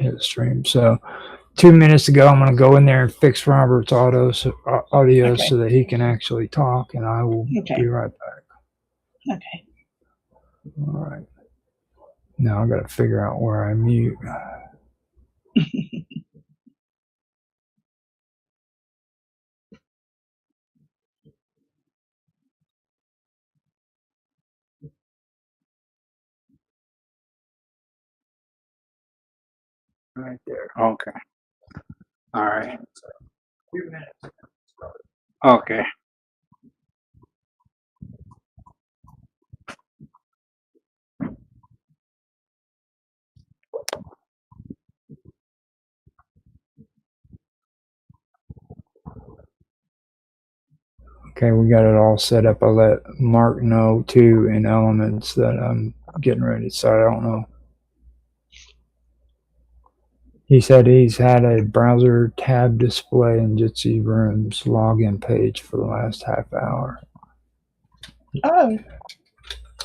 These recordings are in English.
his stream. So 2 minutes ago, I'm going to go in there and fix Robert's audio so that he can actually talk, and I will be right back. Okay. All right. Now I got to figure out where I mute. Right there. Okay. All right. 2 minutes. Okay. Okay, we got it all set up. I let Mark know too in Elements that I'm getting ready to start. I don't know. He said he's had a browser tab display in Jitsi Room's login page for the last half hour. Oh.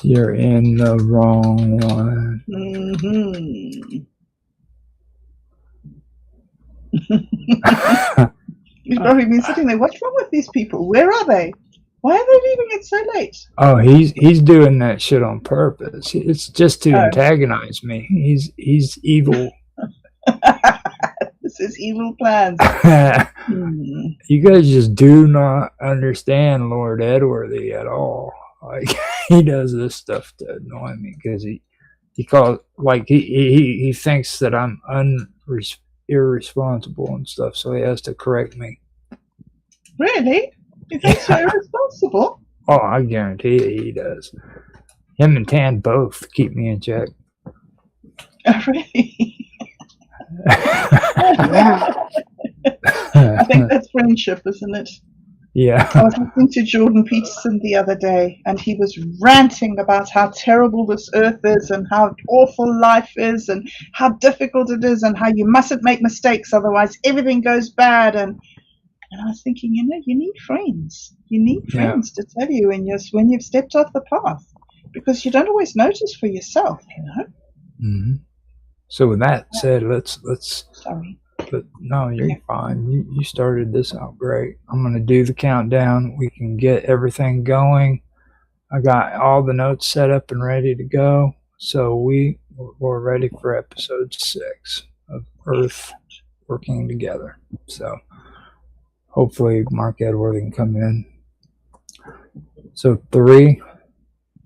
You're in the wrong one. He's probably been sitting there. What's wrong with these people? Where are they? Why are they leaving it so late? Oh, he's doing that shit on purpose. It's just to antagonize me. He's evil. This is evil plans. You guys just do not understand Lord Edworthy at all. Like, he does this stuff to annoy me because he calls, like, he thinks that I'm irresponsible and stuff, so he has to correct me. Really? You think you're irresponsible? Oh, I guarantee you he does. Him and Tan both keep me in check. Oh, really? I think that's friendship, isn't it? Yeah. I was listening to Jordan Peterson the other day, and he was ranting about how terrible this earth is and how awful life is and how difficult it is and how you mustn't make mistakes, otherwise everything goes bad. And I was thinking, you need friends. You need friends to tell you when you've stepped off the path, because you don't always notice for yourself, Mm-hmm. So with that said, let's. Sorry. But no, you're fine. You started this out great. I'm going to do the countdown. We can get everything going. I got all the notes set up and ready to go. So we're ready for episode 6 of Earth Working Together. So hopefully Mark Edworthy can come in. So 3,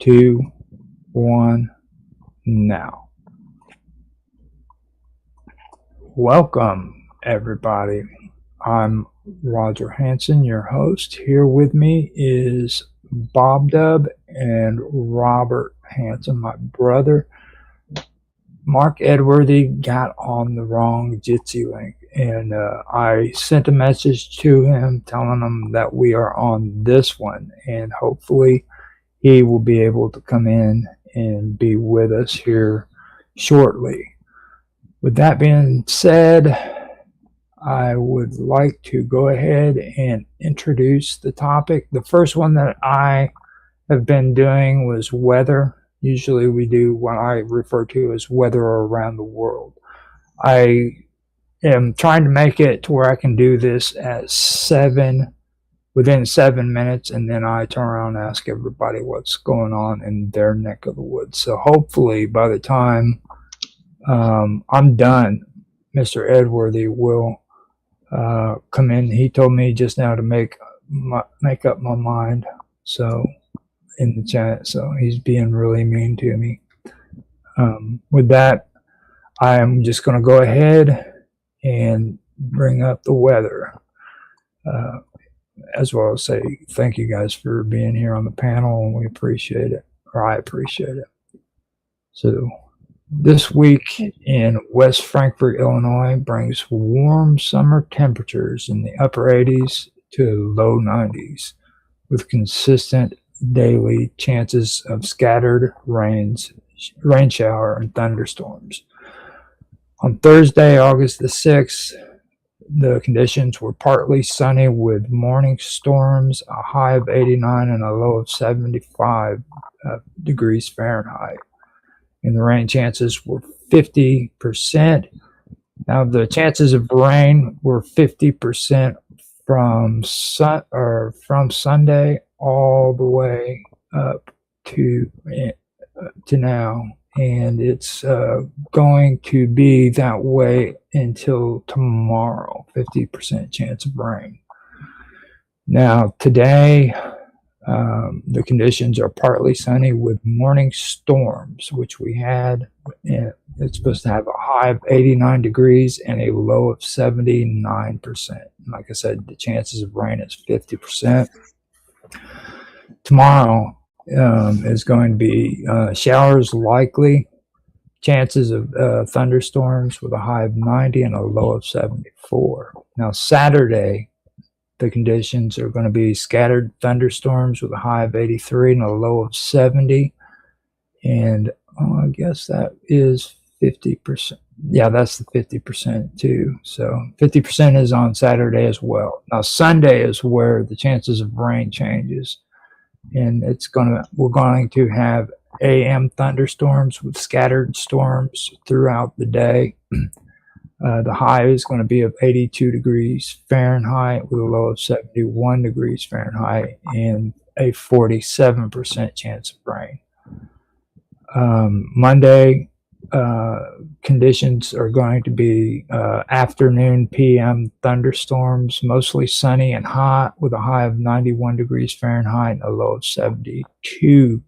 2, 1, now. Welcome, everybody. I'm Roger Hanson, your host. Here with me is Bob Dub and Robert Hanson, my brother. Mark Edworthy got on the wrong Jitsi link, and I sent a message to him telling him that we are on this one, and hopefully he will be able to come in and be with us here shortly. With that being said, I would like to go ahead and introduce the topic. The first one that I have been doing was weather. Usually we do what I refer to as weather around the world. I am trying to make it to where I can do this at within 7 minutes, and then I turn around and ask everybody what's going on in their neck of the woods. So hopefully by the time I'm done, Mr. Edworthy will come in. He told me just now to make up my mind. So in the chat, so he's being really mean to me. With that, I am just going to go ahead and bring up the weather, as well as say thank you guys for being here on the panel, and we appreciate it, or I appreciate it. So this week in West Frankfort, Illinois brings warm summer temperatures in the upper 80s to low 90s with consistent daily chances of scattered rain shower and thunderstorms. On Thursday, August the 6th, the conditions were partly sunny with morning storms, a high of 89 and a low of 75 degrees Fahrenheit. And the rain chances were 50%, Now the chances of rain were 50% from Sunday all the way up to now, and it's going to be that way until tomorrow. 50% chance of rain. Now today, the conditions are partly sunny with morning storms, which we had. It's supposed to have a high of 89 degrees and a low of 79%. Like I said, the chances of rain is 50%. Tomorrow is going to be showers likely, chances of thunderstorms with a high of 90 and a low of 74. Now Saturday, the conditions are going to be scattered thunderstorms with a high of 83 and a low of 70. And I guess that is 50%. Yeah, that's the 50% too. So 50% is on Saturday as well. Now Sunday is where the chances of rain changes. And we're going to have AM thunderstorms with scattered storms throughout the day. The high is going to be of 82 degrees Fahrenheit with a low of 71 degrees Fahrenheit and a 47% chance of rain. Monday, conditions are going to be afternoon PM thunderstorms, mostly sunny and hot with a high of 91 degrees Fahrenheit and a low of 72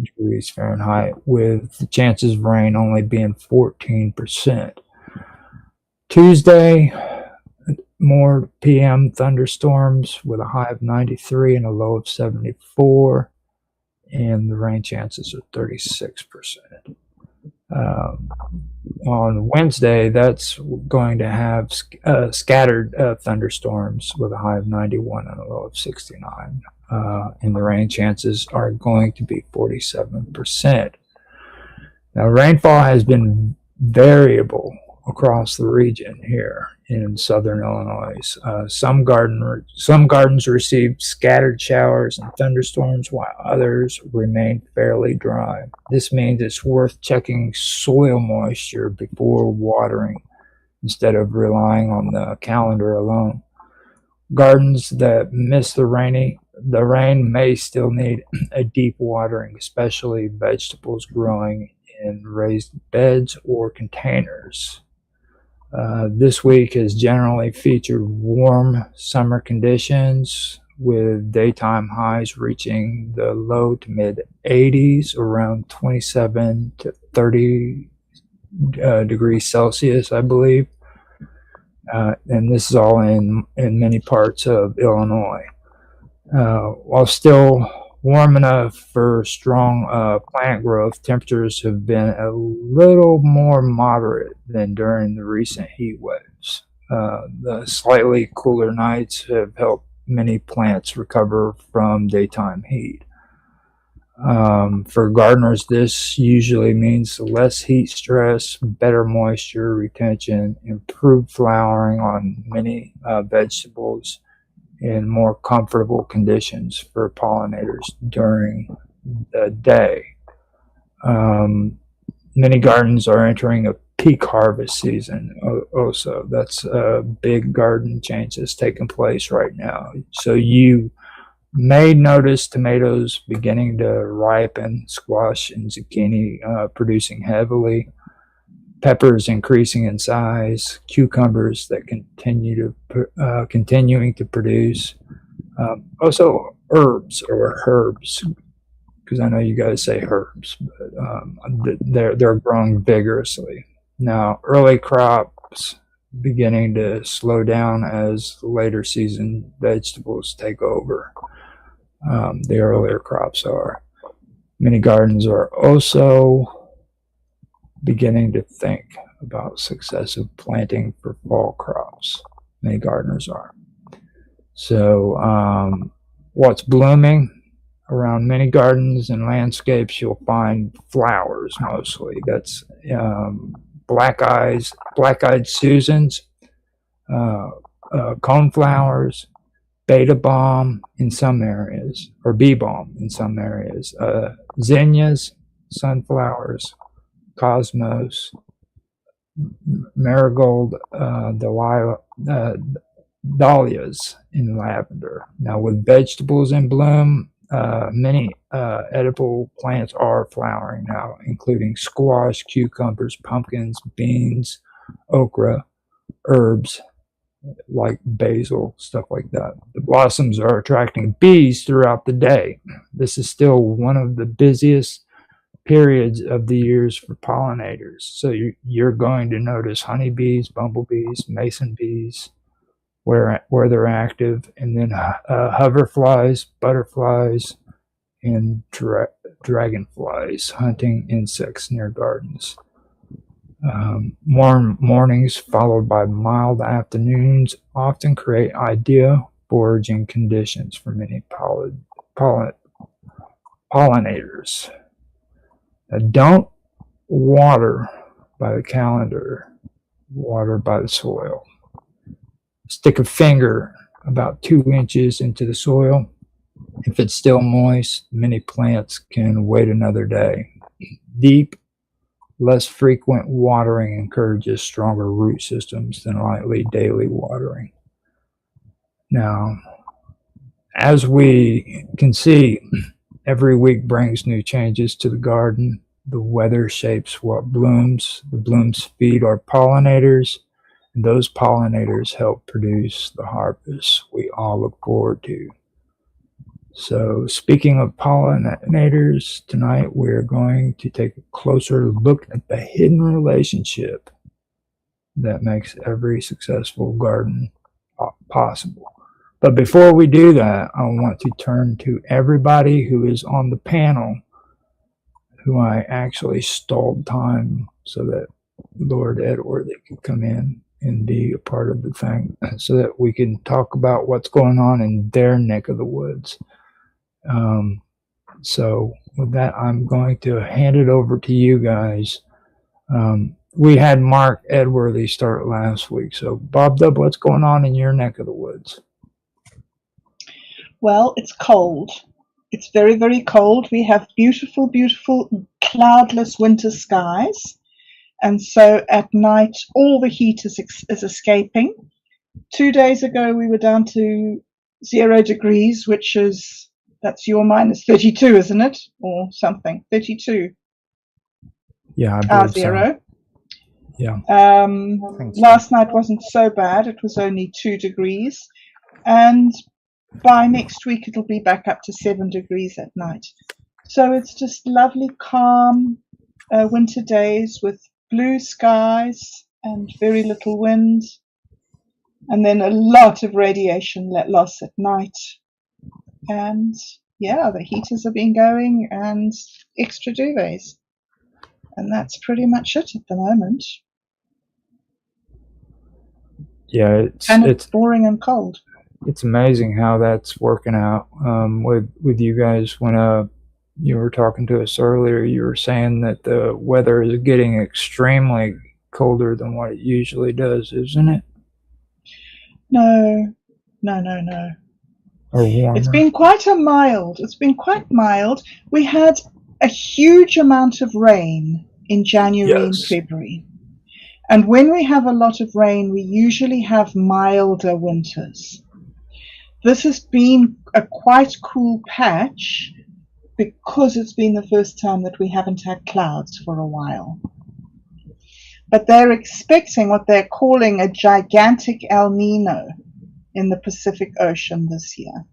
degrees Fahrenheit, with the chances of rain only being 14%. Tuesday, more PM thunderstorms with a high of 93 and a low of 74, and the rain chances are 36%. On Wednesday, that's going to have scattered thunderstorms with a high of 91 and a low of 69. And the rain chances are going to be 47%. Now, rainfall has been variable across the region here in southern Illinois. Some gardens received scattered showers and thunderstorms, while others remained fairly dry. This means it's worth checking soil moisture before watering instead of relying on the calendar alone. Gardens that miss the rain may still need a deep watering, especially vegetables growing in raised beds or containers. This week has generally featured warm summer conditions with daytime highs reaching the low to mid 80s, around 27 to 30 degrees Celsius, I believe. And this is all in many parts of Illinois. While still warm enough for strong plant growth, temperatures have been a little more moderate than during the recent heat waves. The slightly cooler nights have helped many plants recover from daytime heat. For gardeners, this usually means less heat stress, better moisture retention, improved flowering on many vegetables, and more comfortable conditions for pollinators during the day. Many gardens are entering a peak harvest season also. That's a big garden change that's taking place right now. So you may notice tomatoes beginning to ripen, squash and zucchini producing heavily, peppers increasing in size, cucumbers that continuing to produce, also herbs, because I know you guys say herbs, but they're growing vigorously. Now, early crops beginning to slow down as later season vegetables take over. The earlier crops are. Many gardens are also beginning to think about successive planting for fall crops. Many gardeners are. So what's blooming around many gardens and landscapes, you'll find flowers mostly. That's black-eyed Susans, coneflowers, beta balm in some areas, or bee balm in some areas, zinnias, sunflowers, cosmos, marigold dahlias in lavender. Now, with vegetables in bloom, many edible plants are flowering now, including squash, cucumbers, pumpkins, beans, okra, herbs like basil, stuff like that. The blossoms are attracting bees throughout the day. This is still one of the busiest periods of the years for pollinators. So you're going to notice honeybees, bumblebees, mason bees, where they're active, and then hoverflies, butterflies, and dragonflies hunting insects near gardens. Warm mornings followed by mild afternoons often create ideal foraging conditions for many pollinators. Now, don't water by the calendar, water by the soil. Stick a finger about 2 inches into the soil. If it's still moist, many plants can wait another day. Deep, less frequent watering encourages stronger root systems than lightly daily watering. Now, as we can see, every week brings new changes to the garden. The weather shapes what blooms. The blooms feed our pollinators, and those pollinators help produce the harvest we all look forward to. So, speaking of pollinators, tonight we're going to take a closer look at the hidden relationship that makes every successful garden possible. But before we do that, I want to turn to everybody who is on the panel, who I actually stalled time so that Lord Edworthy could come in and be a part of the thing, so that we can talk about what's going on in their neck of the woods. So with that, I'm going to hand it over to you guys. We had Mark Edworthy start last week. So Bob Dub, what's going on in your neck of the woods? Well, it's cold. It's very, very cold. We have beautiful, beautiful cloudless winter skies. And so at night, all the heat is escaping. 2 days ago, we were down to 0 degrees, which is, that's your minus 32, isn't it? Or something, 32. Yeah, I believe zero. So. Yeah. Last night wasn't so bad. It was only 2 degrees. And by next week, it'll be back up to 7 degrees at night. So it's just lovely, calm winter days with blue skies and very little wind. And then a lot of radiation let loss at night. And yeah, the heaters have been going and extra duvets. And that's pretty much it at the moment. Yeah, it's boring and cold. It's amazing how that's working out with you guys. When you were talking to us earlier, you were saying that the weather is getting extremely colder than what it usually does, isn't it? No. Or warmer. It's been quite mild. It's been quite mild. We had a huge amount of rain in January and February. And when we have a lot of rain, we usually have milder winters. This has been a quite cool patch because it's been the first time that we haven't had clouds for a while. But they're expecting what they're calling a gigantic El Nino in the Pacific Ocean this year.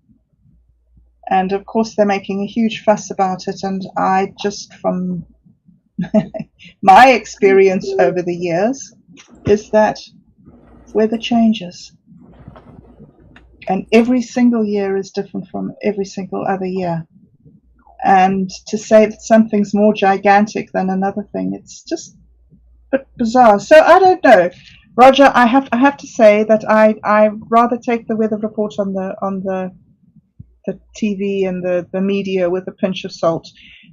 And of course, they're making a huge fuss about it. And I just, from my experience over the years, is that weather changes. And every single year is different from every single other year. And to say that something's more gigantic than another thing, it's just a bit bizarre. So I don't know. Roger, I have to say that I rather take the weather report on the TV and the media with a pinch of salt,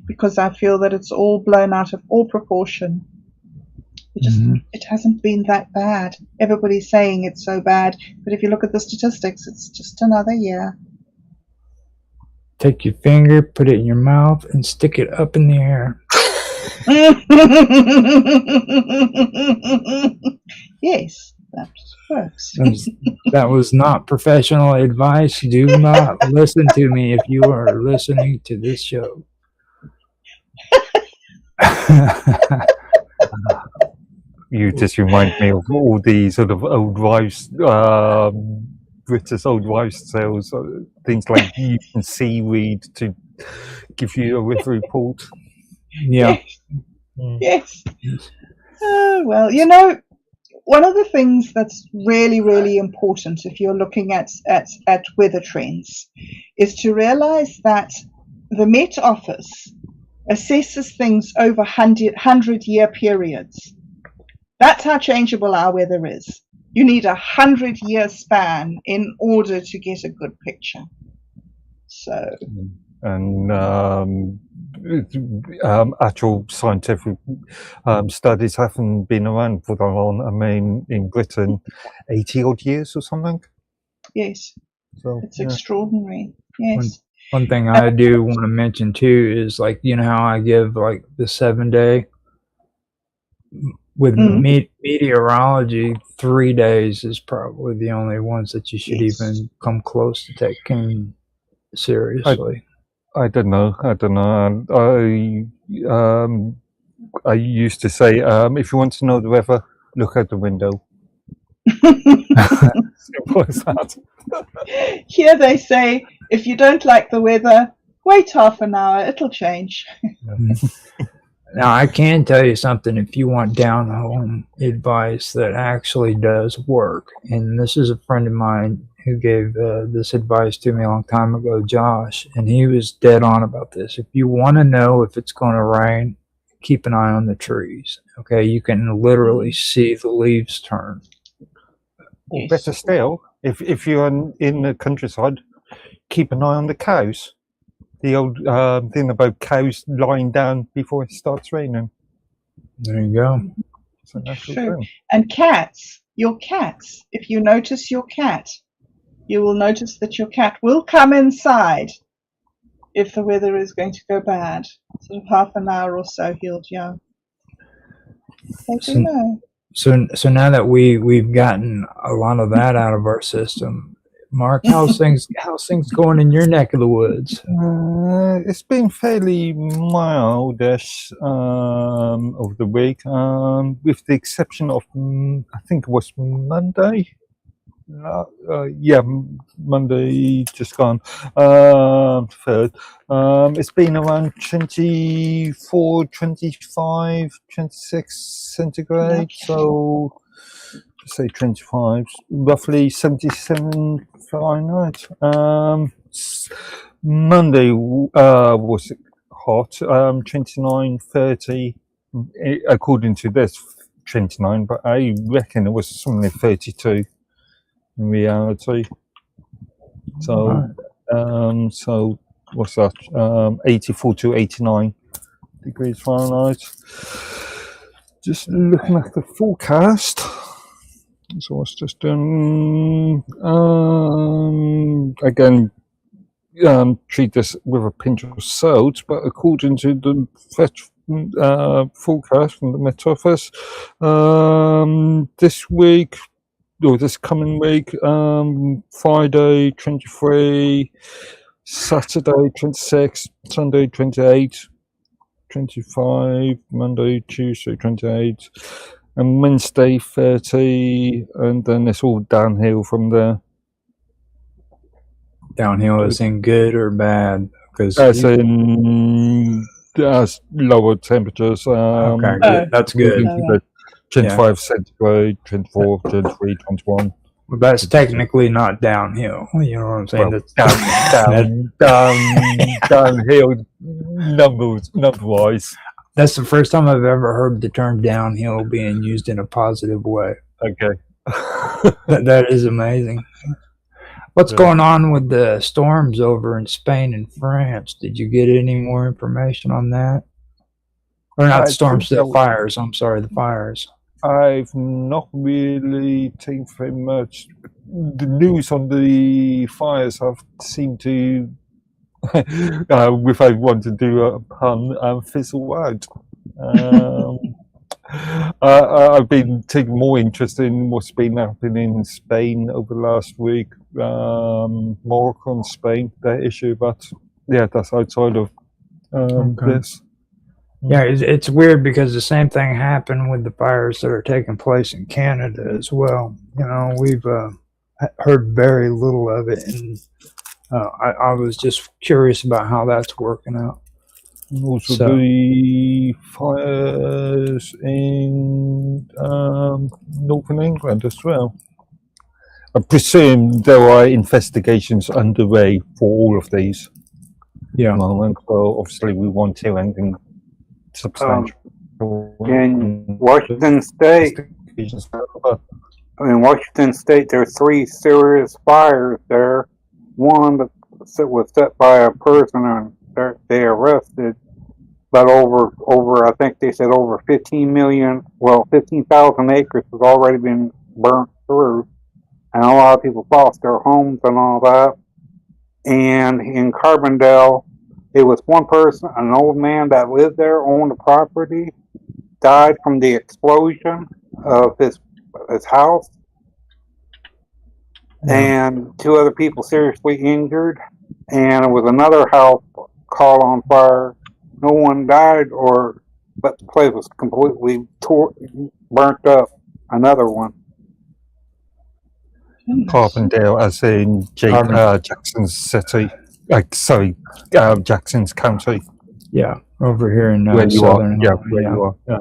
because I feel that it's all blown out of all proportion. It hasn't been that bad. Everybody's saying it's so bad, but if you look at the statistics, it's just another year. Take your finger, put it in your mouth, and stick it up in the air. Yes, that works. That was not professional advice. Do not listen to me if you are listening to this show. You just remind me of all the sort of old wives, British old wives' tales, things like using seaweed to give you a weather report. Yeah. Yes. Well, you know, one of the things that's really, really important if you're looking at weather trends is to realize that the Met Office assesses things over 100-year periods. That's how changeable our weather is. You need 100-year span in order to get a good picture. So, and actual scientific studies haven't been around for that long. I mean, in Britain, 80 odd years or something. Yes, So it's extraordinary. Yes. One thing I do want to mention too is, like, you know how I give like the 7-day with meteorology, 3 days is probably the only ones that you should even come close to taking seriously. I don't know. I used to say, if you want to know the weather, look out the window. Simple as that. Here they say, if you don't like the weather, wait half an hour, it'll change. Now, I can tell you something if you want down-home advice that actually does work. And this is a friend of mine who gave this advice to me a long time ago, Josh, and he was dead on about this. If you want to know if it's going to rain, keep an eye on the trees. Okay, you can literally see the leaves turn. Or better still, if you're in the countryside, keep an eye on the cows. The old thing about cows lying down before it starts raining. There you go. So that's true. And cats, your cats, if you notice your cat, you will notice that your cat will come inside if the weather is going to go bad. Sort of half an hour or so he'll jump. So now that we've gotten a lot of that out of our system, Mark, how's things going in your neck of the woods? It's been fairly mildish over the week, with the exception of I think it was Monday. Monday just gone. Third. It's been around 24, 25, 26 centigrade. So say 25, roughly 77 Fahrenheit. Monday was hot, 29, 30, according to this 29, but I reckon it was something like 32 in reality. So, so what's that? 84 to 89 degrees Fahrenheit. Just looking at the forecast. So I was just doing, again, treat this with a pinch of salt, but according to the forecast from the Met Office, this week, or this coming week, Friday 23, Saturday 26, Sunday 28, 25, Monday, Tuesday 28, and Wednesday 30, and then it's all downhill from there. Downhill is in good or bad? As lower temperatures. Okay, good. That's good. 25 centigrade, 24, 23, 21. Well, that's technically not downhill. You know what I'm saying? Well, downhill number-wise. That's the first time I've ever heard the term downhill being used in a positive way. Okay. That is amazing. What's going on with the storms over in Spain and France? Did you get any more information on that? Or not storms, the fires. I'm sorry, the fires. I've not really taken very much. The news on the fires have seemed to, if I want to do a pun, fizzle out. I've been taking more interest in what's been happening in Spain over the last week. Morocco and Spain, that issue, but yeah, that's outside of this. Yeah, it's weird because the same thing happened with the fires that are taking place in Canada as well. We've heard very little of it, and I was just curious about how that's working out. And also the fires in northern England as well. I presume there are investigations underway for all of these. Yeah. At the moment, so obviously we won't hear anything substantial. In Washington State, there's 3 serious fires there. One that was set by a person and they arrested, but over I think they said over 15,000 acres has already been burnt through, and a lot of people lost their homes and all that. And in Carbondale, it was one person, an old man that lived there, owned the property, died from the explosion of his house, and 2 other people seriously injured. And it was another house caught on fire. No one died, but the place was completely burnt up. Another one. Carbondale, as in Jackson's city. Jackson's county. Yeah, over here in where you southern. are. Where you are. Yeah.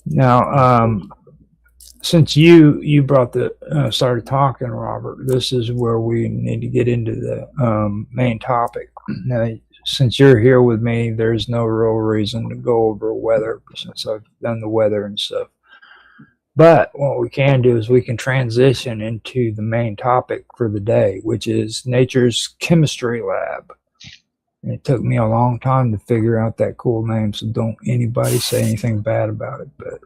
Now, since you brought started talking, Robert, this is where we need to get into the main topic. Now, since you're here with me, there's no real reason to go over weather since I've done the weather and stuff. But what we can do is we can transition into the main topic for the day, which is nature's chemistry lab. And it took me a long time to figure out that cool name, so don't anybody say anything bad about it. But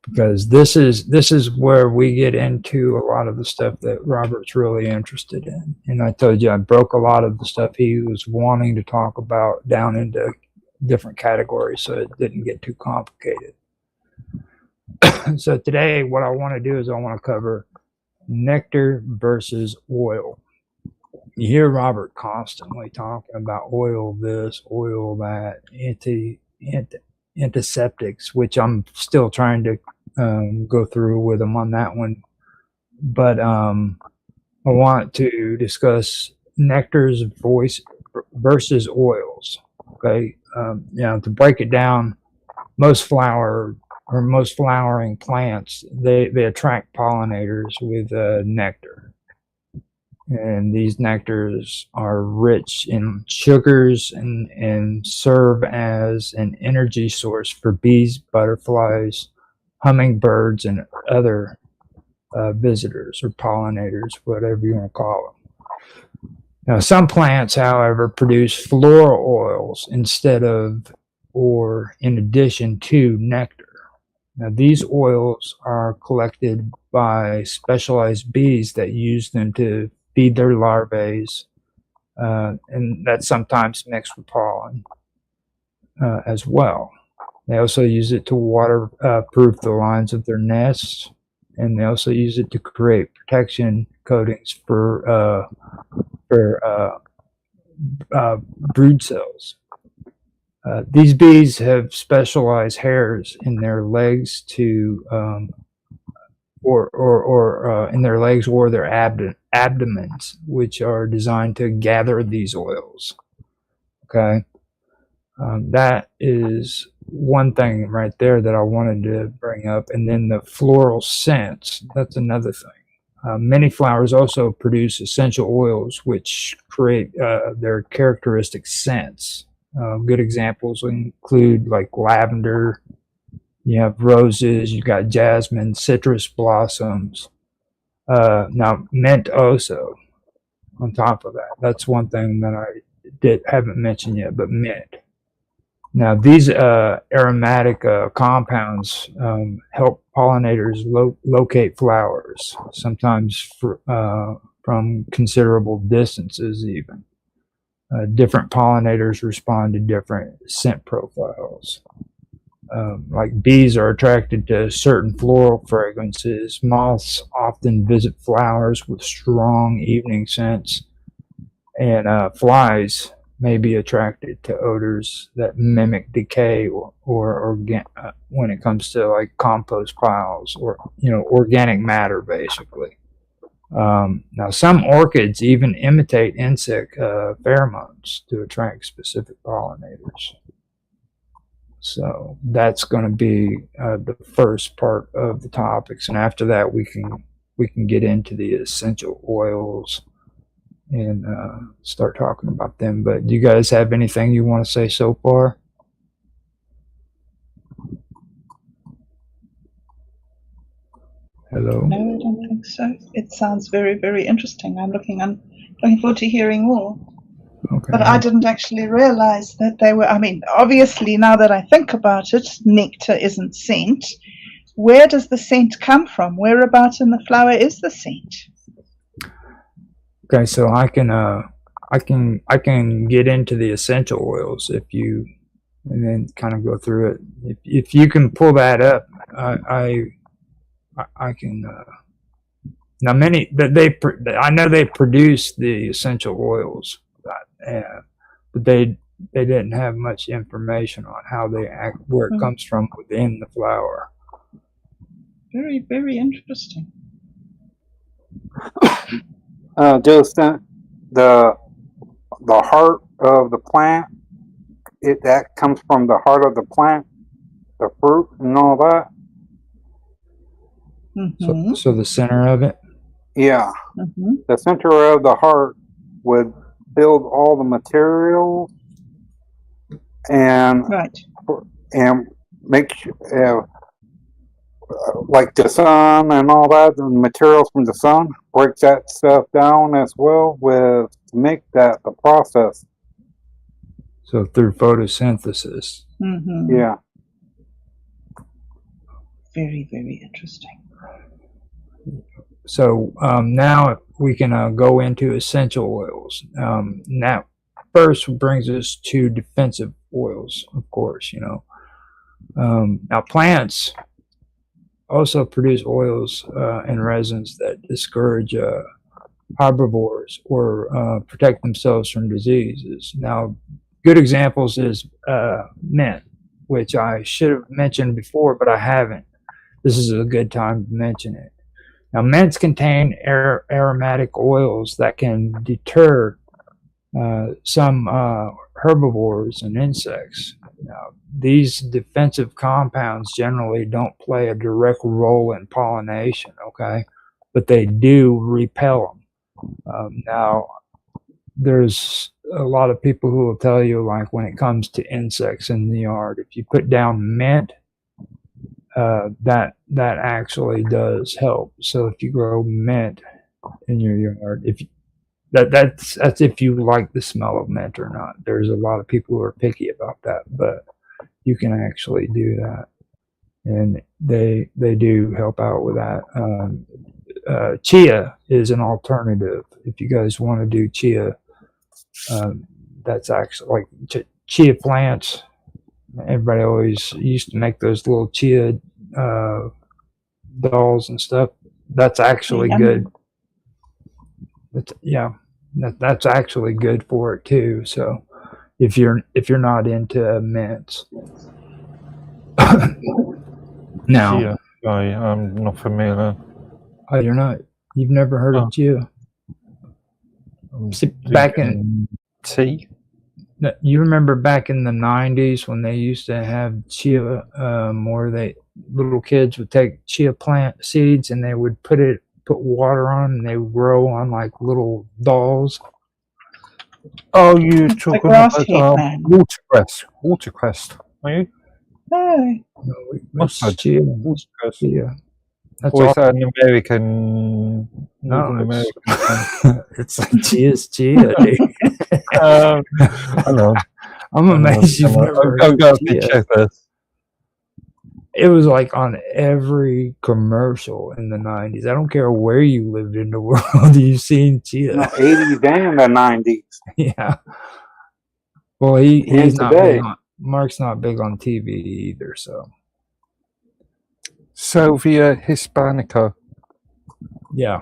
because this is where we get into a lot of the stuff that Robert's really interested in. And I told you I broke a lot of the stuff he was wanting to talk about down into different categories so it didn't get too complicated. So today what I want to do is I want to cover nectar versus oil. You hear Robert constantly talking about oil this, oil that, antiseptics, which I'm still trying to go through with him on that one. But I want to discuss nectars versus oils. Okay, to break it down, most flowering plants, they attract pollinators with nectar. And these nectars are rich in sugars and serve as an energy source for bees, butterflies, hummingbirds, and other visitors or pollinators, whatever you want to call them. Now, some plants, however, produce floral oils instead of or in addition to nectar. Now, these oils are collected by specialized bees that use them to feed their larvae, and that's sometimes mixed with pollen as well. They also use it to waterproof the lines of their nests, and they also use it to create protection coatings for brood cells. These bees have specialized hairs in their legs to in their legs or their abdomens, which are designed to gather these oils. Okay, that is one thing right there that I wanted to bring up. And then the floral scents, that's another thing. Many flowers also produce essential oils which create their characteristic scents. Good examples include like lavender, you have roses, you got jasmine, citrus blossoms. Now mint also on top of that. That's one thing that I haven't mentioned yet, but mint. Now these aromatic compounds help pollinators locate flowers, sometimes from considerable distances even. Different pollinators respond to different scent profiles. Like bees are attracted to certain floral fragrances. Moths often visit flowers with strong evening scents, and flies may be attracted to odors that mimic decay or when it comes to like compost piles or organic matter, basically. Now, some orchids even imitate insect pheromones to attract specific pollinators. So that's going to be the first part of the topics, and after that, we can get into the essential oils and start talking about them. But do you guys have anything you want to say so far? Hello? No, I don't think so. It sounds very, very interesting. I'm looking forward to hearing more. Okay. But I didn't actually realize that they were. I mean, obviously, now that I think about it, nectar isn't scent. Where does the scent come from? Whereabouts in the flower is the scent? Okay, so I can get into the essential oils and then kind of go through it. If you can pull that up, I can. Now, I know they produce the essential oils, but they didn't have much information on how they act, where it comes from within the flower. Very, very interesting. Just the heart of the plant. That comes from the heart of the plant, the fruit and all that. Mm-hmm. So the center of it. Yeah, the center of the heart would build all the materials and Right. and make like the sun and all that, the materials from the sun breaks that stuff down as well to make that the process. So through photosynthesis. Mm-hmm. Yeah. Very, very interesting. So now we can go into essential oils. Now, first brings us to defensive oils, of course. Now plants also produce oils and resins that discourage herbivores or protect themselves from diseases. Now, good examples is mint, which I should have mentioned before, but I haven't. This is a good time to mention it. Now, mints contain aromatic oils that can deter some herbivores and insects. Now, these defensive compounds generally don't play a direct role in pollination, okay? But they do repel them. Now, there's a lot of people who will tell you, like, when it comes to insects in the yard, if you put down mint, that actually does help. So if you grow mint in your yard, that's if you like the smell of mint or not. There's a lot of people who are picky about that, but you can actually do that, and they do help out with that. Chia is an alternative if you guys want to do chia. That's actually like chia plants. Everybody always used to make those little chia dolls and stuff. That's actually good. That's actually good for it too. So if you're not into mints, now Chia, I'm not familiar. Oh, you're not. You've never heard of chia? See, back in tea. You remember back in the 90s when they used to have chia, where little kids would take chia plant seeds and they would put water on and they would grow on like little dolls. Oh, you're talking about watercress. Watercress, are you? No. What's chia? Watercress. Yeah. That's or is that an American? No, American. It's like chia's chia, dude. I know. I'm amazed you've never heard of chia. Check this. It was like on every commercial in the 90s. I don't care where you lived in the world, you've seen chia. 80s and the 90s. Yeah. Well, he's not big on. Mark's not big on TV either, so Salvia hispanica. yeah,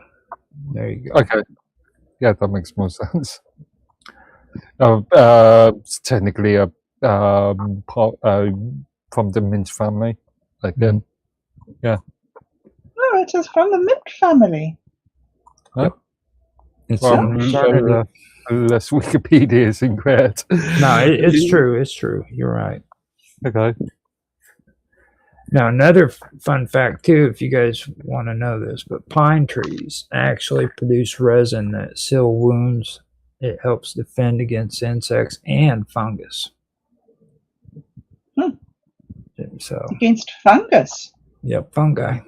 there you go. Okay. Yeah, that makes more sense. It's technically a part from the mint family. Again, Oh, it is from the mint family. It's well, alternative. unless Wikipedia is incorrect. No, it's true. It's true. You're right. Okay. Now, another fun fact too, if you guys want to know this, but pine trees actually produce resin that seal wounds. It helps defend against insects and fungus. So, Against fungus. yep, fungi.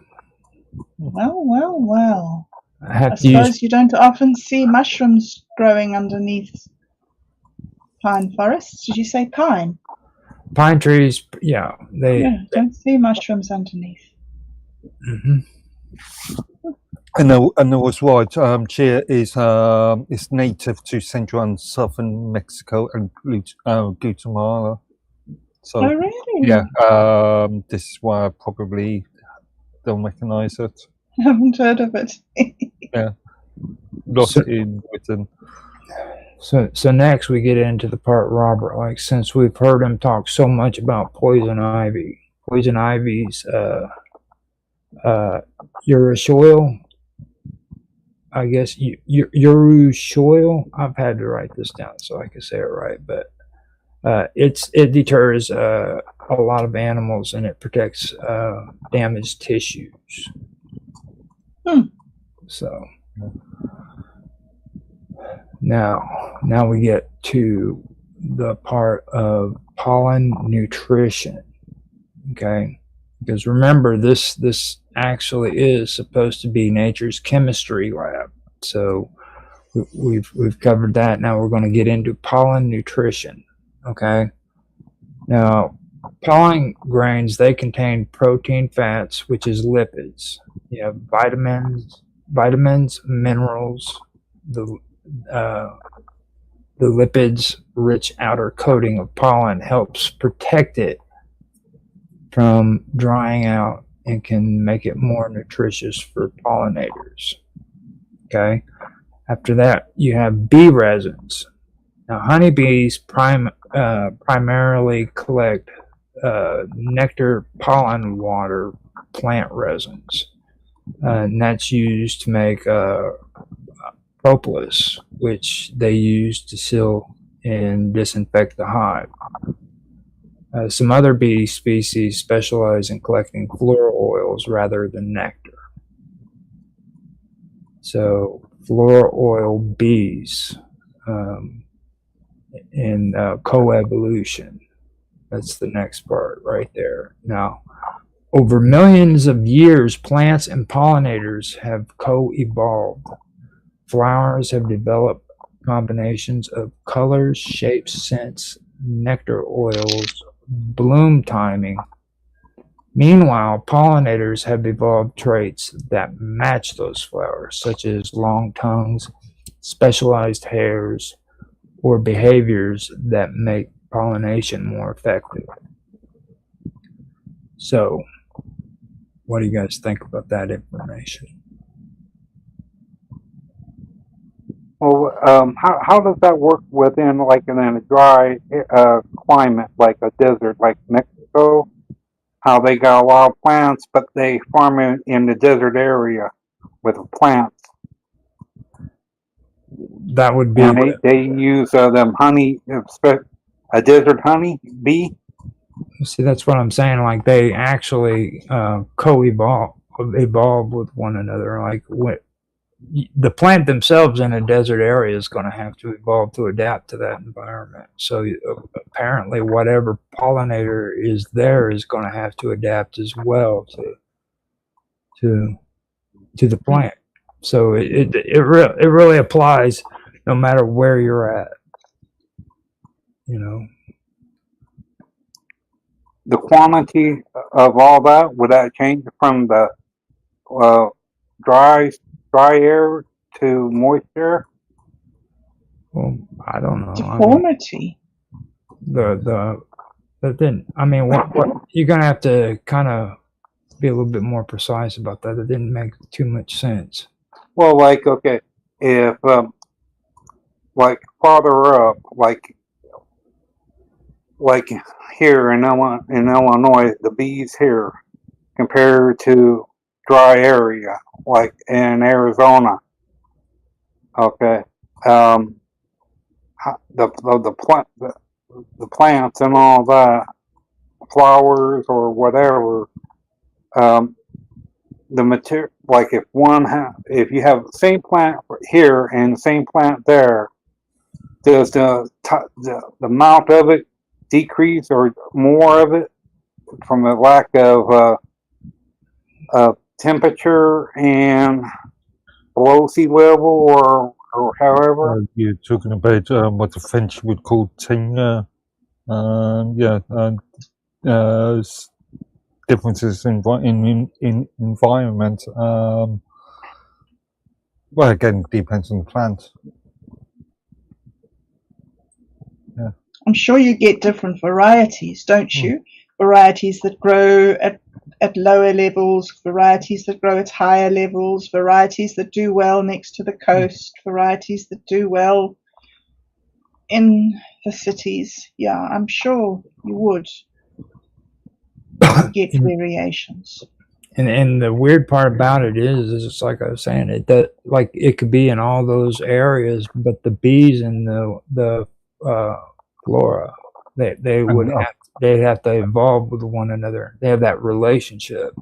Well. I have I to use suppose you don't often see mushrooms growing underneath pine forests. Did you say pine? pine trees. Yeah, Yeah, don't see mushrooms underneath. Mm-hmm. And I was right. Chia is native to central and southern Mexico and Guatemala. So Oh, really? yeah, this is why I probably don't recognize it. I haven't heard of it. Not So- in Britain. So next we get into the part Robert likes, since we've heard him talk so much about poison ivy. Poison ivy's urushiol. I guess urushiol. I've had to write this down so I can say it right, but it deters a lot of animals and it protects damaged tissues. So now we get to the part of pollen nutrition. Okay, because remember this actually is supposed to be nature's chemistry lab. So we've covered that. Now we're going to get into pollen nutrition. Okay. Now, pollen grains, they contain protein, fats, which is lipids. You have vitamins, minerals, the lipids-rich outer coating of pollen helps protect it from drying out and can make it more nutritious for pollinators. Okay. After that, you have bee resins. Now, honeybees primarily collect nectar, pollen, water, plant resins, and that's used to make propolis, which they use to seal and disinfect the hive. Some other bee species specialize in collecting floral oils rather than nectar. So, floral oil bees. In coevolution. That's the next part right there. Now, over millions of years, plants and pollinators have co-evolved. Flowers have developed combinations of colors, shapes, scents, nectar oils, bloom timing. Meanwhile, pollinators have evolved traits that match those flowers, such as long tongues, specialized hairs, or behaviors that make pollination more effective. So, what do you guys think about that information? Well, how does that work within in a dry climate like a desert like Mexico? How they got a lot of plants, but they farm in the desert area with plants. That would be. And they use them honey, a desert honey bee. See, that's what I'm saying. Like they actually co-evolve with one another. Like the plant themselves in a desert area is going to have to evolve to adapt to that environment. So apparently, whatever pollinator is there is going to have to adapt as well to the plant. So it really applies no matter where you're at. You know. The quantity of all that, would that change from the dry air to moisture? Well, I don't know. Deformity. The But then, I mean, what you're gonna have to kind of be a little bit more precise about that. It didn't make too much sense. Well, like, okay, if like farther up, like here in Illinois, the bees here compared to dry area, like in Arizona. Okay, the plants and all that, flowers or whatever. The material, like if you have the same plant here and the same plant there, does the amount of it decrease or more of it from the lack of temperature and below sea level or however? You're talking about what the French would call tenure. Differences in environment. Well, again, depends on the plant. Yeah. I'm sure you get different varieties, don't you? Varieties that grow at lower levels, varieties that grow at higher levels, varieties that do well next to the coast, varieties that do well in the cities. Yeah, I'm sure you would get variations. And the weird part about it is it's like I was saying, it could be in all those areas, but the bees and the flora, they'd have to evolve with one another. They have that relationship.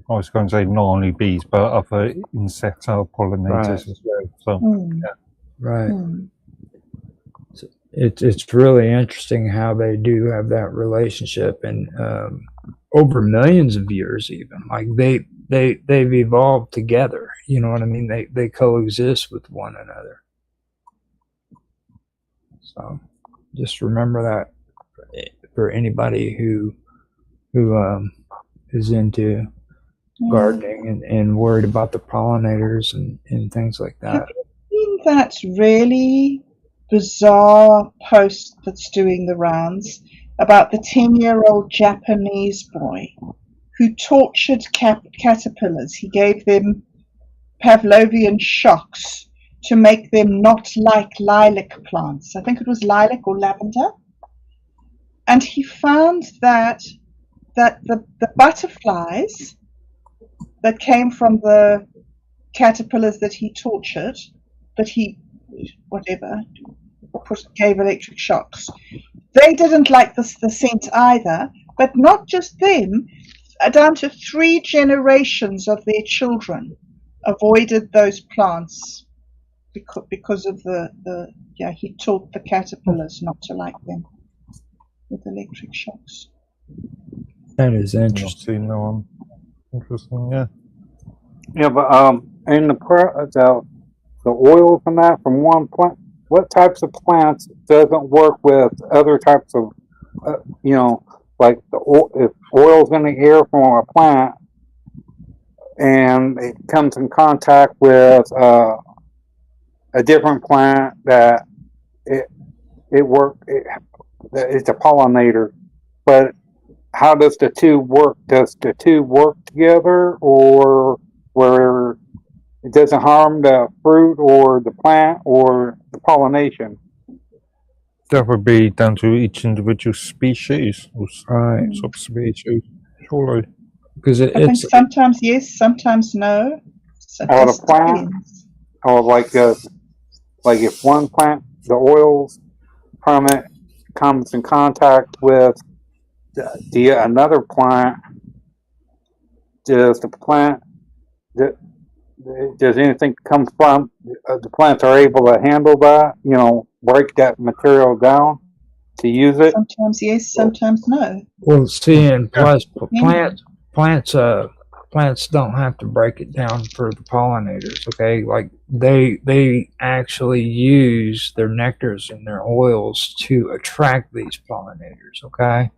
I was going to say not only bees, but other insectile pollinators as well. So, yeah. Right. So it's really interesting how they do have that relationship, and over millions of years, even like they've evolved together. You know what I mean? They coexist with one another. So just remember that for anybody who is into gardening and worried about the pollinators and things like that. Have you seen that really bizarre post that's doing the rounds about the 10-year-old Japanese boy who tortured caterpillars? He gave them Pavlovian shocks to make them not like lilac plants. I think it was lilac or lavender. And he found that the butterflies that came from the caterpillars that he tortured, that he gave electric shocks, they didn't like the scent either. But not just them, down to 3 generations of their children avoided those plants because of he taught the caterpillars not to like them with electric shocks. That is interesting. Interesting, yeah. Yeah, but in the oils and that from one plant, what types of plants doesn't work with other types of, like if oil's in the air from a plant and it comes in contact with a different plant that it's a pollinator, but how does the two work? Does the two work together, or where it doesn't harm the fruit or the plant or the pollination? That would be down to each individual species or subspecies, surely. Because I think sometimes yes, sometimes no. So or the plant, or like if one plant, the oils from it comes in contact with another plant, does anything come from the plants are able to handle that? Break that material down to use it. Sometimes yes, sometimes no. Well, see, and plus plants don't have to break it down for the pollinators. Okay, like they actually use their nectars and their oils to attract these pollinators. Okay.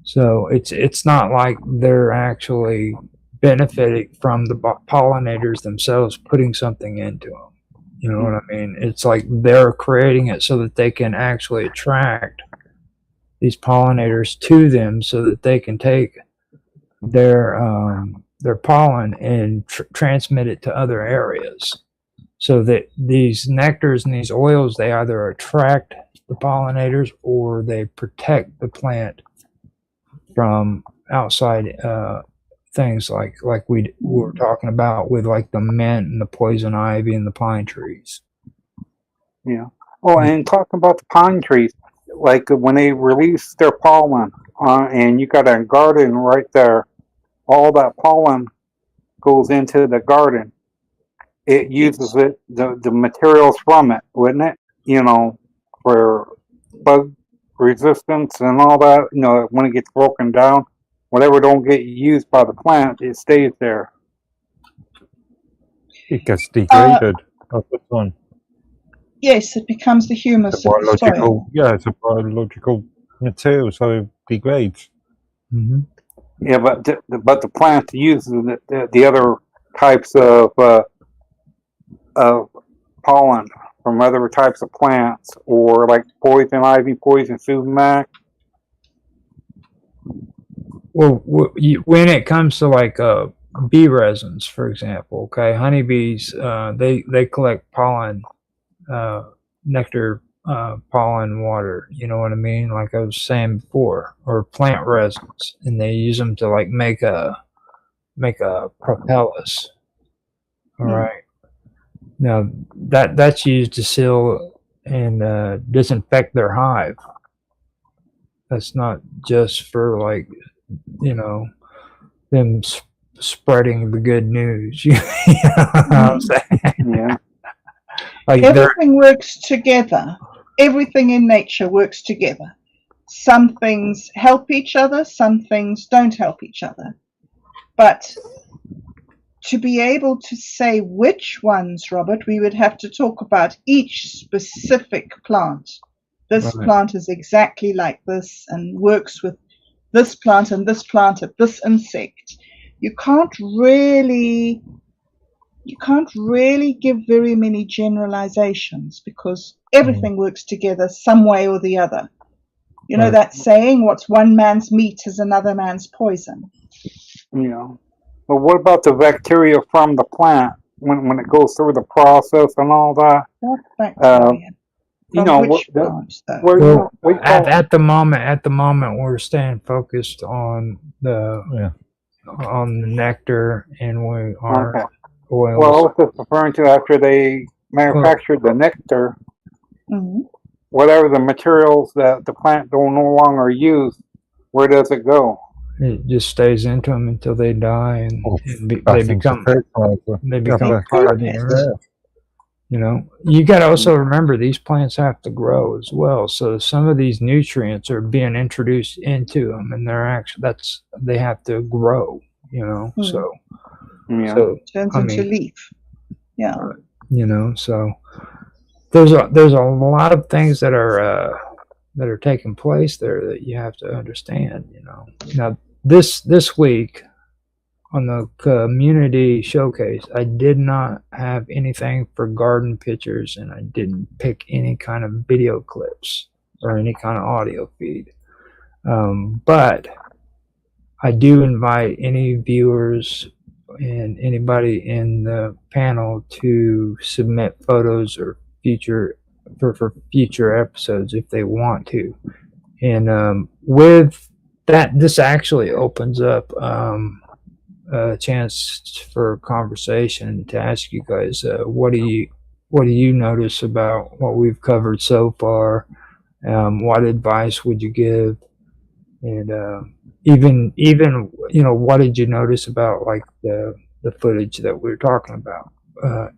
So it's not like they're actually benefiting from the pollinators themselves putting something into them. You know what I mean? It's like they're creating it so that they can actually attract these pollinators to them so that they can take their pollen and transmit it to other areas. So that these nectars and these oils, they either attract the pollinators or they protect the plant from outside things like we were talking about with like the mint and the poison ivy and the pine trees. Yeah. Oh, and talking about the pine trees, like when they release their pollen, and you got a garden right there, all that pollen goes into the garden. It uses the materials from it, wouldn't it? You know, for bug resistance and all that. You know, when it gets broken down, whatever don't get used by the plant, it stays there. It gets degraded over time. Yes, it becomes the humus It's a of the soil. biological, yeah, it's a biological material, so it degrades. Mm-hmm. Yeah, but the plant uses the other types of pollen from other types of plants, or like poison ivy, poison sumac. Well, when it comes to like bee resins, for example, okay, honeybees, they collect pollen, nectar, pollen, water. You know what I mean? Like I was saying before, or plant resins, and they use them to like make a propolis. All right. Now that's used to seal and disinfect their hive. That's not just for like, you know, them spreading the good news. You know what I'm saying? Yeah. Like everything works together. Everything in nature works together. Some things help each other, some things don't help each other. But to be able to say which ones, Robert, we would have to talk about each specific plant. This plant is exactly like this and works with this plant and this plant at this insect. You can't really give very many generalizations because everything works together some way or the other. You know that saying, what's one man's meat is another man's poison. Yeah. But what about the bacteria from the plant when it goes through the process and all that? What bacteria? You know, which plants, well, at the moment, we're staying focused on the nectar, and we are oils. Well, I was just referring to after they manufactured the nectar, whatever the materials that the plant don't no longer use, where does it go? It just stays into them until they die, and they become part of the earth. You know, you got to also remember these plants have to grow as well. So some of these nutrients are being introduced into them, and they have to grow. You know, so turns into leaf. Yeah. You know, so there's a lot of things that are taking place there that you have to understand. You know, now this week on the community showcase, I did not have anything for garden pictures, and I didn't pick any kind of video clips or any kind of audio feed. But I do invite any viewers and anybody in the panel to submit photos or for future episodes if they want to. And with that, this actually opens up a chance for conversation to ask you guys, what do you notice about what we've covered so far? What advice would you give? And even you know, what did you notice about like the footage that we were talking about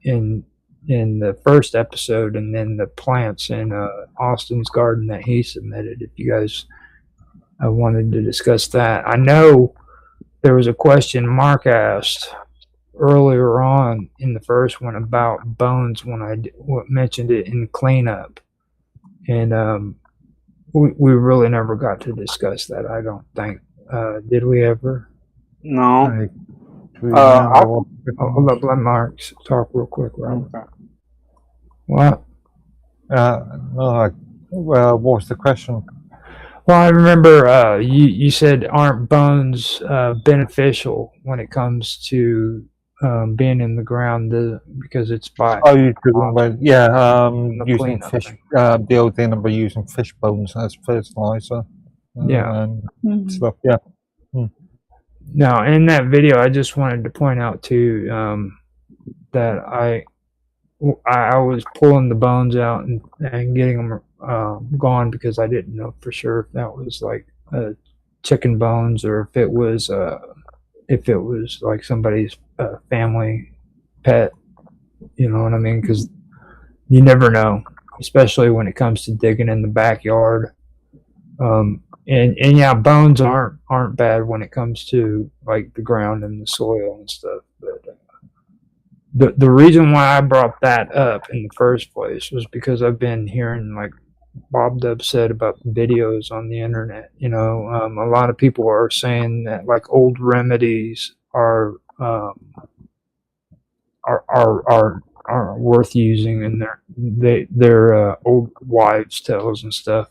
in the first episode, and then the plants in Austin's garden that he submitted? If you guys wanted to discuss that. I know there was a question Mark asked earlier on in the first one about bones when I mentioned it in cleanup, and we really never got to discuss that. I don't think. Did we ever? No. I'll let Mark talk real quick, Robert. Okay. What? Well, what was the question? Well, I remember you said aren't bones beneficial when it comes to being in the ground because it's by Oh, you're talking about, yeah, the using cleanup fish, thing. the old thing about using fish bones as fertilizer Yeah. and Mhm. stuff. Yeah. Now, in that video, I just wanted to point out too that I was pulling the bones out and getting them gone because I didn't know for sure if that was like chicken bones or if it was like somebody's family pet. You know what I mean? Because you never know, especially when it comes to digging in the backyard. And yeah, bones aren't bad when it comes to like the ground and the soil and stuff. But the reason why I brought that up in the first place was because I've been hearing like Bob Dub said about videos on the internet. You know, a lot of people are saying that like old remedies are worth using in their old wives' tales and stuff.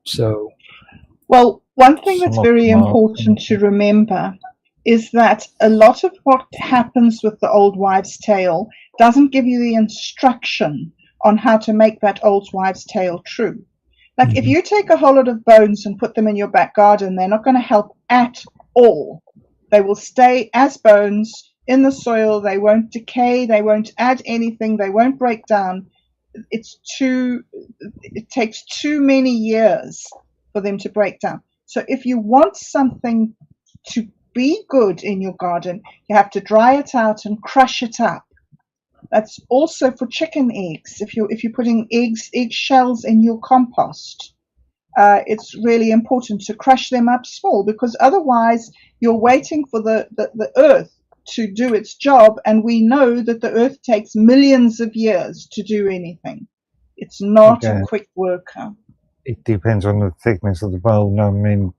So Well, one thing that's Some of very them are. important to remember is that a lot of what happens with the old wives' tale doesn't give you the instruction on how to make that old wives' tale true. Like if you take a whole lot of bones and put them in your back garden, they're not going to help at all. They will stay as bones in the soil. They won't decay. They won't add anything. They won't break down. It takes too many years for them to break down. So if you want something to be good in your garden, you have to dry it out and crush it up. That's also for chicken eggs. If you're putting egg shells in your compost, it's really important to crush them up small, because otherwise you're waiting for the earth to do its job, and we know that the earth takes millions of years to do anything. It's not a Okay. quick worker. It depends on the thickness of the bone. I mean,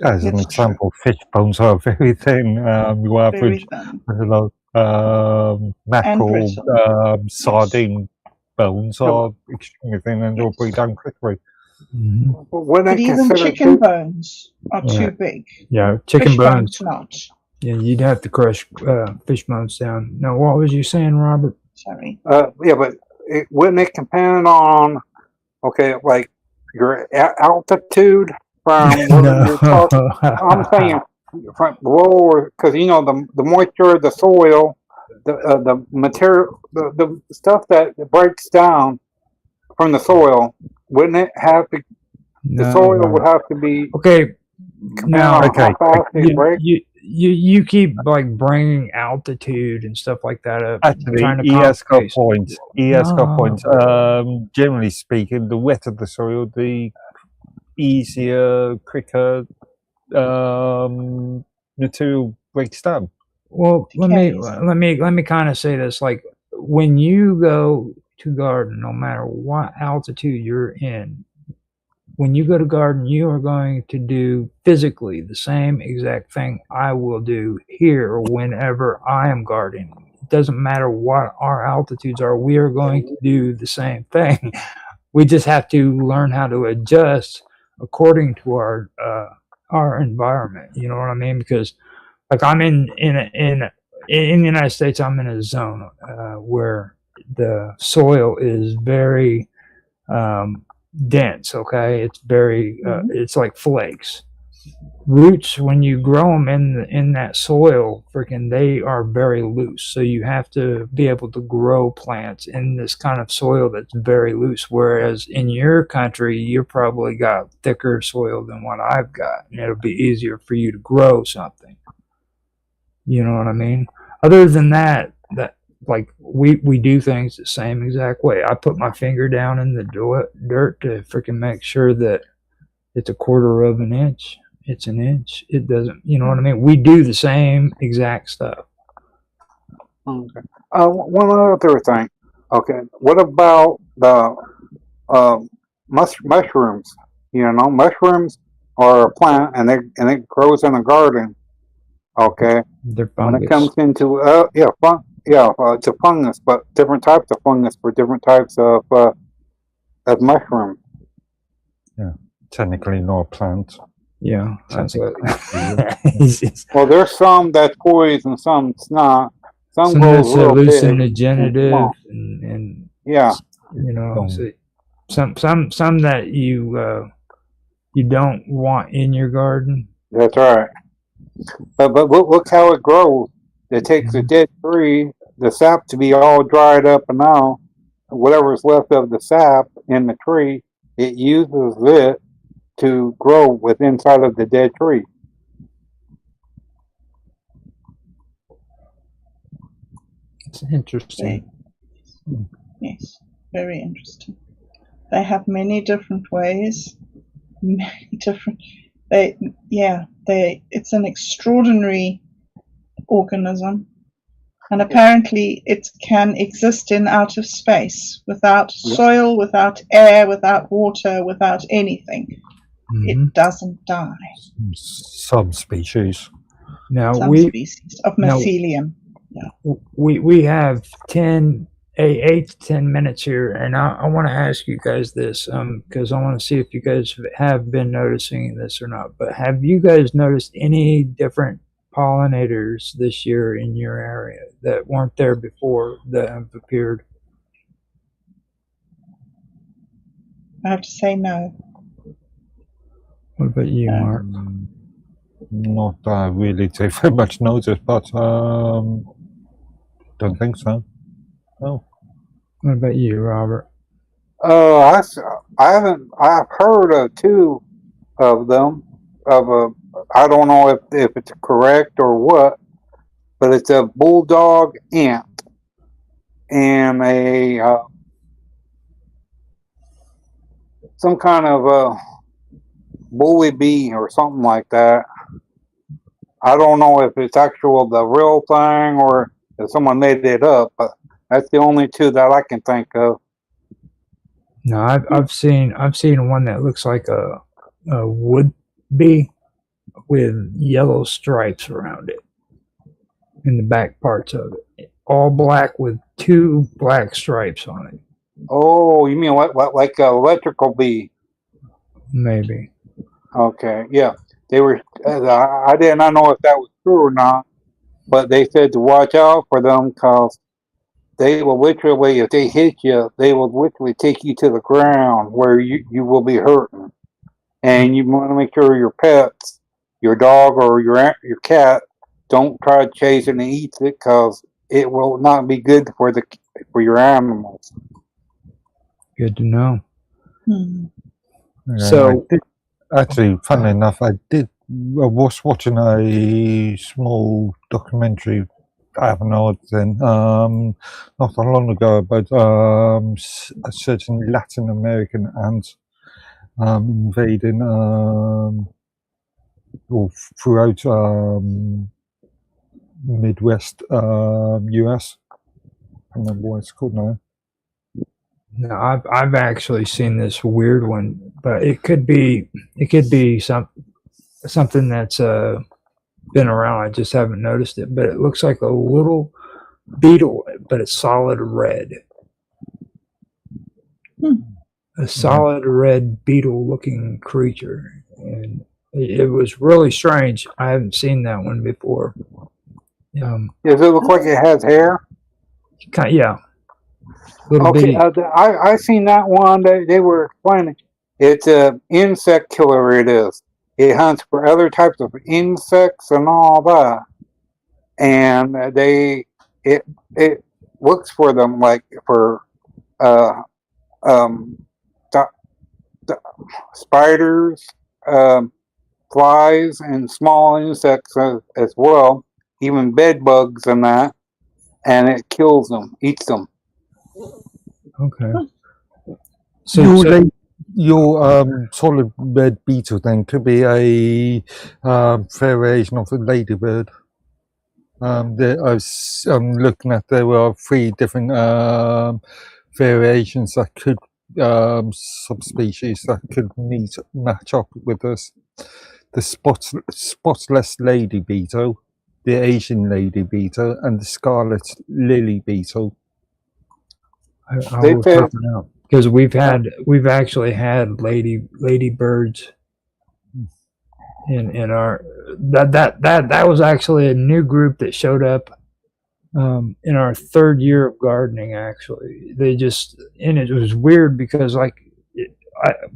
as an It's example, fish bones are very thin. Your very average, thin I don't know, and mackerel, brittle. sardine bones are extremely thin and they'll break down quickly. When But they even consider chicken bones are Yeah. too big. yeah, chicken Fish bones. not. Yeah, you'd have to crush fish bones down. Now, what was you saying, Robert? Sorry. yeah, but wouldn't it depend on, okay, like your altitude from where you're talking? I'm saying from lower, because you know the moisture of the soil, the material, the stuff that breaks down from the soil, wouldn't it have to? The soil would have to be Okay, depending now on Okay. how fast it breaks. you keep like bringing altitude and stuff like that up, Actually, trying to he has got complicate. points. He has got points. No. Generally speaking, the wetter the soil, the easier, quicker material breaks down. Well, Decays. let me kind of say this. Like when you go to garden, no matter what altitude you're in, when you go to garden, you are going to do physically the same exact thing I will do here whenever I am gardening. It doesn't matter what our altitudes are, we are going to do the same thing. We just have to learn how to adjust according to our environment. You know what I mean? Because like I'm in the United States, I'm in a zone where the soil is very dense. Okay, it's very it's like flakes. Roots, when you grow them in that soil, freaking they are very loose. So you have to be able to grow plants in this kind of soil that's very loose. Whereas in your country, you probably got thicker soil than what I've got, and it'll be easier for you to grow something. You know what I mean? Other than that, like we do things the same exact way. I put my finger down in the dirt to freaking make sure that it's a quarter of an inch. It's an inch. It doesn't. You know what I mean? We do the same exact stuff. Okay. One other thing. Okay. What about the mushrooms? You know, mushrooms are a plant, and it grows in a garden. Okay. They're When fungus. it comes into it's a fungus, but different types of fungus for different types of mushroom. Yeah. technically not a plant. Yeah, that's what. Well, there's some that's poison, some it's not. Some Some grows that's real big. hallucinogenative, and Yeah, you know, so some that you don't want in your garden. that's right. But look how it grows. It takes a dead tree, the sap to be all dried up, and now whatever's left of the sap in the tree, it uses it to grow with inside of the dead tree. It's interesting. Yes, very interesting. They have many different ways, many different. It's an extraordinary organism, and apparently it can exist in outer space without soil, without air, without water, without anything. It doesn't die. Subspecies. Now Some species of mycelium. We have 8 to 10 minutes here, and I want to ask you guys this because I want to see if you guys have been noticing this or not. But have you guys noticed any different pollinators this year in your area that weren't there before that have appeared? I have to say no. What about you, Mark? Not really take very much notice, but don't think so. No. What about you, Robert? I haven't. I've heard of two of them. I don't know if it's correct or what, but it's a bulldog ant and a some kind of a bully bee or something like that. I don't know if it's the real thing or if someone made it up, but that's the only two that I can think of. No, I've seen one that looks like a wood bee with yellow stripes around it in the back parts of it, all black with 2 black stripes on it. Oh, you mean what like an electrical bee? Maybe. Okay, yeah. They were. I did not know if that was true or not, but they said to watch out for them because they will literally, if they hit you, they will literally take you to the ground where you will be hurting. And you want to make sure your pets, your dog or your cat, don't try to chase it and eat it because it will not be good for your animals. Good to know. Yeah, So, actually, funnily enough, I was watching a small documentary. I have an odd thing, not that long ago, about a certain Latin American ant invading or throughout Midwest US. I don't remember what it's called now. no, I've actually seen this weird one, but it could be something that's been around. I just haven't noticed it, but it looks like a little beetle, but it's solid red. A solid red beetle-looking creature, and it was really strange. I haven't seen that one before. Does it look like it has hair? Yeah. Little Okay, bitty. I seen that one. They were explaining. It's an insect killer. It is. It hunts for other types of insects and all that, and it looks for them like for spiders, flies, and small insects as well, even bed bugs and that, and it kills them, eats them. Okay. Your solid red beetle then could be a variation of a ladybird. I was looking at there were 3 different variations that could subspecies that could match up with us. The spotless lady beetle, the Asian lady beetle, and the scarlet lily beetle. I will check it out. because we've actually had ladybirds in our that was actually a new group that showed up in our third year of gardening. Actually, it was weird because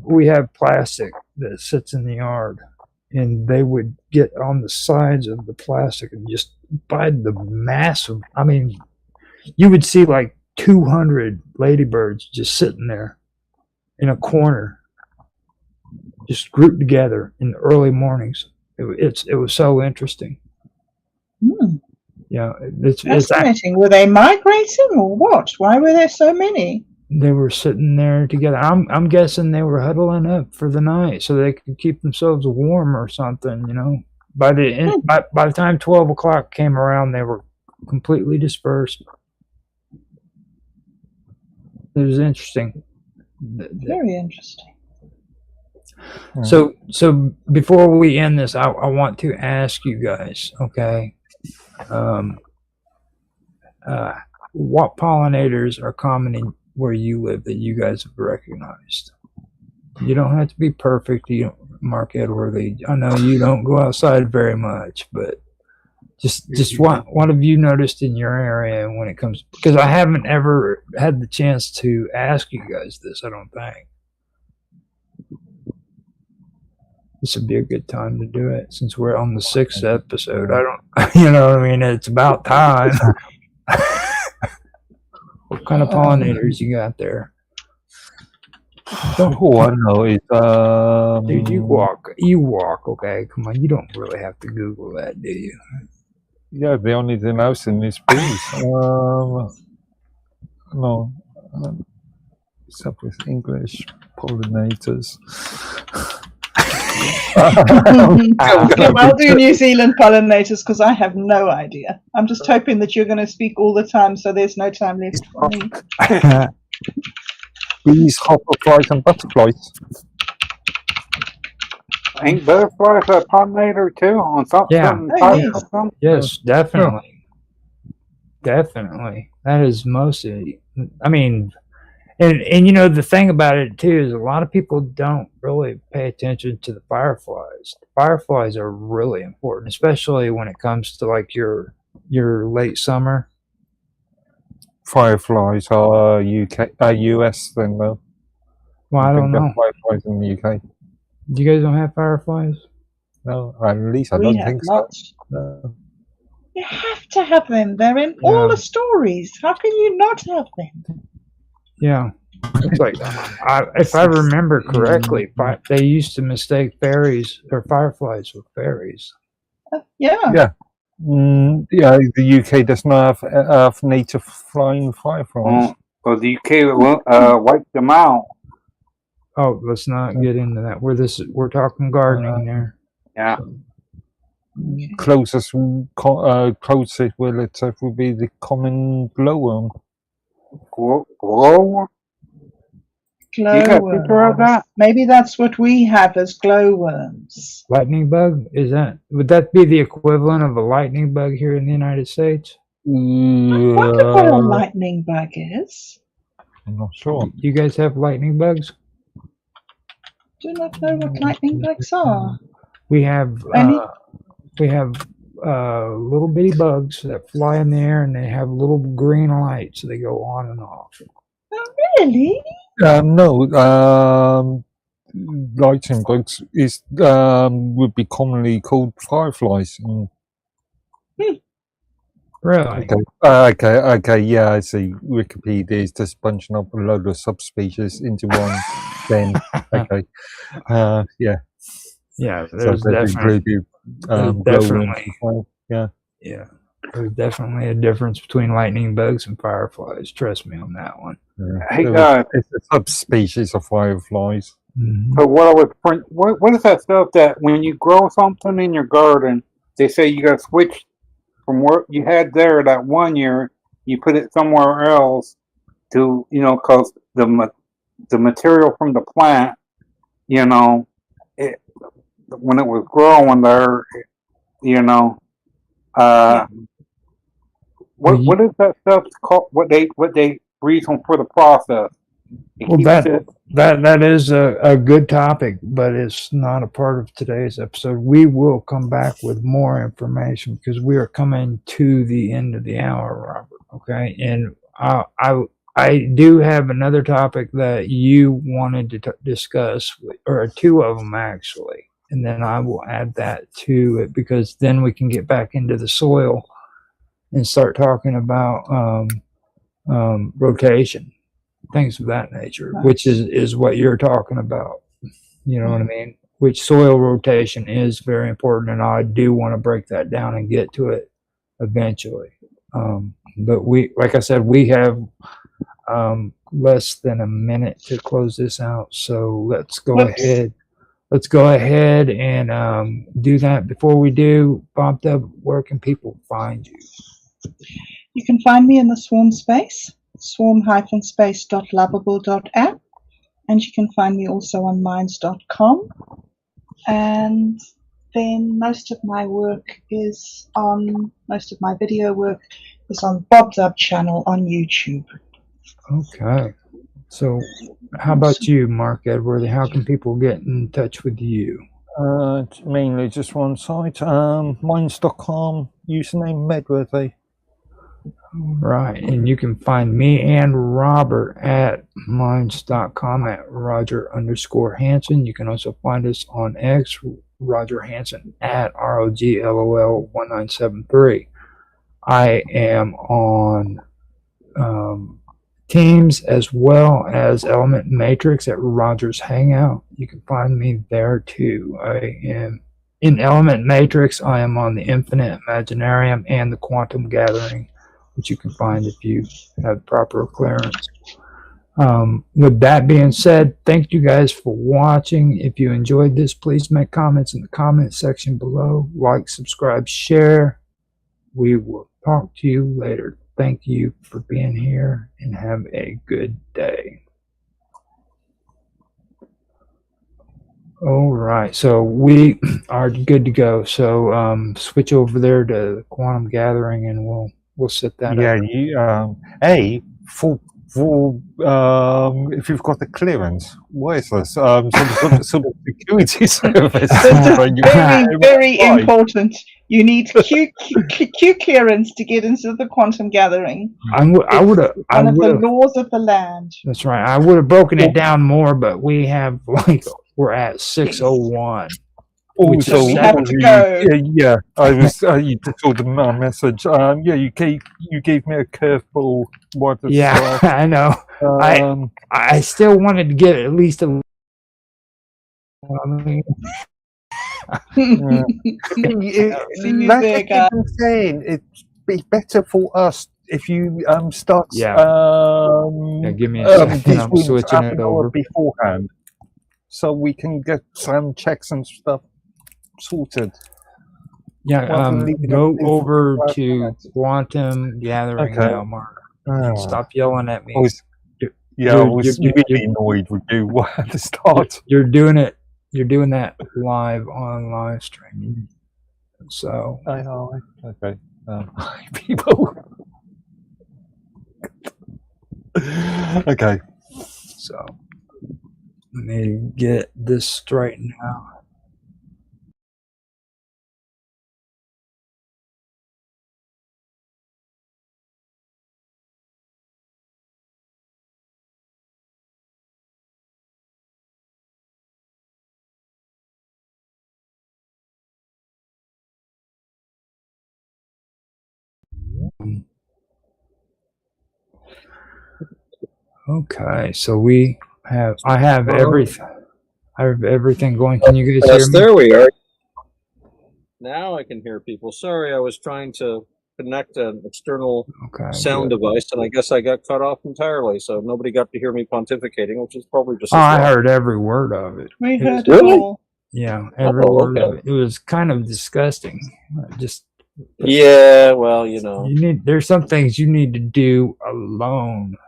we have plastic that sits in the yard, and they would get on the sides of the plastic and just bite the massive. I mean, you would see like 200 ladybirds just sitting there in a corner, just grouped together in the early mornings. It was so interesting. Yeah, it's fascinating. Were they migrating or what? Why were there so many? They were sitting there together. I'm guessing they were huddling up for the night so they could keep themselves warm or something. You know, by the time 12 o'clock came around, they were completely dispersed. It was interesting. Very interesting. So before we end this, I want to ask you guys, okay, what pollinators are common in where you live that you guys have recognized? You don't have to be perfect. You don't, Mark Edworthy. I know you don't go outside very much, but just what have you noticed in your area when it comes? Because I haven't ever had the chance to ask you guys this. I don't think this would be a good time to do it since we're on the 6th episode. I don't, you know what I mean? It's about time. What kind of pollinators you got there? Oh, I know. It's Dude, you walk. Okay, come on. You don't really have to Google that, do you? Yeah, the only thing I've seen is bees. No, except with English pollinators. I'll do New Zealand pollinators because I have no idea. I'm just hoping that you're going to speak all the time, so there's no time left for me. Bees, hoverflies, and butterflies. Ain't butterflies a pollinator too? On something? Yeah. Yes, definitely. Definitely. That is mostly. I mean. And you know, the thing about it too is a lot of people don't really pay attention to the fireflies. The fireflies are really important, especially when it comes to like your late summer. Fireflies are US thing though. Well, I don't know. Fireflies in the UK. You guys don't have fireflies? No, at least I don't think so. No. You have to have them. They're in all the stories. How can you not have them? Yeah, it's like if I remember correctly, they used to mistake fairies or fireflies with fairies. Yeah. Yeah. Yeah, the UK does not have native flying fireflies. Well, the UK wiped them out. Oh, let's not get into that. We're talking gardening there. Yeah. Closest relative would be the common glowworm. Glowworm? You got a picture of that? Maybe that's what we have as glowworms. Lightning bug? Would that be the equivalent of a lightning bug here in the United States? I wonder what a lightning bug is. I'm not sure. You guys have lightning bugs? Do not know what lightning bugs are. We have little bitty bugs that fly in the air, and they have little green lights. They go on and off. Oh, really? No. Lightning bugs would be commonly called fireflies. Really? Okay. Yeah, I see. Wikipedia is just bunching up a load of subspecies into one. Then, okay. Yeah. Yeah, there's definitely. Yeah. There's definitely a difference between lightning bugs and fireflies. Trust me on that one. Yeah. Hey, it's a subspecies of fireflies. Mm-hmm. So what is that stuff that when you grow something in your garden, they say you got to switch from what you had there that one year, you put it somewhere else to, because the material from the plant, when it was growing there, what is that stuff called? What they reason for the process? He Well, keeps it. that is a good topic, but it's not a part of today's episode. We will come back with more information because we are coming to the end of the hour, Robert. Okay, and I do have another topic that you wanted to discuss, or two of them actually, and then I will add that to it because then we can get back into the soil and start talking about rotation, things of that nature, Nice. which is what you're talking about. You know what I mean? Which soil rotation is very important, and I do want to break that down and get to it eventually. But we, like I said, we have less than a minute to close this out, so let's go Whoops. ahead. Let's go ahead and do that. Before we do, Bob Dub, where can people find you? You can find me in the Swarm space, swarm-space.lovable.app, and you can find me also on minds.com. And then most of my video work is on Bob Dub channel on YouTube. Okay. So how about you, Mark Edworthy? How can people get in touch with you? Mainly just one site. Minds.com, username Medworthy. Right. And you can find me and Robert at minds.com at Roger_Hanson. You can also find us on X, Roger Hanson at ROGLOL1973. I am on Teams as well as Element Matrix at Roger's Hangout. You can find me there too. I am in Element Matrix. I am on the Infinite Imaginarium and the Quantum Gathering, which you can find if you have proper clearance. With that being said, thank you guys for watching. If you enjoyed this, please make comments in the comment section below. Like, subscribe, share. We will talk to you later. Thank you for being here and have a good day. All right, so we are good to go. So switch over there to the Quantum Gathering and we'll set that Yeah, up. for if you've got the clearance, what is this? Sort of security service. This is very, very important. You need Q clearance to get into the Quantum Gathering. I would have. One of the laws of the land. That's right. I would have broken it down more, but we have we're at 6:01. Also, we have to go. Yeah, I was. You just saw the message. Yeah, you gave me a curveball. Yeah, I know. I still wanted to get at least a. Saying it'd be better for us if you start. Yeah, give me a second. I'm switching it over beforehand, so we can get some checks and stuff sorted. Yeah, go over to Quantum Gathering now, Mark. Stop yelling at me. I was really annoyed with you at the start. You're doing it. You're doing that live on live streaming. So. I know. Okay. People. Okay. So let me get this straightened out. Okay, so I have everything. I have everything going. Can you guys hear me? There we are. Now I can hear people. Sorry, I was trying to connect an external sound device, and I guess I got cut off entirely, so nobody got to hear me pontificating, which is probably just. I heard every word of it. We heard it all. Yeah, every word of it. It was kind of disgusting. Yeah, well, there's some things you need to do alone.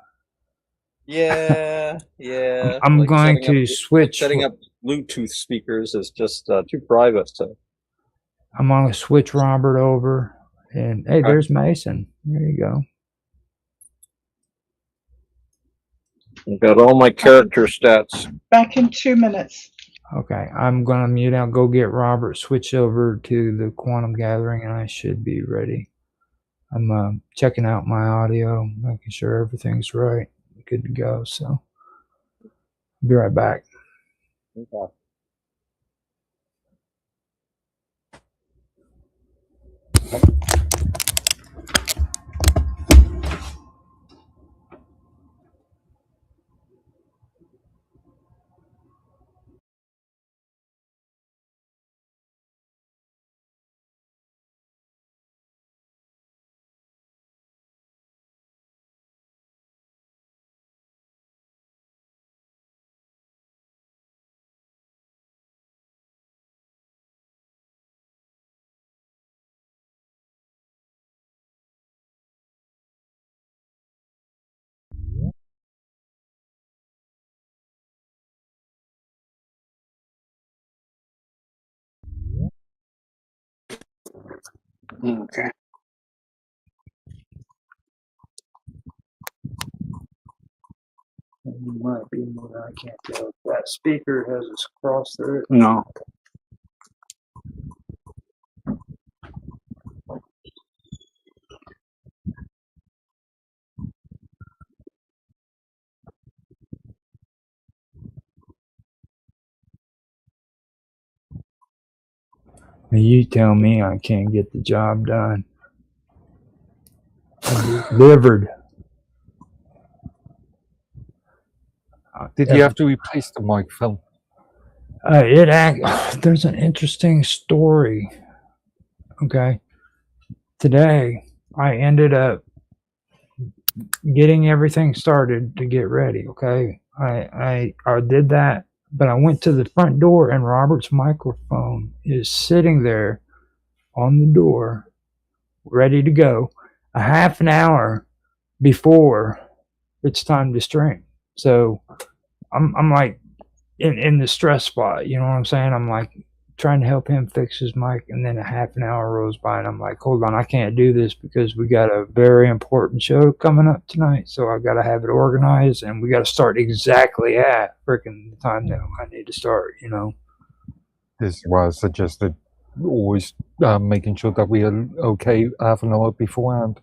Yeah. I'm like going to switch. Setting up Bluetooth speakers is just too private. So I'm going to switch Robert over, and hey, there's Mason. There you go. I've got all my character stats. Back in 2 minutes. Okay, I'm gonna mute out, go get Robert, switch over to the quantum gathering, and I should be ready. I'm checking out my audio, making sure everything's right, good to go. So, I'll be right back. Okay. Okay. You might be more, I can't tell. That speaker has a cross through it. No. You tell me I can't get the job done. I delivered. Did you have to replace the microphone? There's an interesting story. Okay. Today, I ended up getting everything started to get ready. Okay. I did that, but I went to the front door and Robert's microphone is sitting there on the door, ready to go, a half an hour before it's time to stream. So I'm like in the stress spot, you know what I'm saying? I'm like trying to help him fix his mic, and then a half an hour rolls by and I'm like, hold on, I can't do this because we got a very important show coming up tonight, so I gotta have it organized and we gotta start exactly at freaking the time that I need to start, you know. This is why I suggested always making sure that we are okay half an hour beforehand.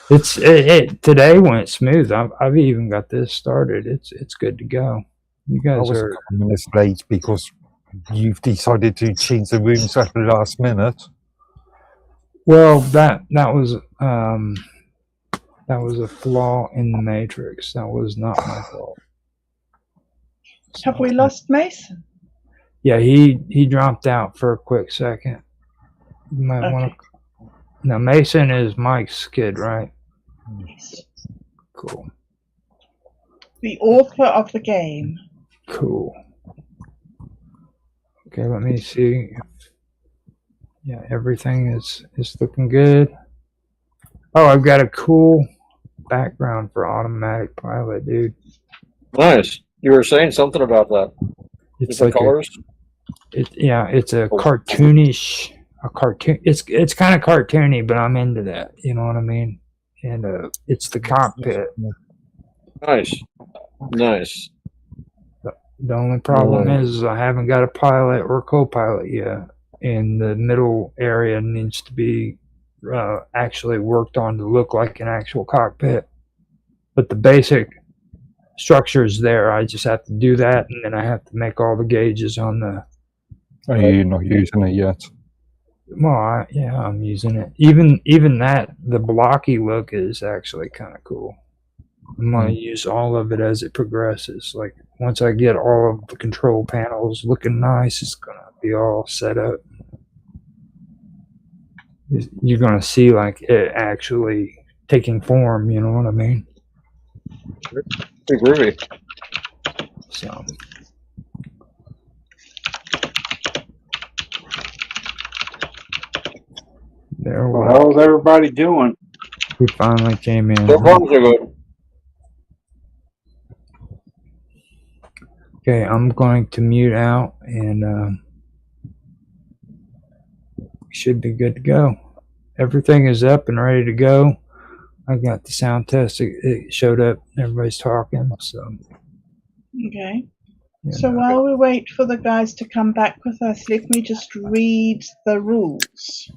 Today went smooth. I've even got this started. It's good to go. You guys I was are a couple minutes late because you've decided to change the rooms at the last minute. well. That was a flaw in the Matrix. That was not my fault. Have we lost Mason? Yeah, he dropped out for a quick second. You might want to. Now Mason is Mike's kid, right? Yes. Cool. The author of the game. Cool. Okay, let me see. Yeah, everything is looking good. Oh, I've got a cool background for automatic pilot, dude. Nice. You were saying something about that. It's the like colors. It's a cartoonish. A cartoon. It's kind of cartoony, but I'm into that. You know what I mean? And it's the cockpit. Nice. The only problem is I haven't got a pilot or co-pilot yet, and the middle area needs to be actually worked on to look like an actual cockpit. But the basic structure is there. I just have to do that, and then I have to make all the gauges on the. Are you not using it yet? Well, I'm using it. Even that, the blocky look is actually kind of cool. I'm going to use all of it as it progresses. Like, once I get all of the control panels looking nice, it's going to be all set up. You're going to see, like, it actually taking form, you know what I mean? Pretty groovy. So. There we go. How's everybody doing? We finally came in. So far, so good. Okay, I'm going to mute out, and we should be good to go. Everything is up and ready to go. I got the sound test. It showed up. Everybody's talking, so Okay. You So know. while we wait for the guys to come back with us, let me just read the rules,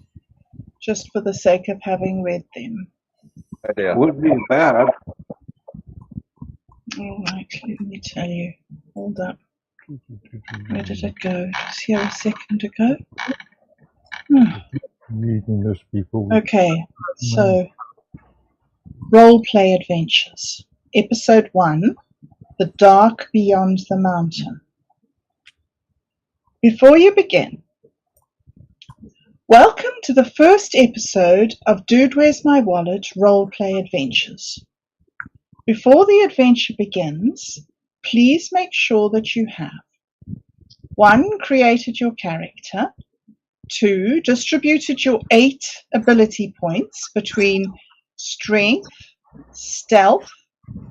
just for the sake of having read them. Idea. Would be bad. All right, let me tell you. Hold up. Where did it go? It's here a second ago. Reading this before. Okay, so role play adventures. Episode 1, The Dark Beyond the Mountain. Before you begin, welcome to the first episode of Dude Where's My Wallet role play adventures. Before the adventure begins, please make sure that you have 1. Created your character. 2. Distributed your 8 ability points between strength, stealth,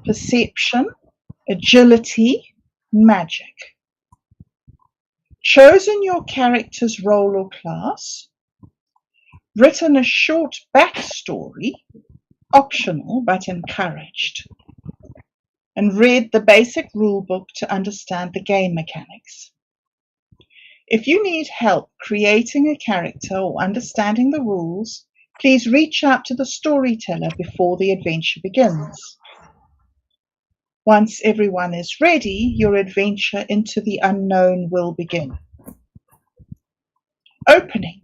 perception, agility, magic. Chosen your character's role or class. Written a short backstory, optional but encouraged. And read the basic rulebook to understand the game mechanics. If you need help creating a character or understanding the rules, please reach out to the storyteller before the adventure begins. Once everyone is ready, your adventure into the unknown will begin. Opening.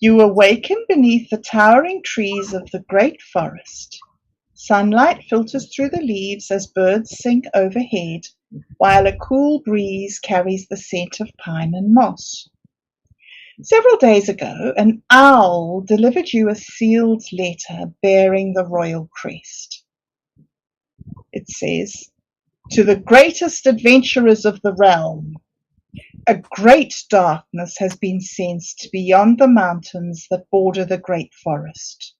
You awaken beneath the towering trees of the great forest. Sunlight filters through the leaves as birds sing overhead, while a cool breeze carries the scent of pine and moss. Several days ago, an owl delivered you a sealed letter bearing the royal crest. It says, "To the greatest adventurers of the realm, a great darkness has been sensed beyond the mountains that border the great forest.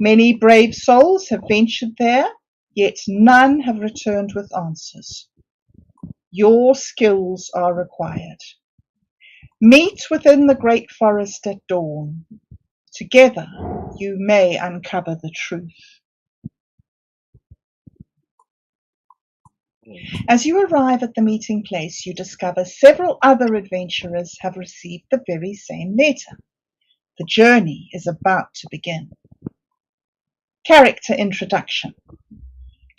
Many brave souls have ventured there, yet none have returned with answers. Your skills are required. Meet within the great forest at dawn. Together you may uncover the truth." As you arrive at the meeting place, you discover several other adventurers have received the very same letter. The journey is about to begin. Character introduction.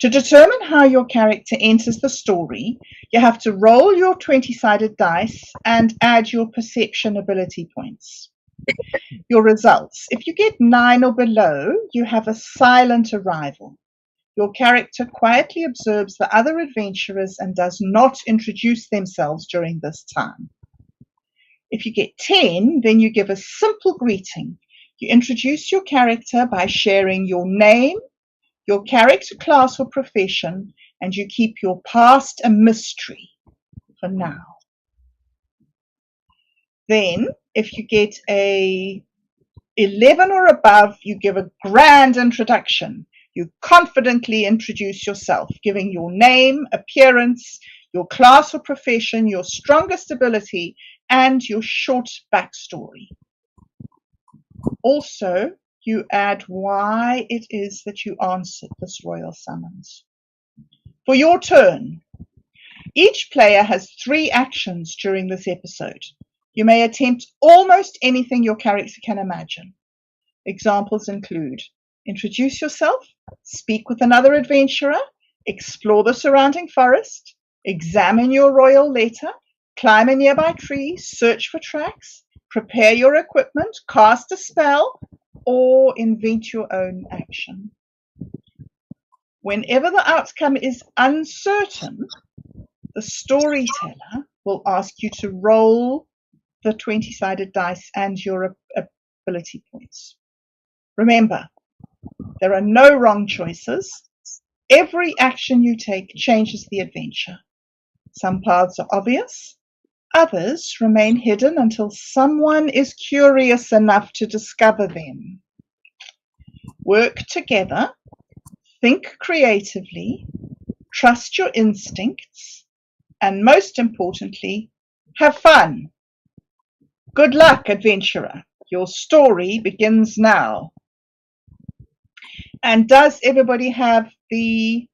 To determine how your character enters the story, you have to roll your 20-sided dice and add your perception ability points. Your results. If you get 9 or below, you have a silent arrival. Your character quietly observes the other adventurers and does not introduce themselves during this time. If you get 10, then you give a simple greeting. You introduce your character by sharing your name, your character class or profession, and you keep your past a mystery for now. Then, if you get a 11 or above, you give a grand introduction. You confidently introduce yourself, giving your name, appearance, your class or profession, your strongest ability, and your short backstory. Also, you add why it is that you answered this royal summons. For your turn, each player has 3 actions during this episode. You may attempt almost anything your character can imagine. Examples include introduce yourself, speak with another adventurer, explore the surrounding forest, examine your royal letter, climb a nearby tree, search for tracks, prepare your equipment, cast a spell, or invent your own action. Whenever the outcome is uncertain, the storyteller will ask you to roll the 20-sided dice and your ability points. Remember, there are no wrong choices. Every action you take changes the adventure. Some paths are obvious, others remain hidden until someone is curious enough to discover them. Work together, think creatively, trust your instincts, and most importantly, have fun. Good luck, adventurer. Your story begins now. And does everybody have the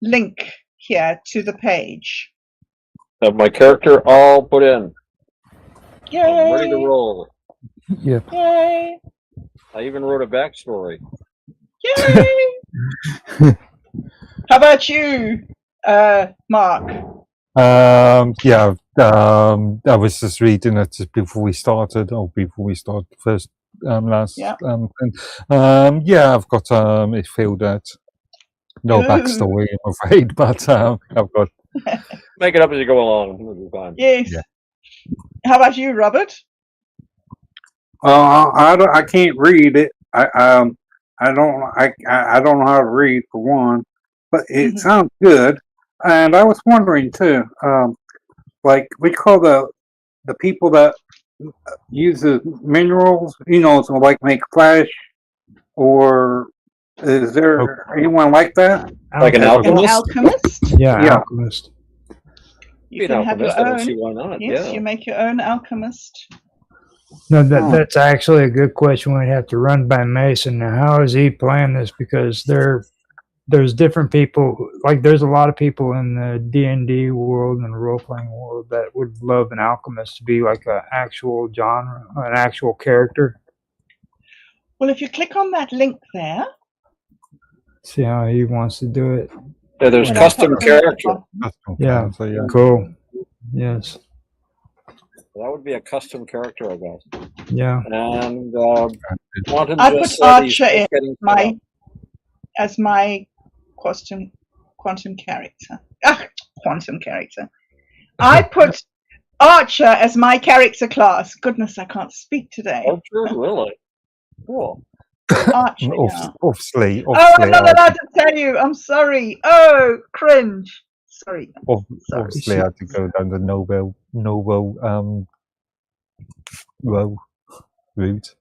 link here to the page. Have my character all put in. Yay! I'm ready to roll. Yep. Yay! I even wrote a backstory. Yay! How about you, Mark? Yeah. I was just reading it just before we started, first, last. Yeah. Yeah, I've got it filled out. No Good. backstory, I'm afraid, but I've got. Make it up as you go along. It'll be fine. Yes. Yeah. How about you, Robert? I can't read it. I don't know how to read for one, but it sounds good. And I was wondering too, like we call the people that use the minerals, so like make flash, or is there anyone like that? Like an An alchemist? alchemist? Yeah, alchemist. You can have your I don't own. see why not. Yes, Yeah. you make your own alchemist. No, that's actually a good question. We'd have to run by Mason. Now, how is he playing this? Because there's different people. Like, there's a lot of people in the D&D world and the role-playing world that would love an alchemist to be like an actual genre, an actual character. Well, if you click on that link there. See how he wants to do it. Yeah, there's Well, custom character. Yeah, cool. Yes. That would be a custom character, I guess. Yeah. And Quantum I just put said he's Archer just getting as my quantum character. Quantum character. I put Archer as my character class. Goodness, I can't speak today. Oh, true, really? Cool. Archer. Yeah. Obviously, I'm not allowed to tell you. I'm sorry. Oh, cringe. Sorry. Obviously, I had to go down the Nobel route.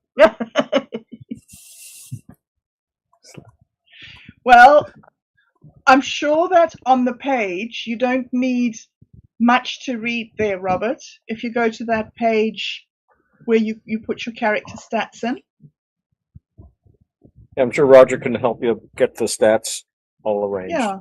Well, I'm sure that on the page you don't need much to read there, Robert. If you go to that page where you put your character stats in. Yeah, I'm sure Roger can help you get the stats all arranged. Yeah.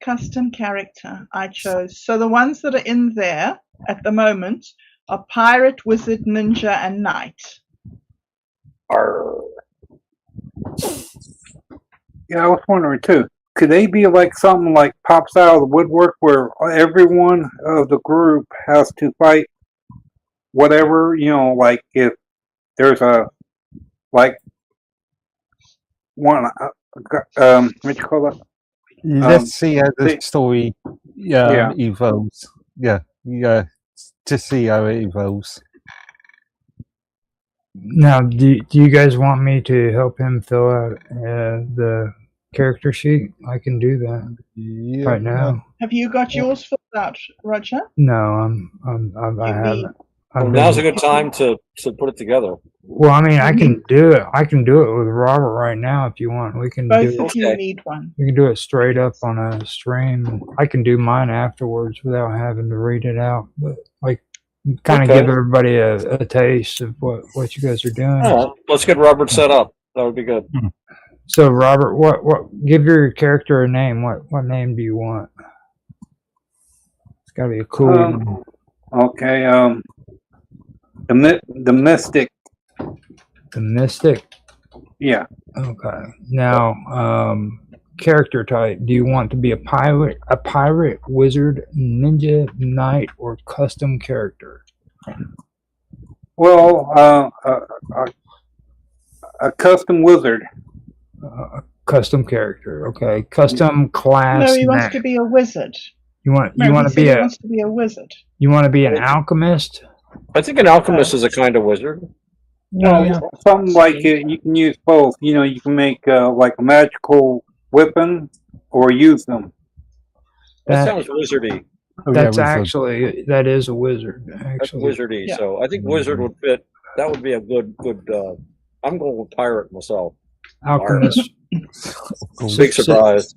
Custom character I chose. So the ones that are in there at the moment are pirate, wizard, ninja, and knight. Yeah, I was wondering too. Could they be like something like pops out of the woodwork where everyone of the group has to fight whatever, like if there's a like one what you call it? Let's see how the story evolves. Yeah, to see how it evolves. Now, do you guys want me to help him fill out the character sheet? I can do that right now. Have you got yours filled out, Roger? No, I haven't. Now's a good time to put it together. Well, I mean, I can do it. I can do it with Robert right now if you want. We can Both do of you need one. We can do it straight up on a stream. I can do mine afterwards without having to read it out. But like, kind of give everybody a taste of what you guys are doing. All right, let's get Robert set up. That would be good. So, Robert, what? Give your character a name. What name do you want? It's got to be a cool name. Okay. The Mystic. The Mystic? Yeah. Okay. Now, character type. Do you want to be a pirate, wizard, ninja, knight, or custom character? Well, a custom wizard. Custom character. Okay. Custom class. No, he wants to be a wizard. You want to be he wants to be a wizard. You want to be an alchemist? I think an alchemist is a kind of wizard. No, something like it. You can use both. You can make like a magical weapon or use them. That sounds wizardy. That's that is a wizard. Actually, that's wizardy. Yeah. So I think wizard would fit. That would be a good. I'm going with pirate myself. Alchemist. Big surprise.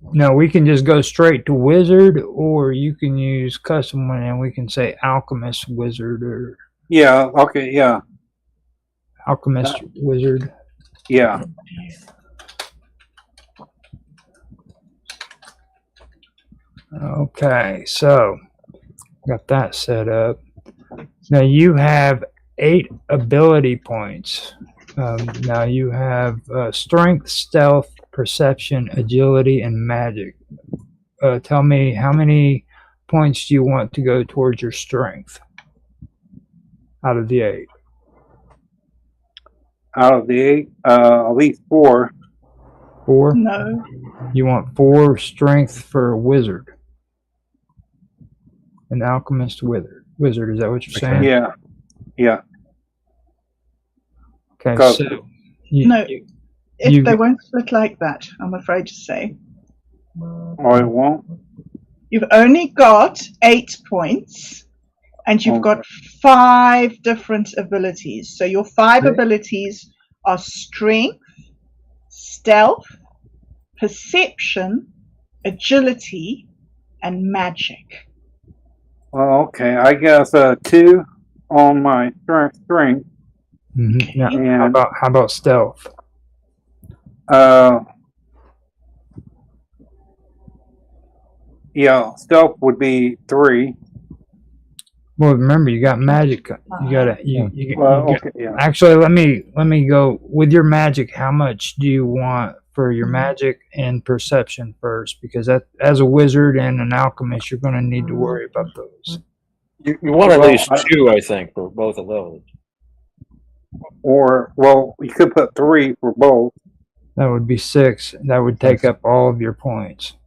No, we can just go straight to wizard, or you can use custom one, and we can say alchemist, wizard, or okay, yeah. Alchemist, wizard. Yeah. Okay, so got that set up. Now you have 8 ability points. Now you have strength, stealth, perception, agility, and magic. Tell me, how many points do you want to go towards your strength out of the 8? Out of the 8, at least 4. 4? No. You want 4 strength for a wizard. An alchemist wizard. Is that what you're saying? Yeah. Yeah. Okay, Go. so they won't split like that, I'm afraid to say. Oh, it won't? You've only got 8 points, and you've got 5 different abilities. So your 5 abilities are strength, stealth, perception, agility, and magic. Well, okay. I guess 2 on my strength. Mm-hmm. Yeah. And How about stealth? Yeah, stealth would be 3. Well, remember you got magic. You gotta. Actually, let me go with your magic. How much do you want for your magic and perception first? Because that, as a wizard and an alchemist, you're going to need to worry about those. You want at least 2, I think, for both of those. Or, well, you could put 3 for both. That would be 6. That would take up all of your points.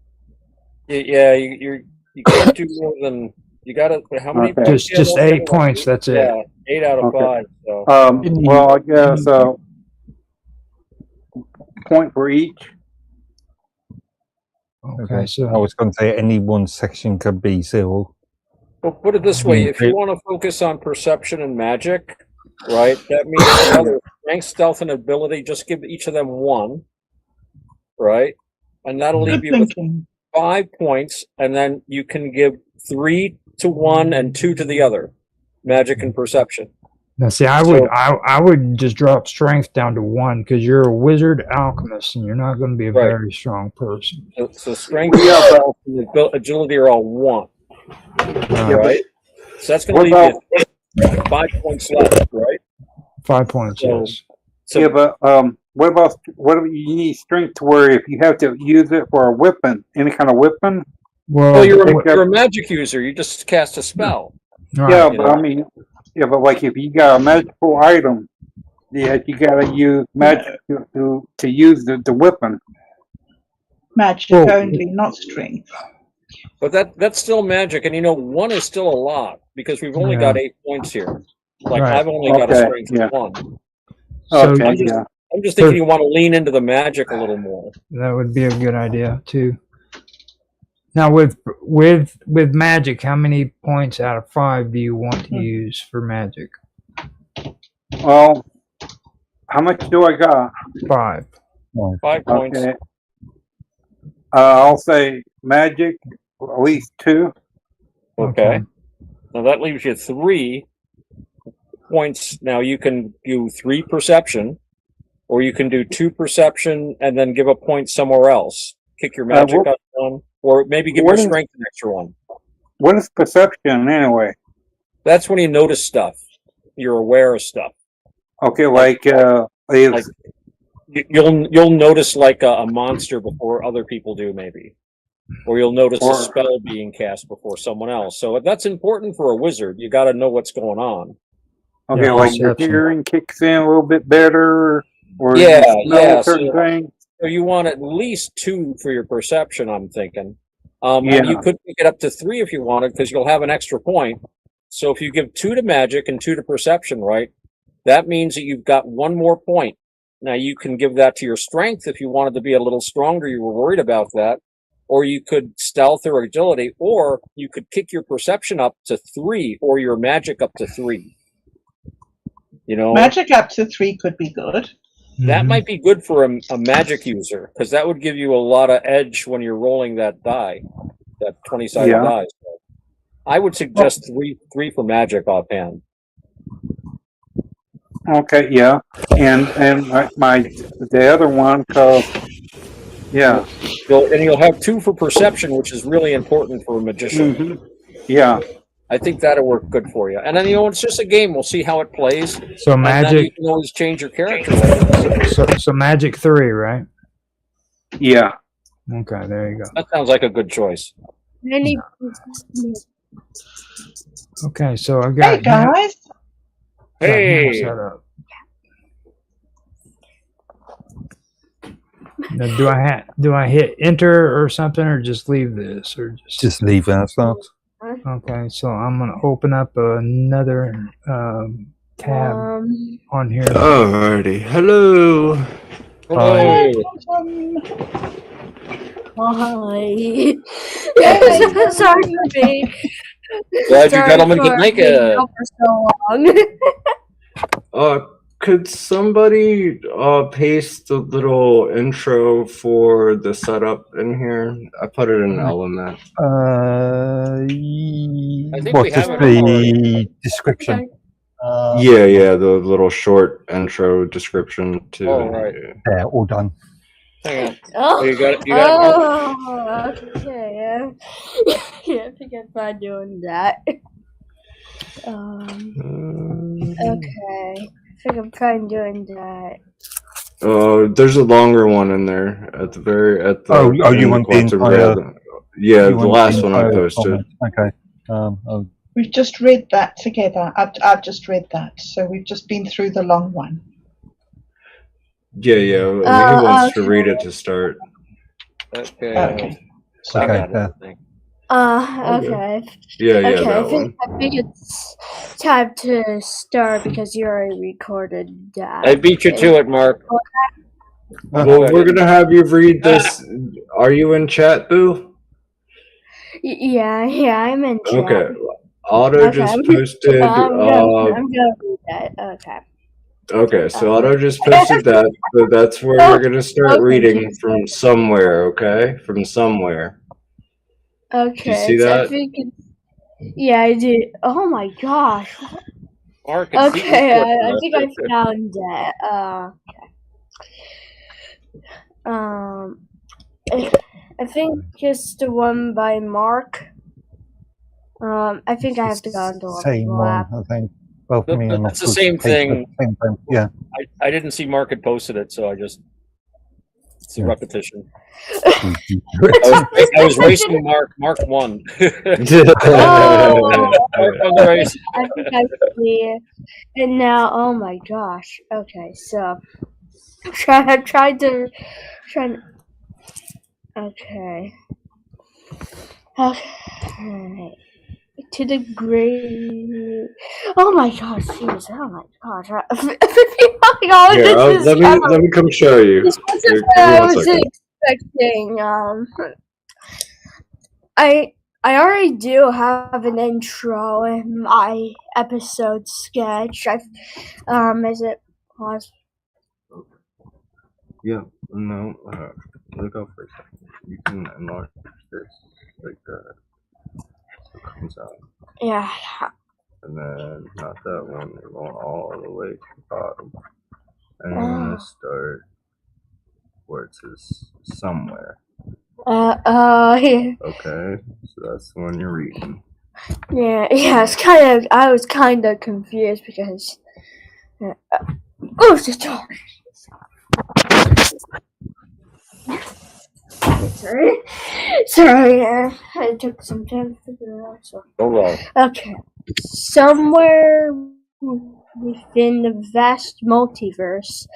Yeah, you can't do more than, you got to, how many? Okay. Just 8 points. That's it. Yeah, 8 out of 5. So. Well, I guess point for each. Okay, so I was going to say any one section could be 0. Well, put it this way: if you want to focus on perception and magic, right? That means the other strength, stealth, and ability. Just give each of them 1, right? And that'll leave you with 5 points, and then you can give 3 to one and 2 to the other, magic and perception. Now, see, I would just drop strength down to 1 because you're a wizard alchemist and you're not going to be a very strong person. So strength, and agility are all 1, right? So that's going to leave you 5 points left, right? 5 points, yes. So, yeah, but what about you need strength to where if you have to use it for a weapon, any kind of weapon? Well, you're a magic user. You just cast a spell. Yeah, but I mean, but like if you got a magical item, you got to use magic to use the weapon. Magic only, not strength. But that's still magic, and 1 is still a lot because we've only got 8 points here. Like I've only got a strength of 1. So I'm just thinking you want to lean into the magic a little more. That would be a good idea too. Now, with magic, how many points out of 5 do you want to use for magic? Well, how much do I got? 5. 5 points. Okay. I'll say magic, at least 2. Okay. Now that leaves you 3 points. Now you can do 3 perception, or you can do 2 perception and then give a point somewhere else. Kick your magic up 1, or maybe give your strength an extra 1. What is perception anyway? That's when you notice stuff. You're aware of stuff. Okay, like you'll notice like a monster before other people do, maybe, or you'll notice a spell being cast before someone else. So that's important for a wizard. You got to know what's going on. Okay, like your hearing kicks in a little bit better, or certain things. So you want at least 2 for your perception, I'm thinking. And you could pick it up to 3 if you wanted, because you'll have an extra point. So if you give 2 to magic and 2 to perception, right, that means that you've got 1 more point. Now you can give that to your strength if you wanted to be a little stronger, you were worried about that. Or you could stealth or agility, or you could kick your perception up to 3 or your magic up to 3. Magic up to 3 could be good. That might be good for a magic user, because that would give you a lot of edge when you're rolling that die, that 20-sided die. So I would suggest 3 for magic offhand. Okay, yeah, and the other one, cause yeah, You'll have 2 for perception, which is really important for a magician. yeah. I think that'll work good for you. And then it's just a game. We'll see how it plays. So and then you magic. can always change your character later. So magic 3, right? Yeah. Okay, there you go. That sounds like a good choice. Okay, so I got. Hey guys. Hey. Shut up. Now, do I hit enter or something, or just leave this, or just leave that start? Okay, so I'm gonna open up another tab on here. Alrighty, hello. Hi. Hi. Sorry for me. Glad you gentlemen could make it. For so long. Could somebody paste the little intro for the setup in here? I put it in element. I think What we is have it the already. description? Yeah, the little short intro description to Oh, right. Yeah, all done. Hang on. Oh, You got it. You got oh, okay. Yeah, I think I'm fine doing that. Okay. I think I'm fine doing that. There's a longer one in there at the Oh, in you the want the quantum entire? realm. Yeah, You the want last the one I entire posted. comment? Okay. We've just read that together. I've just read that, so we've just been through the long one. Yeah. Who wants to read it to start? Okay. Okay. I Okay. got it, I think. Okay. Yeah, Okay, that I one. think it's time to start because you already recorded that. I beat you to it, Mark. Well, we're gonna have you read this. Are you in chat, Boo? Yeah, I'm in chat. Okay. Otto just posted. I'm gonna read that. Okay. Okay, so Otto just posted that. So that's where you're gonna start reading from somewhere. Okay, from somewhere. Okay. You see that? I think yeah, I did. Oh my gosh. Mark, Okay, I think I found that. I think it's the one by Mark. I think I have to go on the same one, I think. Well, for me, It's the same thing. Same thing. Yeah. I didn't see Mark had posted it, so it's a repetition. I was racing Mark. Mark won. Oh, Mark won the race. I think I see it. And now, oh my gosh. Okay, so I'm trying to. Okay. Okay. To the grave. Oh my gosh, jeez. Oh my gosh. Oh my god, Here, this is let me come show you. This wasn't Here, what I one was second. expecting. I already do have an intro in my episode sketch. Is it pause? Yeah, no. Look out for a second. You can enlarge this like that. So it comes out. Yeah. And then not that one. You're going all the way to the bottom. And you're gonna start where it says somewhere. Yeah. Okay, so that's the one you're reading. Yeah. I was kind of confused because. Oh, the door. Sorry. I took some time to figure it out. So. Oh well. Okay. Somewhere within the vast multiverse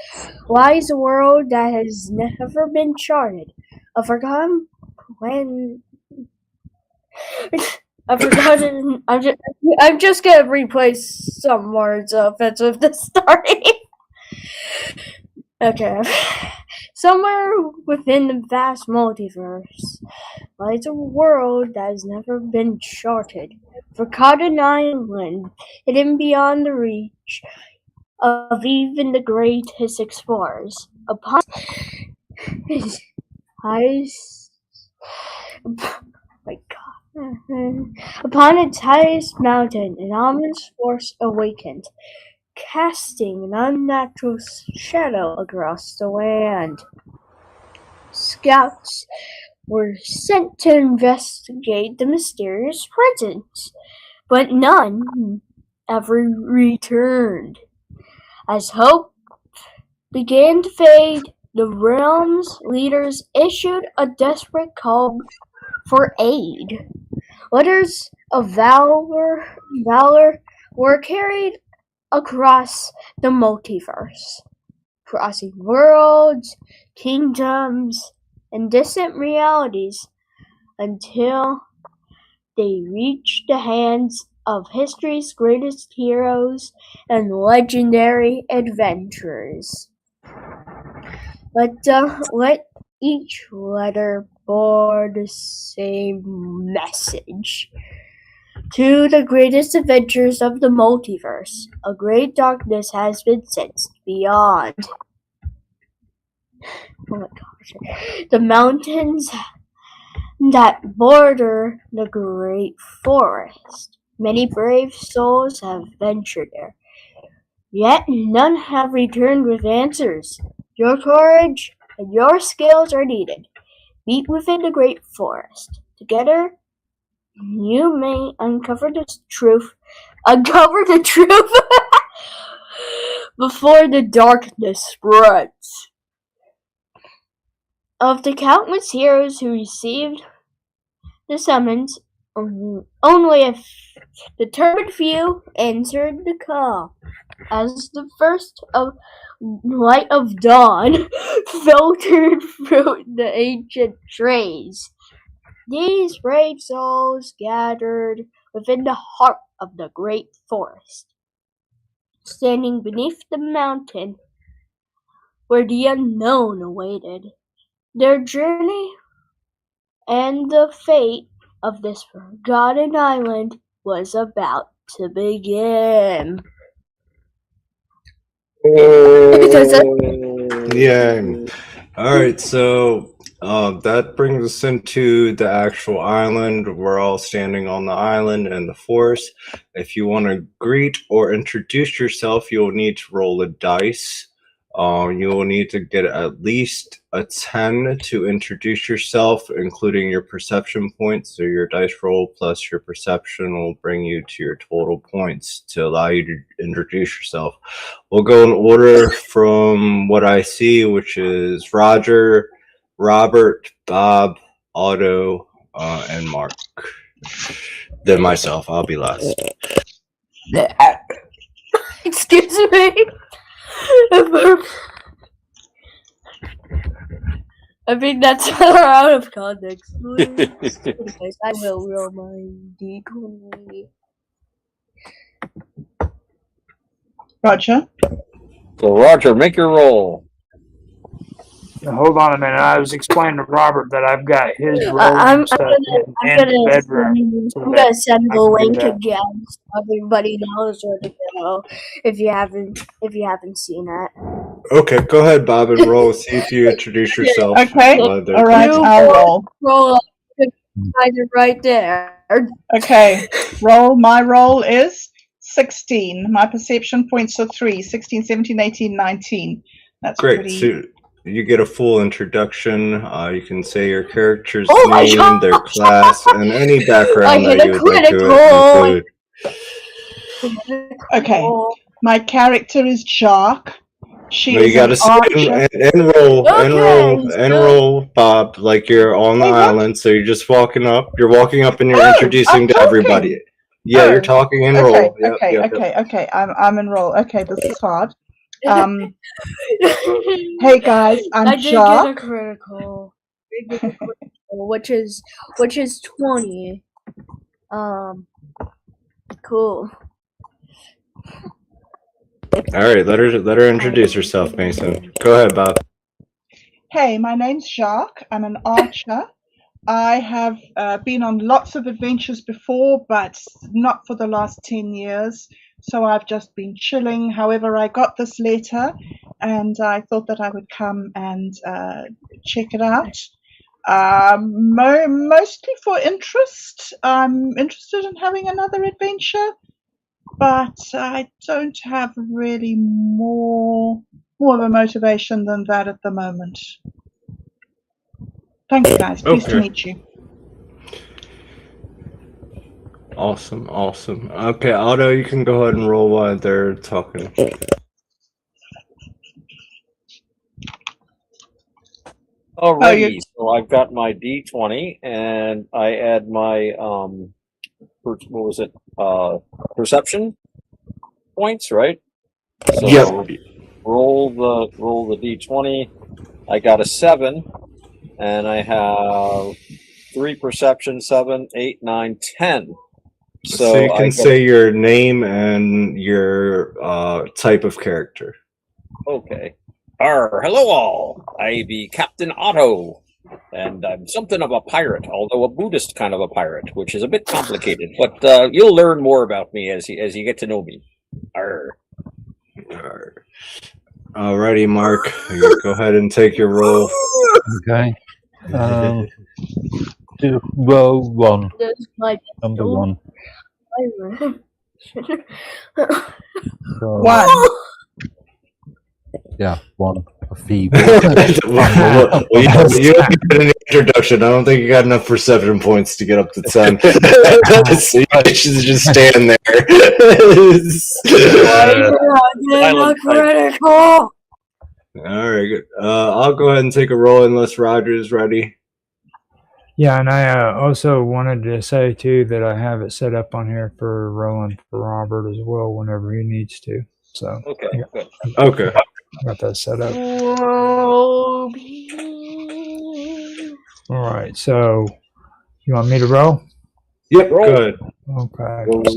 lies a world that has never been charted. A forgotten when. I've forgotten. I'm just gonna replace some words offensive to starting. Okay. Somewhere within the vast multiverse lies a world that has never been charted. Forgotten island, hidden beyond the reach of even the greatest explorers. Upon its highest mountain, an ominous force awakened. casting an unnatural shadow across the land. Scouts were sent to investigate the mysterious presence, but none ever returned. As hope began to fade, the realm's leaders issued a desperate call for aid. Letters of valor were carried across the multiverse, crossing worlds, kingdoms, and distant realities until they reached the hands of history's greatest heroes and legendary adventurers. Let each letter bore the same message. To the greatest adventures of the multiverse, a great darkness has been sensed beyond. Oh my gosh. The mountains that border the great forest. Many brave souls have ventured there, yet none have returned with answers. Your courage and your skills are needed. Meet within the great forest. Together, you may uncover the truth before the darkness spreads. Of the countless heroes who received the summons, only a determined few answered the call. As the first light of dawn filtered through the ancient trees, these brave souls gathered within the heart of the great forest. Standing beneath the mountain where the unknown awaited, their journey and the fate of this forgotten island was about to begin. Yeah. All right, so that brings us into the actual island. We're all standing on the island in the forest. If you want to greet or introduce yourself, you'll need to roll a dice. You will need to get at least a 10 to introduce yourself, including your perception points. So your dice roll plus your perception will bring you to your total points to allow you to introduce yourself. We'll go in order from what I see, which is Roger, Robert, Bob, Otto, and Mark. Then myself. I'll be last. Excuse me. I think that's out of context. Anyways, I will roll my d20. Roger. So, Roger, make your roll. Now, hold on a minute. I was explaining to Robert that I've got his roll I'm set gonna in the bedroom. I'm gonna send the link again so everybody knows where to go if you haven't seen it. Okay, go ahead, Bob, and roll. See if you introduce yourself. Okay. All right, I'll roll. Roll right there. Okay. My roll is 16. My perception points are 3. 16, 17, 18, 19. That's great. Pretty... So you get a full introduction. You can say your character's name, their class, and any background that you would like to include. Okay. My character is Jacques. You gotta say enroll, Bob, like you're on the island, so you're just walking up. You're walking up and you're introducing to everybody. Yeah, you're talking enroll. Okay. I'm enroll. Okay, this is hard. Hey guys, I'm Jacques. I did get a critical, which is 20. Cool. All right, let her introduce herself, Mason. Go ahead, Bob. Hey, my name's Jacques. I'm an archer. I have been on lots of adventures before, but not for the last 10 years. So I've just been chilling. However, I got this letter, and I thought that I would come and check it out. Mostly for interest. I'm interested in having another adventure. but I don't have really more of a motivation than that at the moment. Thank you, guys. Pleased to meet you. Awesome. Okay, Otto, you can go ahead and roll while they're talking. Alrighty, so I've got my D20, and I add my perception points, right? So Yep. roll the D20. I got a 7, and I have 3 perception, 7, 8, 9, 10. So you can say your name and your type of character. Okay. Hello all. I be Captain Otto, and I'm something of a pirate, although a Buddhist kind of a pirate, which is a bit complicated. But you'll learn more about me as you get to know me. Arr. Alrighty, Mark. Go ahead and take your roll. Okay. Roll 1. Number 1. One. Yeah, 1. A feeble. Well, you didn't get an introduction. I don't think you got enough perception points to get up to 10. So you should just stand there. Critical. All right, good. I'll go ahead and take a roll unless Roger's ready. Yeah, and I also wanted to say too that I have it set up on here for rolling for Robert as well whenever he needs to. So okay, good. Okay, I got that set up. All right, so you want me to roll? Yep, good. Okay. Let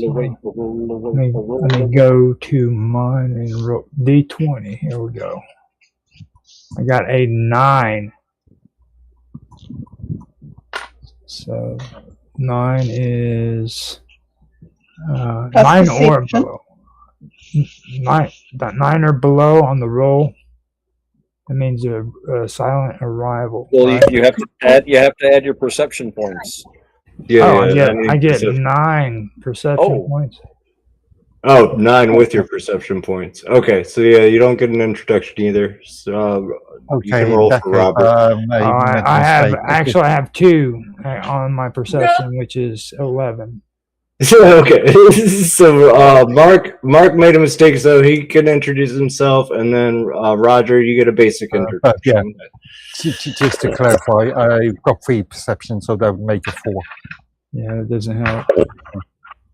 me go to mine and roll D20. Here we go. I got a 9. So 9 is 9 or below. 9 or below on the roll. That means a silent arrival. Well, right? you have to add your perception points. Yeah, I get 9 perception points. Oh, 9 with your perception points. Okay, so yeah, you don't get an introduction either. So you can roll for Robert. I have 2 on my perception, which is 11. Okay, so Mark made a mistake, so he can introduce himself, and then Roger, you get a basic introduction. Yeah. Just to clarify, I've got 3 perception, so that would make it 4. Yeah, it doesn't help.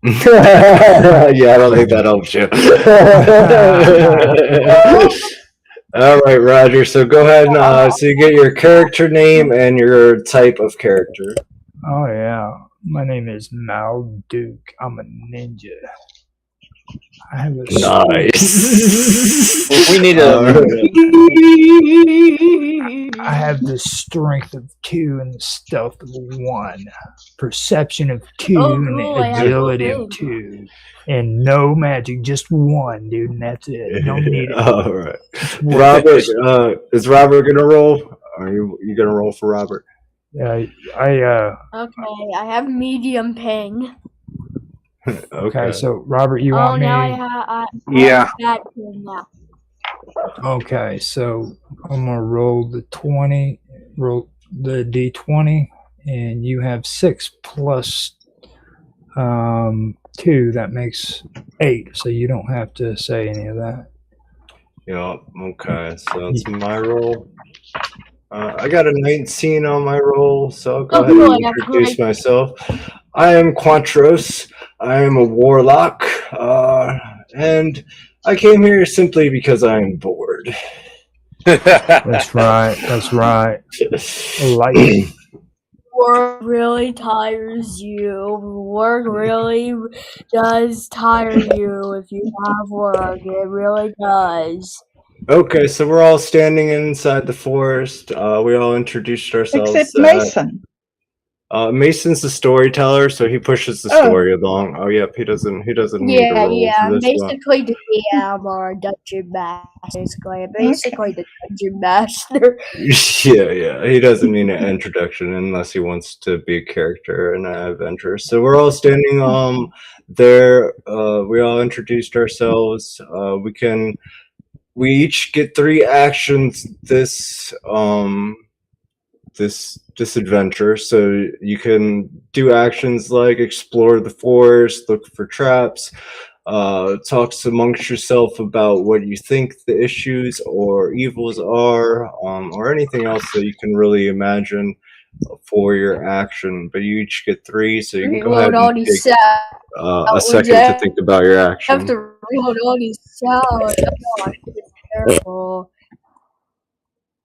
Yeah, I don't think that helps you. All right, Roger. So go ahead and so you get your character name and your type of character. Oh yeah, my name is Malduke. I'm a ninja. I have a nice. We need I have the strength of 2 and the stealth of 1, perception of 2 and agility of 2, and no magic, just 1, dude, and that's it. You don't need it. All right, Robert. Is Robert gonna roll? Are you gonna roll for Robert? Yeah, Okay, I have medium ping. Okay, so Robert, you want me? I yeah. bad ping now. Okay, so I'm gonna roll the D20, and you have 6 plus 2. That makes 8. So you don't have to say any of that. Yeah. Okay, so that's my roll. I got a 19 on my roll, so I'll go ahead and introduce myself. I am Quantros. I am a warlock, and I came here simply because I'm bored. That's right. Work really tires you. Work really does tire you if you have work. It really does. Okay, so we're all standing inside the forest. We all introduced ourselves. Except Mason. Mason's the storyteller, so he pushes the story along. Oh, yep, he doesn't need to roll for this basically the DM or dungeon master. Basically the dungeon master. Yeah, he doesn't need an introduction unless he wants to be a character in an adventure. So we're all standing there. We all introduced ourselves. We each get 3 actions this adventure. So you can do actions like explore the forest, look for traps, talk amongst yourself about what you think the issues or evils are, or anything else that you can really imagine for your action. But you each get 3, so you can go ahead and take a second to think about your action. I have to reload all these sounds. Careful.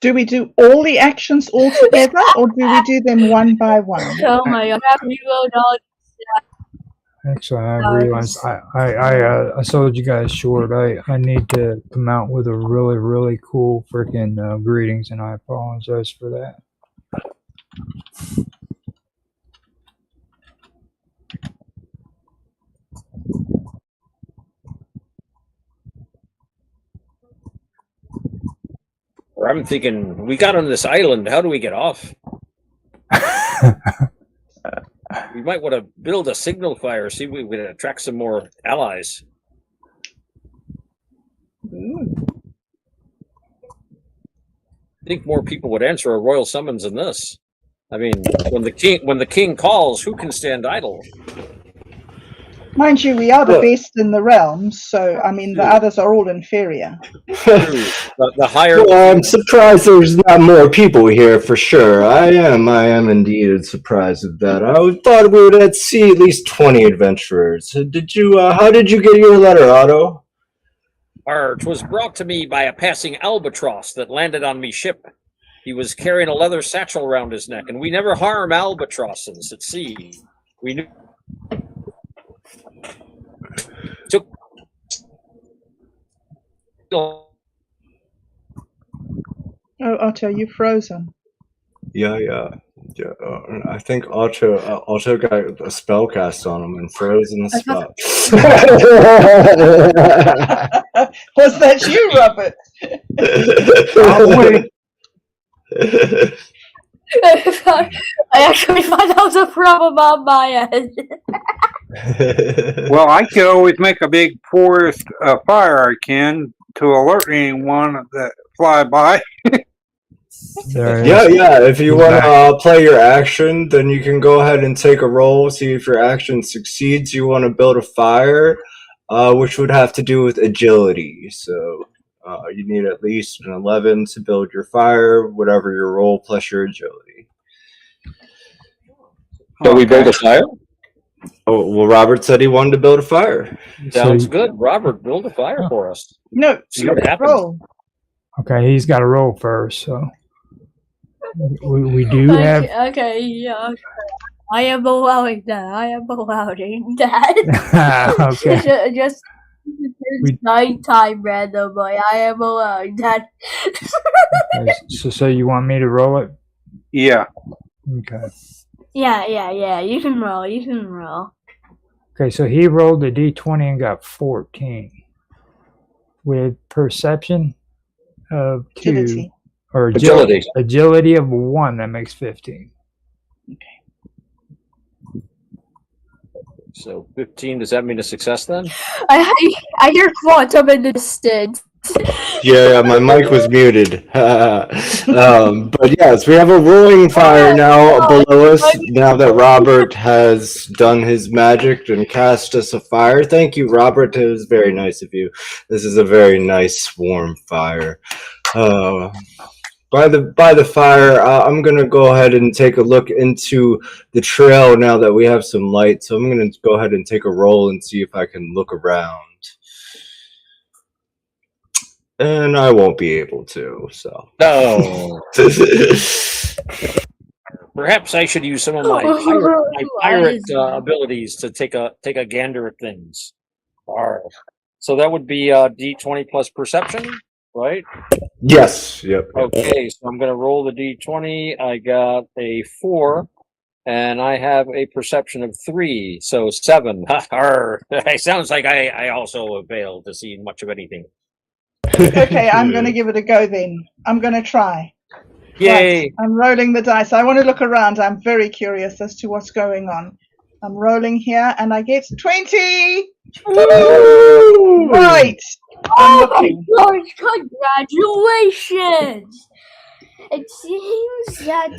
Do we do all the actions all together, or do we do them one by one? Oh my god! I have to reload all. Actually, I realized I sold you guys short. I need to come out with a really cool freaking greetings, and I apologize for that. I'm thinking, we got on this island. How do we get off? We might want to build a signal fire. See if we can attract some more allies. I think more people would answer a royal summons than this. I mean, when the king calls, who can stand idle? Mind you, we are the best in the realms, so I mean the others are all inferior. the higher. Well, I'm surprised there's not more people here for sure. I am indeed surprised at that. I thought we would see at least 20 adventurers. Did you? How did you get your letter, Otto? 'Twas brought to me by a passing albatross that landed on me ship. He was carrying a leather satchel around his neck, and we never harm albatrosses at sea. We knew. Oh, Otto, you've frozen. Yeah. I think Otto got a spell cast on him and froze in the spot. Was that you, Robert? I actually thought that was a problem on my end. Well, I could always make a big forest fire I can to alert anyone that fly by. Yeah. If you want to play your action, then you can go ahead and take a roll, see if your action succeeds. You want to build a fire, which would have to do with agility. So you need at least an 11 to build your fire, whatever your roll plus your agility. So we build a fire? Oh, well, Robert said he wanted to build a fire. Sounds good. Robert, build a fire for us. No, see what happens. Roll. Okay, he's got to roll first, so we do have. Okay, yeah. I am allowing that. Okay. Just nighttime randomly. I am allowing that. Okay, so you want me to roll it? Yeah. Okay. Yeah. You can roll. Okay, so he rolled a d20 and got 14. With perception of 2. Agility. Or Agility. Agility of 1, that makes 15. So 15, does that mean a success then? I hear quantum in the distance. Yeah, my mic was muted. But yes, we have a rolling fire now below us. Now that Robert has done his magic and cast us a fire. Thank you, Robert. It was very nice of you. This is a very nice warm fire. By the fire, I'm gonna go ahead and take a look into the trail now that we have some light. So I'm gonna go ahead and take a roll and see if I can look around. And I won't be able to, so. No. Perhaps I should use some of my pirate abilities to take a gander at things. So that would be D20 plus perception, right? Yes. Yep. Okay, so I'm going to roll the D20. I got a 4. and I have a perception of 3, so 7. It sounds like I also have failed to see much of anything. Okay, I'm going to give it a go then. I'm going to try. Yay! Right, I'm rolling the dice. I want to look around. I'm very curious as to what's going on. I'm rolling here, and I get 20! Woo! Right. Oh my gosh, congratulations! It seems that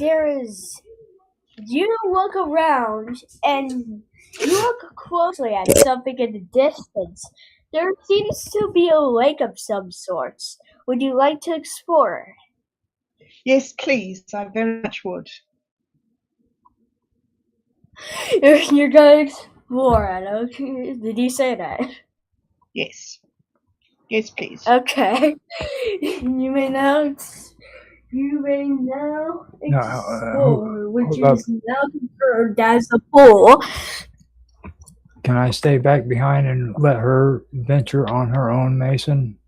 you look around and you look closely at something in the distance. There seems to be a lake of some sorts. Would you like to explore? Yes, please. I very much would. You're going to explore it, okay? Did you say that? Yes. Yes, please. Okay. You may now explore, which is now confirmed as a pool. Can I stay back behind and let her venture on her own, Mason?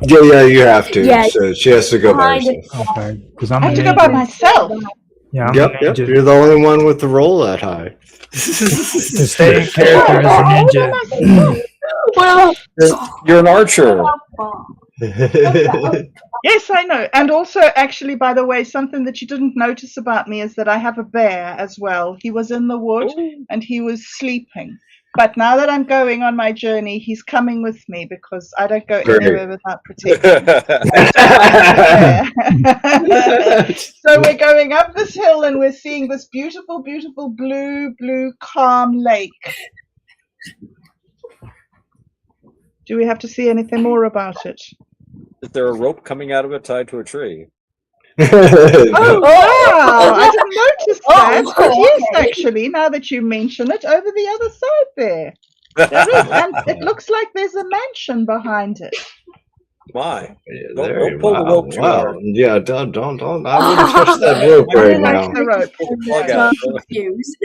Yeah, you have to. Yeah. So she has to go by herself. Okay, because I I'm have a to go by ninja. myself. Yeah, I'm Yep. a ninja. You're the only one with the roll that high. To stay in character as a ninja. Well, You're an archer. Yes, I know. And also, actually, by the way, something that you didn't notice about me is that I have a bear as well. He was in the wood and he was sleeping. But now that I'm going on my journey, he's coming with me because I don't go anywhere without protection. So we're going up this hill and we're seeing this beautiful, beautiful blue, calm lake. Do we have to see anything more about it? Is there a rope coming out of it tied to a tree? Oh, wow! I didn't notice that. Oh, But yes, actually, now that you mention it, over the other side there is, and it looks like there's a mansion behind it. My. Don't pull the rope too hard. Yeah, don't. I wouldn't touch that rope right now. The rope. Plug out. confused.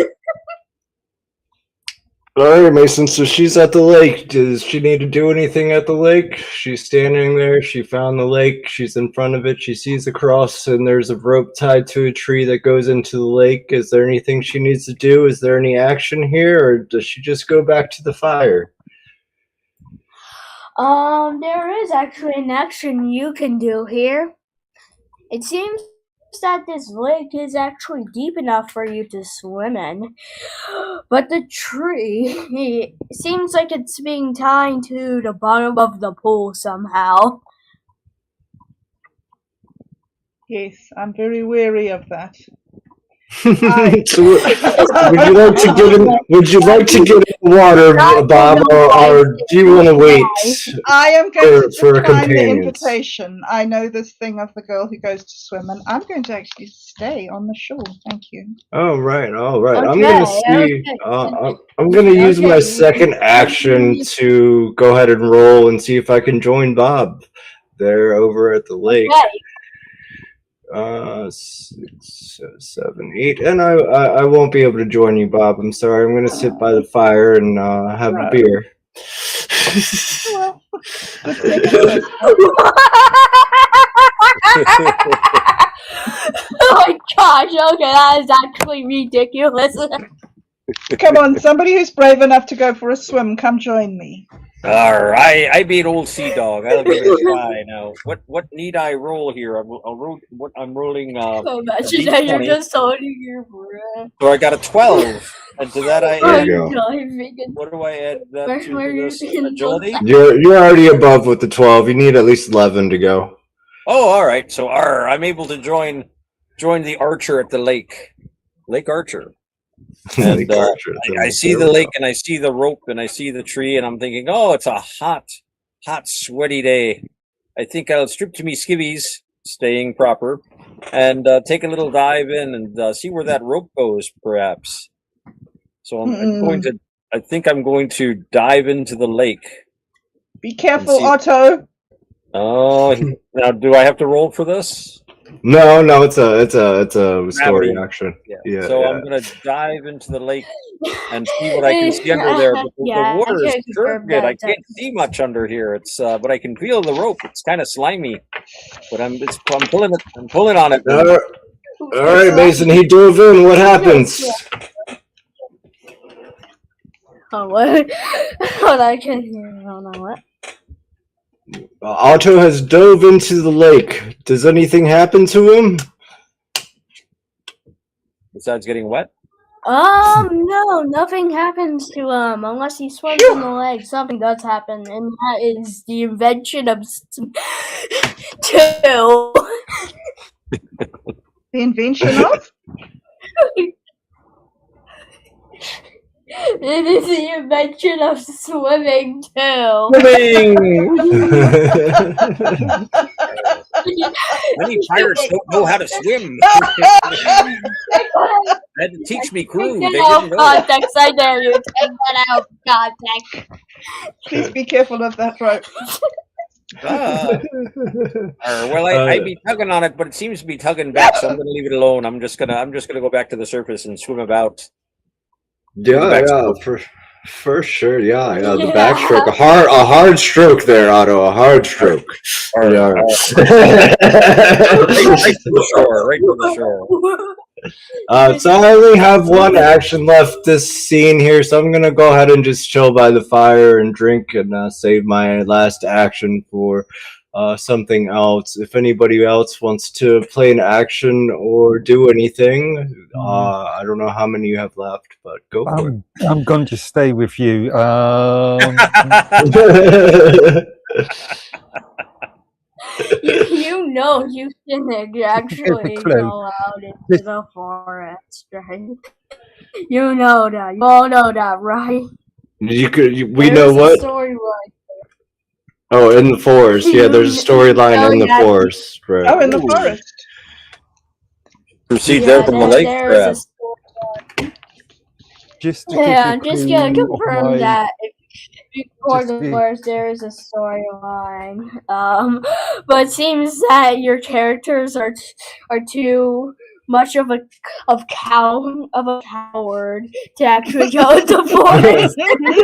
All right, Mason. So she's at the lake. Does she need to do anything at the lake? She's standing there. She found the lake. She's in front of it. She sees the cross, and there's a rope tied to a tree that goes into the lake. Is there anything she needs to do? Is there any action here, or does she just go back to the fire? There is actually an action you can do here. It seems that this lake is actually deep enough for you to swim in, but the tree seems like it's being tied to the bottom of the pool somehow. Yes, I'm very wary of that. So, would you like to get in? Would you like to get in the water, Bob, or do you want to wait? I am going to for decline the companions? invitation. I know this thing of the girl who goes to swim, and I'm going to actually stay on the shore. Thank you. All right. I'm Okay, gonna see. okay. I'm gonna use my Okay. second action to go ahead and roll and see if I can join Bob there over at the lake. Okay. 6, 7, 8, and I won't be able to join you, Bob. I'm sorry. I'm gonna sit by the fire and have a beer. Well, good thing. Oh my gosh, okay, that is actually ridiculous. Come on, somebody who's brave enough to go for a swim, come join me. I be an old sea dog. I'll give it a try now. What need I roll here? I'm rolling. So imagine that you're just holding your breath. So I got a 12, and to that I There add. you go. What do I add that to Where this? you- Agility? You're already above with the 12. You need at least 11 to go. Oh, all right. So I'm able to join the archer at the lake, Lake Archer. And I see the lake, and I see the rope, and I see the tree, and I'm thinking, oh, it's a hot, sweaty day. I think I'll strip to me skivvies, staying proper, and take a little dive in and see where that rope goes, perhaps. So I think I'm going to dive into the lake. Be careful, see- Otto. Oh, now do I have to roll for this? No, it's a story Gravity. action. Yeah. So I'm gonna dive into the lake and see what I can see under there. But the water is turbid. I can't see much under here. It's but I can feel the rope. It's kind of slimy. But I'm pulling on it. All right, Mason, he dove in. What happens? Oh, what? Hold on, I can't hear. Hold on, what? Otto has dove into the lake. Does anything happen to him? Besides getting wet? No, nothing happens to him unless he swims in the lake. Something does happen, and that is the invention of two. The invention of? It is the invention of swimming too. Many pirates don't know how to swim. Had to teach me crew. They Take out didn't know. context, I dare you. Take that out of context. Please be careful of that rope. Well, I'd be tugging on it, but it seems to be tugging back, so I'm going to leave it alone. I'm just gonna go back to the surface and swim about. Yeah, for sure. Yeah, the backstroke. A hard stroke there, Otto. A hard stroke. Yeah. Right to the shore. Right to the shore. So I only have one action left this scene here, so I'm gonna go ahead and just chill by the fire and drink and save my last action for something else. If anybody else wants to play an action or do anything, I don't know how many you have left, but go for it. I'm going to stay with you. You know you can actually go out into the forest, right? You know that. You all know that, right? We know what? Storyline. Oh, in the forest. Yeah, there's a storyline in the forest. Right. Oh, in the forest. Proceed there from the lake. Just gonna confirm that before the forest there is a storyline. But it seems that your characters are too much of a coward to actually go into the forest.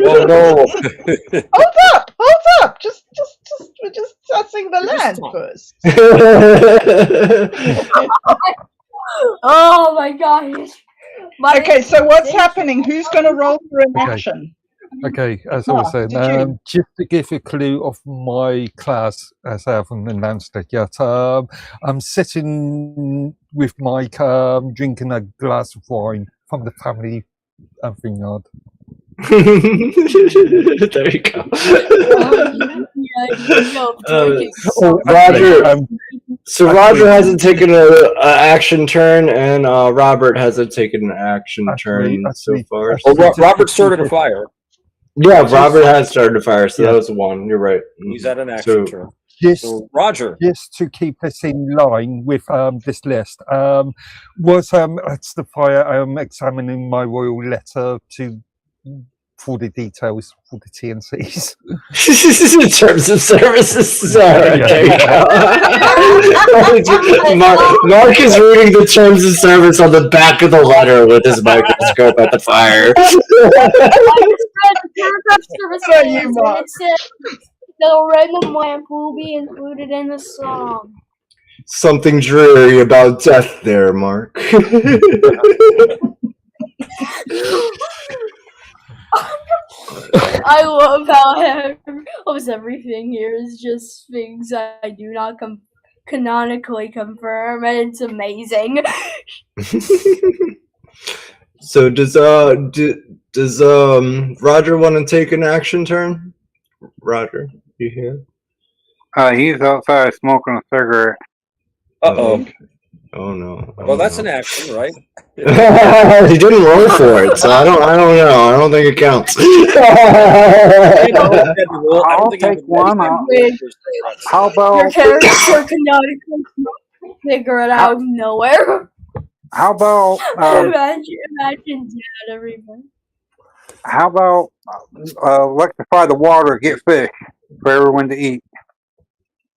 Oh no! Hold up! We're just touching the land first. Oh my gosh! Okay, so what's happening? Who's going to roll for an action? Okay, as I was saying, just to give a clue of my class, as I haven't announced it yet, I'm sitting with Mike, drinking a glass of wine from the family vineyard. There you go. Roger. So Roger hasn't taken an action turn, and Robert hasn't taken an action turn so far. Well, Robert started a fire. Yeah, Robert has started a fire, so that was one. You're right. He's at an action turn. So Roger. Just to keep this in line with this list, was at the fire examining my royal letter for the details for the TNCs. In terms of services. There you go. Mark is reading the terms of service on the back of the letter with his microscope at the fire. The random lamp will be included in the song. Something dreary about death there, Mark. I love how almost everything here is just things I do not canonically confirm, and it's amazing. So does Roger want to take an action turn? Roger, you here? He's outside smoking a cigarette. Uh-oh. Oh no. Well, that's an action, right? He didn't roll for it, so I don't know. I don't think it counts. I'll take one. How about your character canonically figure it out of nowhere? How about imagine that, everyone. How about electrify the water, get fish for everyone to eat?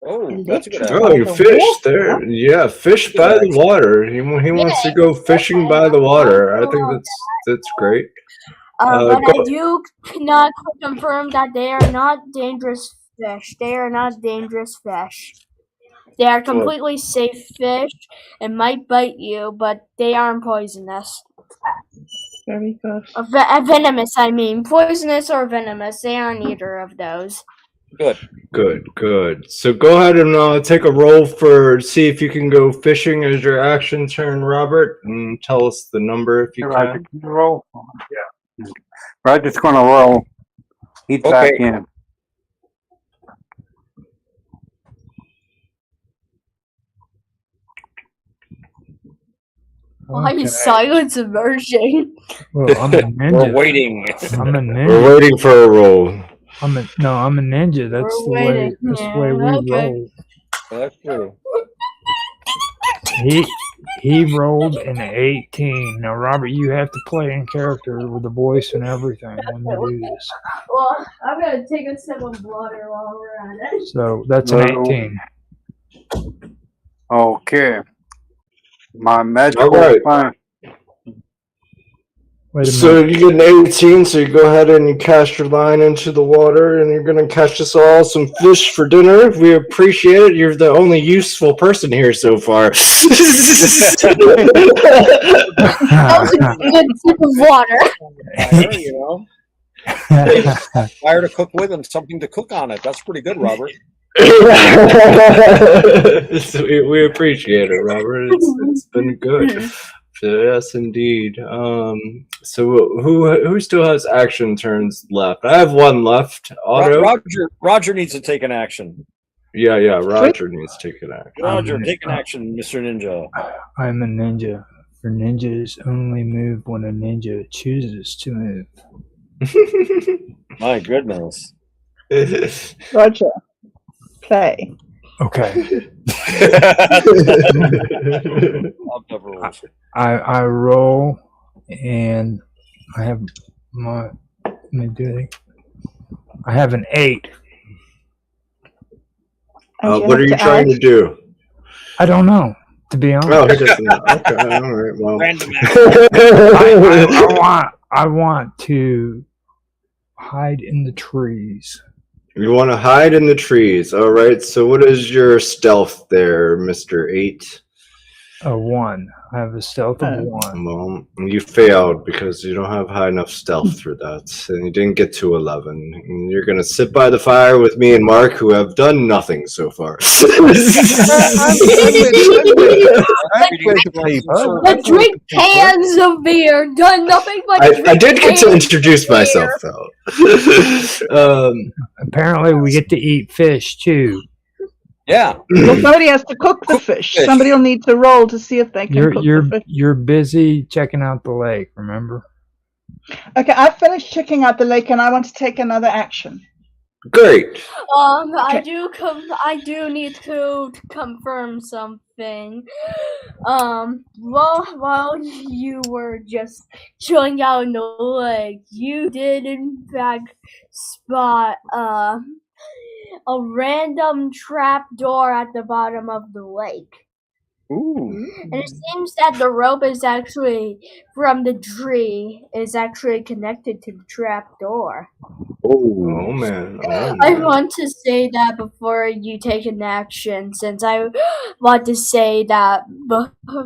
Oh, that's a good idea. Oh, fish there. Yeah, fish by the water. He wants to go fishing by the water. I think that's great. But I do not confirm that they are not dangerous fish. They are not dangerous fish. They are completely safe fish and might bite you, but they aren't poisonous. Very good. Venomous, I mean. Poisonous or venomous. They aren't either of those. Good. So go ahead and take a roll see if you can go fishing as your action turn, Robert, and tell us the number if you can. Roll. Yeah. Roger's going to roll. He's back in. Why is silence emerging? Well, I'm a ninja. We're waiting. I'm a ninja. We're waiting for a roll. I'm a ninja. That's the way we roll. That's true. He rolled an 18. Now, Robert, you have to play in character with the voice and everything when you do this. Well, I'm gonna take a sip of water while we're at it. So that's an 18. Okay. My magical plan. So you get an 18, so you go ahead and you cast your line into the water, and you're going to catch us all some fish for dinner. We appreciate it. You're the only useful person here so far. That was a good sip of water. You know, fire to cook with and something to cook on it. That's pretty good, Robert. We appreciate it, Robert. It's been good. Yes, indeed. So who still has action turns left? I have one left. Otto. Roger needs to take an action. Yeah. Roger needs to take an action. Roger, take an action, Mr. Ninja. I'm a ninja. For ninjas only move when a ninja chooses to move. My goodness. Roger, play. Okay. Rules. I roll, and I have my. Let me do it. I have an 8. What are you trying to do? I don't know, to be honest. Oh, he doesn't know. Okay, all right. Well, random. I want to hide in the trees. You want to hide in the trees. All right. So what is your stealth there, Mr. 8? A 1. I have a stealth of 1. Well, you failed because you don't have high enough stealth for that, and you didn't get to 11. And you're gonna sit by the fire with me and Mark, who have done nothing so far. Drink cans of beer. Done nothing but. I did get to introduce myself, though. Apparently, we get to eat fish too. Yeah. Well, somebody has to cook the fish. Somebody will need to roll to see if they can cook the fish. You're busy checking out the lake, remember? Okay, I've finished checking out the lake, and I want to take another action. Great. I do need to confirm something. While you were just chilling out in the lake, you did in fact spot a random trap door at the bottom of the lake. Ooh. And it seems that the rope is actually from the tree is actually connected to the trap door. Oh man. I want to say that before you take an action, since I want to say that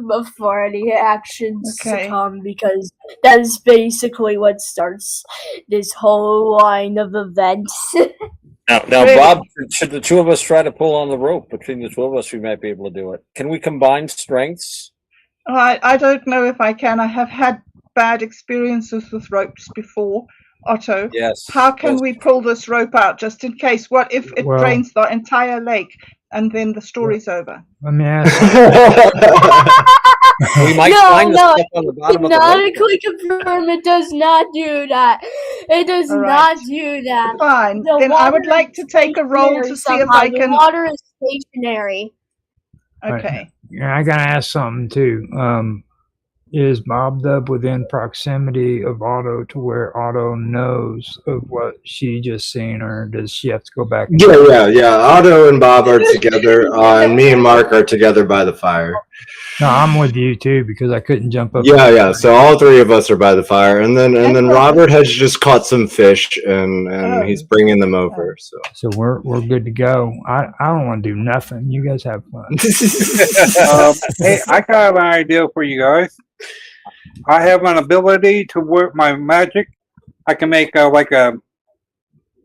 before any actions come, because that is basically what starts this whole line of events. Now, Bob, should the two of us try to pull on the rope? Between the two of us, we might be able to do it. Can we combine strengths? I don't know if I can. I have had bad experiences with ropes before, Otto. Yes. How can we pull this rope out, just in case? What if it drains the entire lake, and then the story's over? Let me ask. We might find the stuff on the bottom of the lake. Canonically confirm it does not do that. It does not do that. Fine. Then I would like to take a roll to see if I can. The water is stationary. Okay. I gotta ask something too. Is Bob Dub within proximity of Otto to where Otto knows of what she just seen, or does she have to go back? Yeah. Otto and Bob are together, and me and Mark are together by the fire. No, I'm with you too because I couldn't jump up. Yeah. So all three of us are by the fire, and then Robert has just caught some fish, and he's bringing them over. So we're good to go. I don't want to do nothing. You guys have fun. Hey, I got an idea for you guys. I have an ability to work my magic. I can make a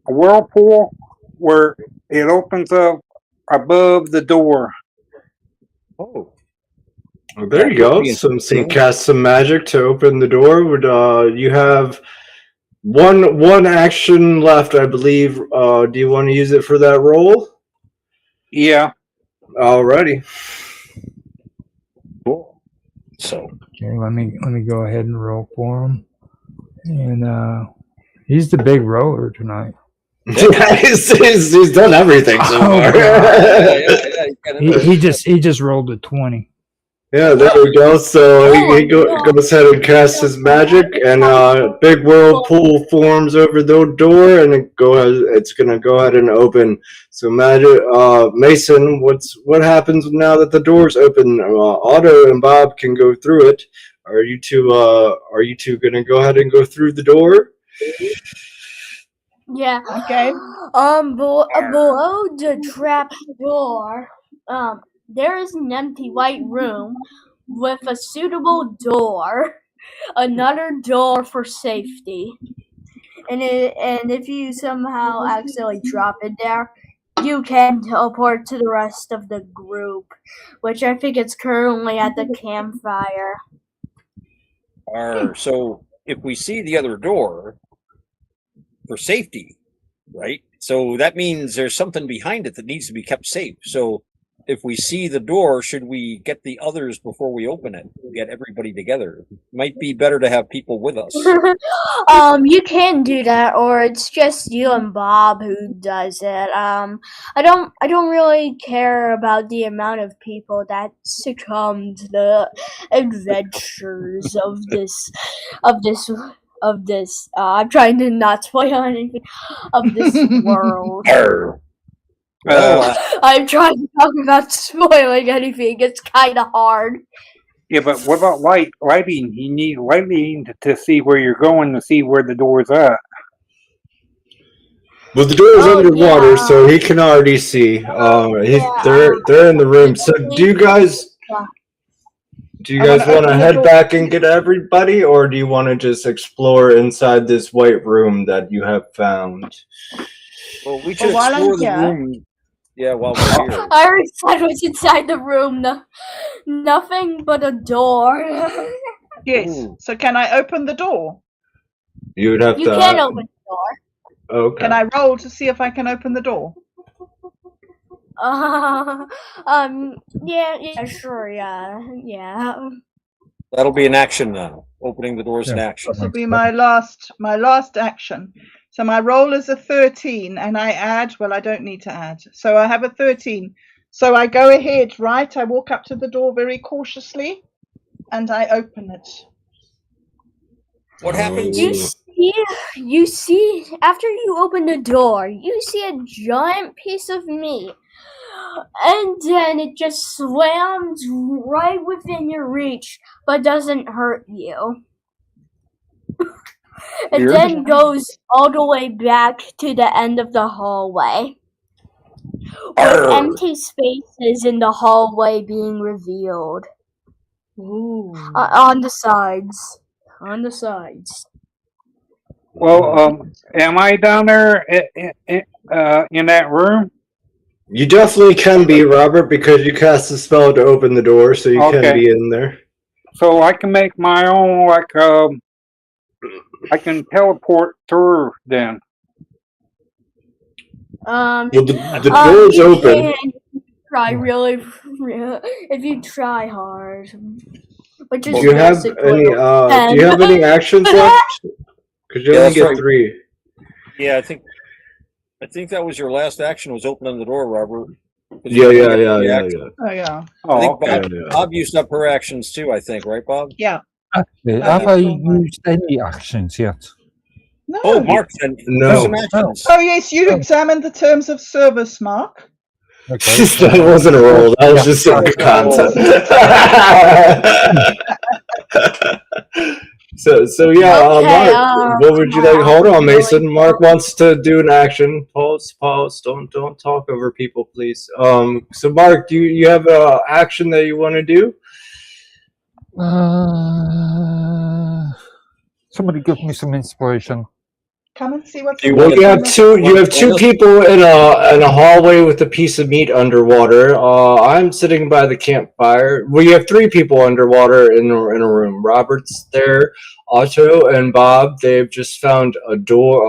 whirlpool where it opens up above the door. Oh. Well, there you go. Some cast some magic to open the door. Would you have one action left, I believe. Do you want to use it for that roll? Yeah. Alrighty. Cool. So okay, let me go ahead and roll for him. And he's the big roller tonight. he's done everything so far. He just rolled a 20. Yeah, there we go. So he goes ahead and casts his magic, and big whirlpool forms over the door, and it's gonna go ahead and open. So magic, Mason, what happens now that the door's open? Otto and Bob can go through it. Are you two gonna go ahead and go through the door? Yeah. Okay. Below the trap door, there is an empty white room with a suitable door, another door for safety. And if you somehow accidentally drop it there, you can teleport to the rest of the group, which I think is currently at the campfire. So if we see the other door for safety, right? So that means there's something behind it that needs to be kept safe. So if we see the door, should we get the others before we open it? Get everybody together. Might be better to have people with us. You can do that, or it's just you and Bob who does it. I don't really care about the amount of people that succumb to the adventures of this. I'm trying to not spoil anything of this world. I'm trying to talk about spoiling anything. It's kind of hard. Yeah, but what about lighting? You need lighting to see where you're going, to see where the door's at. Well, the door is underwater, so he can already see. They're in the room. So do you guys want to head back and get everybody, or do you want to just explore inside this white room that you have found? Well, we should explore the room. Yeah, while we're here. I already said what's inside the room. Nothing but a door. Yes. Ooh. So can I open the door? You would have to. You can open the door. Okay. Can I roll to see if I can open the door? Yeah, sure, yeah. That'll be an action now. Opening the door's an action. This will be my last action. So my roll is a 13, and I add. Well, I don't need to add. So I have a 13. So I go ahead, right? I walk up to the door very cautiously, and I open it. What happens? You see, after you open the door, you see a giant piece of meat. And then it just slams right within your reach, but doesn't hurt you. It then goes all the way back to the end of the hallway, with empty spaces in the hallway being revealed. On the sides. Well, am I down there in that room? You definitely can be, Robert, because you cast a spell to open the door, so you can be in there. So I can make my own, I can teleport through then. Well, the door's open. Try really, if you try hard. Which is do you have any actions left? Because you only get 3. Yeah, I think that was your last action, was opening the door, Robert. Yeah. Oh yeah. I think Bob used up her actions too, I think, right, Bob? Yeah. Have I used any actions yet? No. Oh, Mark, then no. Some actions. Oh yes, you examined the terms of service, Mark. Okay. That wasn't a roll. That was just some good content. So yeah, Okay, Mark, what would you like? Hold on, Mason. Mark wants to do an action. Pause. Don't talk over people, please. So Mark, do you have an action that you want to do? Somebody give me some inspiration. Come and see what's Well, you have two people in a hallway with a piece of meat underwater. I'm sitting by the campfire. We have three people underwater in a room. Robert's there, Otto and Bob. They've just found a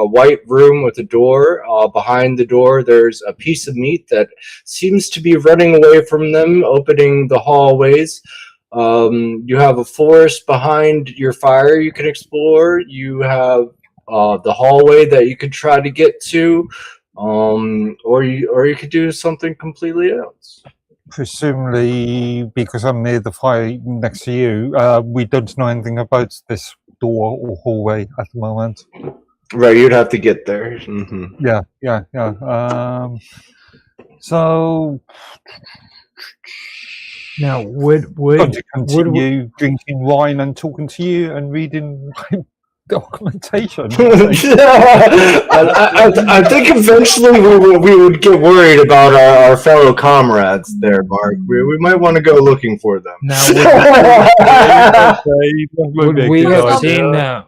white room with a door. Behind the door, there's a piece of meat that seems to be running away from them, opening the hallways. You have a forest behind your fire you can explore. You have the hallway that you could try to get to, or you could do something completely else. Presumably, because I'm near the fire next to you, we don't know anything about this door or hallway at the moment. Right, you'd have to get there. Mm-hmm. Yeah. So now, would to continue drinking wine and talking to you and reading documentation? I think eventually we would get worried about our fellow comrades there, Mark. We might want to go looking for them. Now, would we have seen the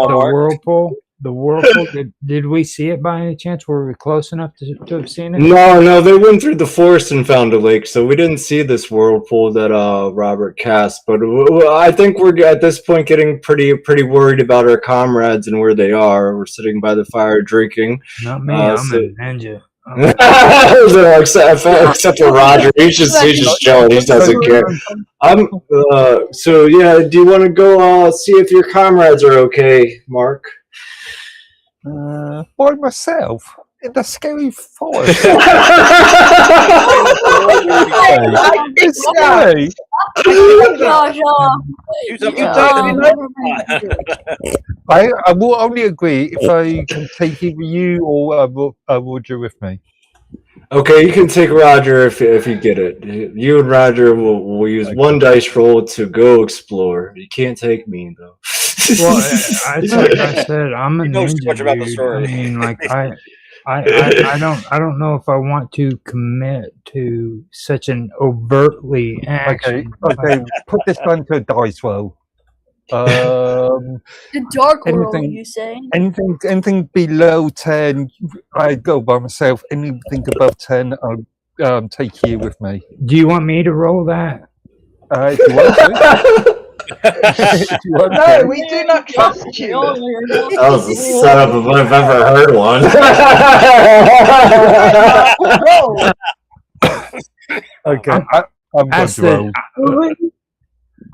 whirlpool? The whirlpool, did we see it by any chance? Were we close enough to have seen it? No, they went through the forest and found a lake, so we didn't see this whirlpool that Robert cast. But I think we're at this point getting pretty worried about our comrades and where they are. We're sitting by the fire drinking. Not me. I'm a ninja. Except for Roger, he's just chilling. He doesn't care. So yeah, do you want to go see if your comrades are okay, Mark? By myself in the scary forest. I will only agree if I can take either you or Roger with me. Okay, you can take Roger if you get it. You and Roger will use one dice roll to go explore. You can't take me though. Well, like I said, I'm a ninja, too much about the dude. story. I mean, like I don't know if I want to commit to such an overtly action. Okay. Put this down to a dice roll. The dark world, you say? Anything below 10, I go by myself. Anything above 10, I'll take you with me. Do you want me to roll that? If you want to. No, we do not trust you. That was the setup of I've ever heard one. Okay, I'm going to roll.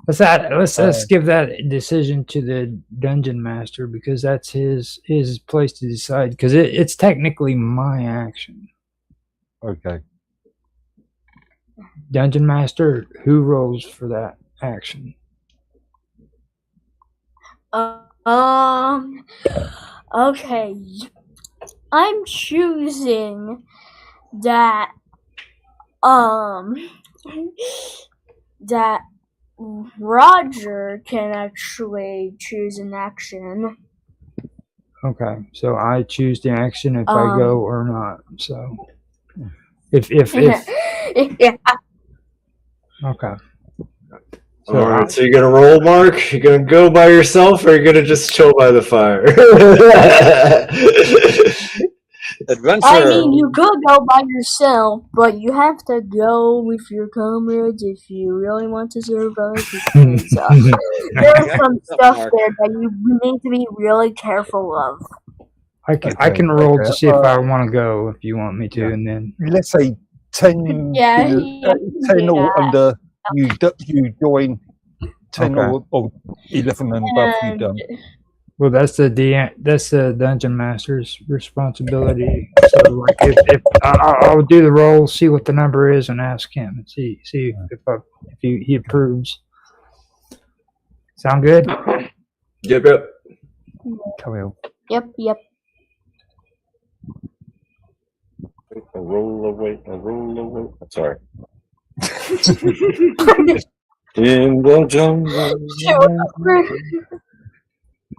Let's give that decision to the dungeon master, because that's his place to decide, because it's technically my action. Okay. Dungeon master, who rolls for that action? Okay. I'm choosing that that Roger can actually choose an action. Okay, so I choose the action if I go or not. So if yeah. So, Okay. all right, so you're gonna roll, Mark? You're gonna go by yourself, or you're gonna just chill by the fire? Adventure. I mean, you could go by yourself, but you have to go with your comrades if you really want to survive. Because, there's some stuff there that you need to be really careful of. I can roll to see if I want to go if you want me to, and then let's say 10. 10 or under. You join 10 or 11 and above. You don't. Well, that's the dungeon master's responsibility. So, like, if I'll do the roll, see what the number is, and ask him, and see if he approves. Sound good? Yep. Come on. Yep. A roll away, a roll away. Sorry. In the jungle.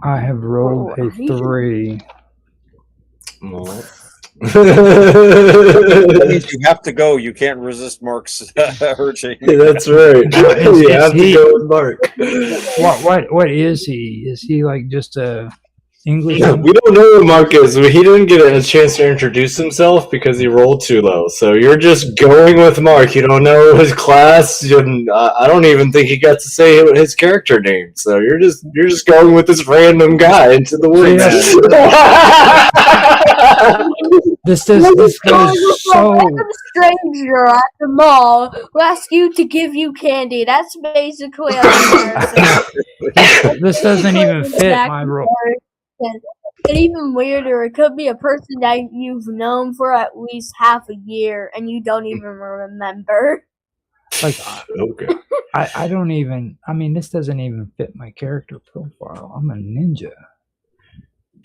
I have rolled a 3. No. That means you have to go. You can't resist Mark's urging. That's right. You have to go with Mark. What is he? Is he like just a English? We don't know what Mark is. He didn't get a chance to introduce himself because he rolled too low. So you're just going with Mark. You don't know his class. I don't even think he got to say his character name. So you're just going with this random guy into the woods. This goes so. Random stranger at the mall who asks you to give you candy. That's basically a comparison. This doesn't even fit my role. And even weirder, it could be a person that you've known for at least half a year and you don't even remember. Like, okay. I don't even. I mean, this doesn't even fit my character profile. I'm a ninja.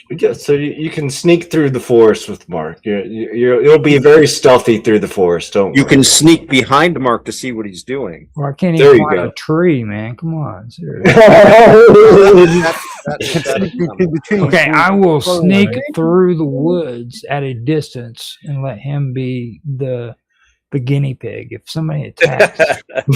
Yeah, so you can sneak through the forest with Mark. It'll be very stealthy through the forest. Don't You worry. can sneak behind Mark to see what he's doing. Or I can't There even you climb go. a tree, man. Come on, seriously. Okay, I will sneak through the woods at a distance and let him be the guinea pig if somebody attacks.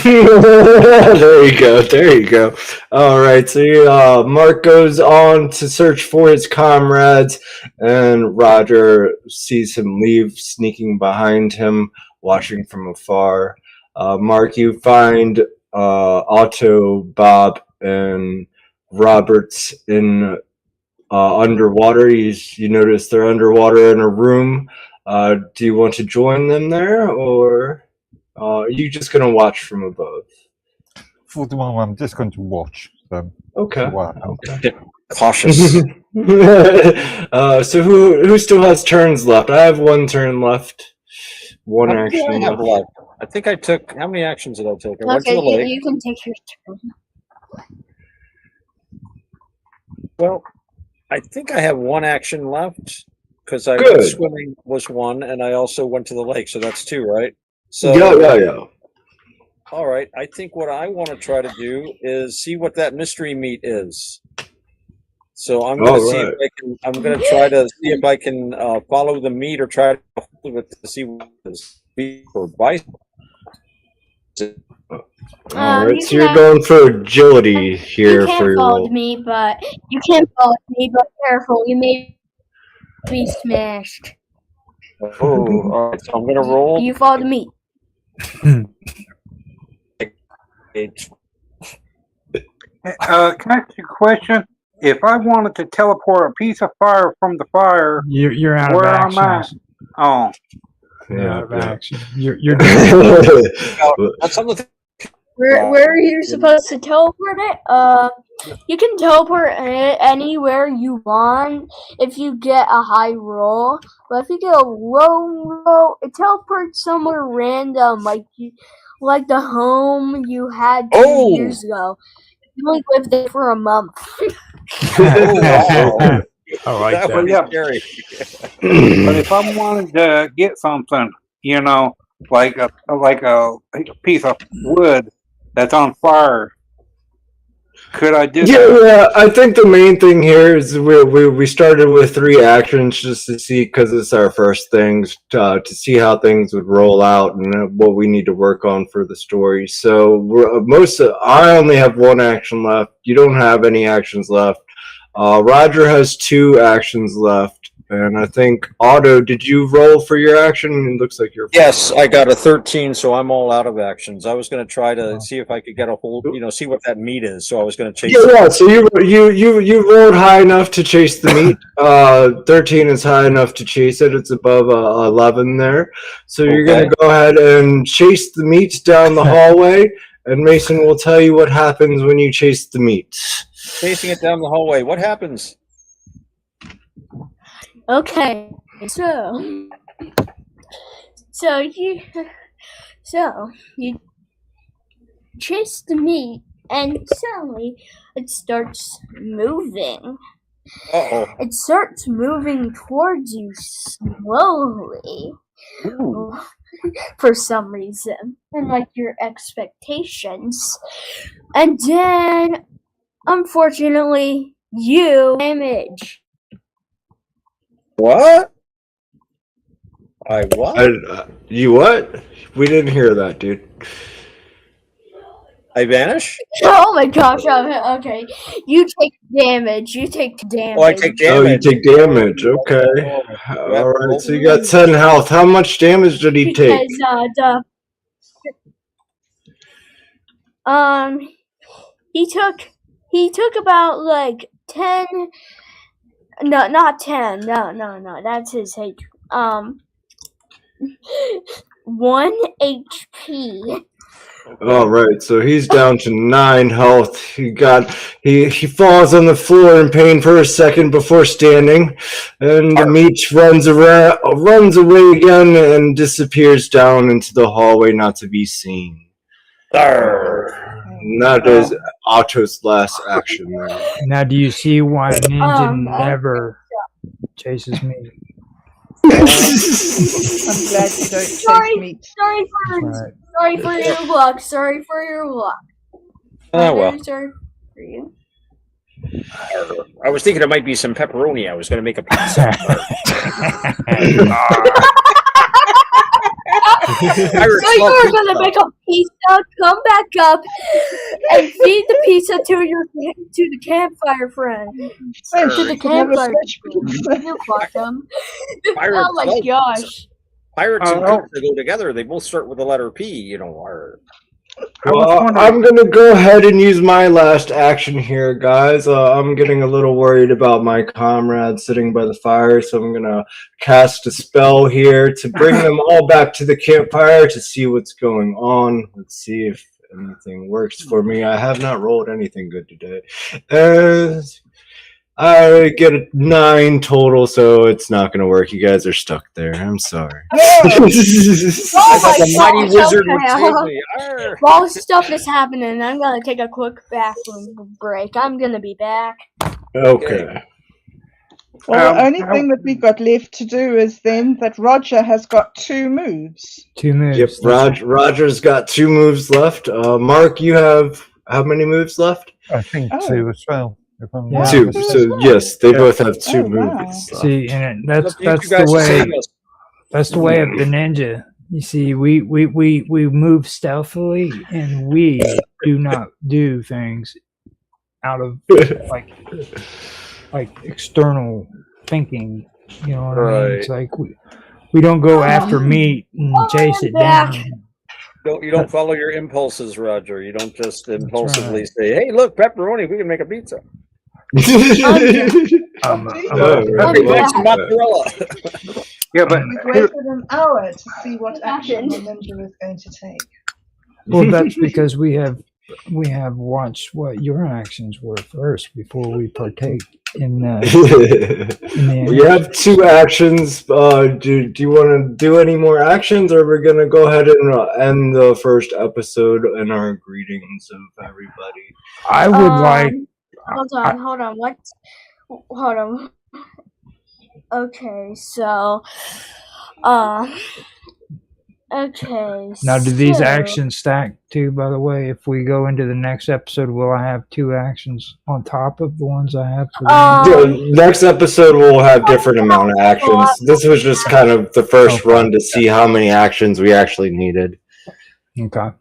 There you go. There you go. All right. So Mark goes on to search for his comrades, and Roger sees him leave, sneaking behind him, watching from afar. Mark, you find Otto, Bob, and Roberts in underwater. You notice they're underwater in a room. Do you want to join them there, or are you just going to watch from above? For the moment, I'm just going to watch them. Okay. Okay. Cautious. So who still has turns left? I have one turn left. One How many do action I have left. left? I think I took. How many actions did I take? I went to Okay, the lake. you can take your turn. Well, I think I have one action left because I Good. went swimming was one, and I also went to the lake, so that's two, right? So Yeah. all right. I think what I want to try to do is see what that mystery meat is. So I'm going to see if I can. I'm going to try to see if I can follow the meat or try to follow it to see what it is. Beef or bison. All right. So you're going for agility here You for can't your follow roll. me, but careful. You may be smashed. Oh, all right. So I'm going to roll. You follow me. Can I ask you a question? If I wanted to teleport a piece of fire from the fire, You're out of where action. am I? Oh, You're out of action. You're That's on the Where are you supposed to teleport it? You can teleport it anywhere you want if you get a high roll. But if you get a low roll, it teleports somewhere random, like the home you had 2 years ago. You only lived there for a month. wow. I like That that. would be Yeah. scary. but if I wanted to get something, like a piece of wood that's on fire, could I do that? Yeah, I think the main thing here is we started with 3 actions just to see, because it's our first things, to see how things would roll out and what we need to work on for the story. So I only have 1 action left. You don't have any actions left. Roger has 2 actions left, and I think Otto, did you roll for your action? It looks like you're. Yes, I got a 13, so I'm all out of actions. I was going to try to see if I could get a hold, see what that meat is. So I was going to chase. Yeah. So you rolled high enough to chase the meat. 13 is high enough to chase it. It's above 11 there. So you're going to go ahead and chase the meat down the hallway, and Mason will tell you what happens when you chase the meat. Chasing it down the hallway. What happens? Okay, so you chase the meat, and suddenly it starts moving. Uh-oh. It starts moving towards you slowly. for some reason, and like your expectations. And then, unfortunately, you damage. What? I what? You what? We didn't hear that, dude. I vanish? Oh my gosh, okay. You take damage. Oh, I take damage. Oh, you take damage. Okay. All right. So you got 10 health. How much damage did he take? Because, he took about like 10. No, not 10. No. That's his H. 1 HP. All right, so he's down to 9 health. He falls on the floor in pain for a second before standing, and the Meech runs away again and disappears down into the hallway, not to be seen. That is Otto's last action. Now, do you see why Ninja never chases me? I'm glad you don't chase meat. Sorry for your luck. Sorry for your luck. Oh, well. Sorry for you. I was thinking it might be some pepperoni. I was going to make a pizza. So you were going to make a pizza, come back up, and feed the pizza to the campfire friend. To the campfire friend. You fuck them. Oh my gosh. Pirates and pizza go together. They both start with the letter P, you know. Well, I'm going to go ahead and use my last action here, guys. I'm getting a little worried about my comrades sitting by the fire, so I'm going to cast a spell here to bring them all back to the campfire to see what's going on. Let's see if anything works for me. I have not rolled anything good today. I get a 9 total, so it's not going to work. You guys are stuck there. I'm sorry. Oh my mighty wizard would gosh, save me. while stuff is happening, I'm going to take a quick bathroom break. I'm going to be back. Okay. Well, the only thing that we've got left to do is then that Roger has got 2 moves. 2 moves. Yep, Roger's got 2 moves left. Mark, you have how many moves left? I think 2 as well. Yeah. 2. So yes, they both have 2 moves. Wow. Left. See, and that's the way. That's the way of the ninja. You see, we move stealthily, and we do not do things out of like external thinking. You know what I mean? It's like we don't go after meat and chase it down. You don't follow your impulses, Roger. You don't just impulsively say, "Hey, look, pepperoni. We can make a pizza." Mozzarella. Yeah, but We've waited an hour to see what action the ninja is going to take. Well, that's because we have watched what your actions were first before we partake in the We have 2 actions. Do you want to do any more actions, or we're gonna go ahead and end the first episode in our greetings of everybody? I would like. Hold on. What? Hold on. Okay, so, okay. Now, do these actions stack too? By the way, if we go into the next episode, will I have 2 actions on top of the ones I have? The next episode will have different amount of actions. This was just kind of the first run to see how many actions we actually needed. Okay.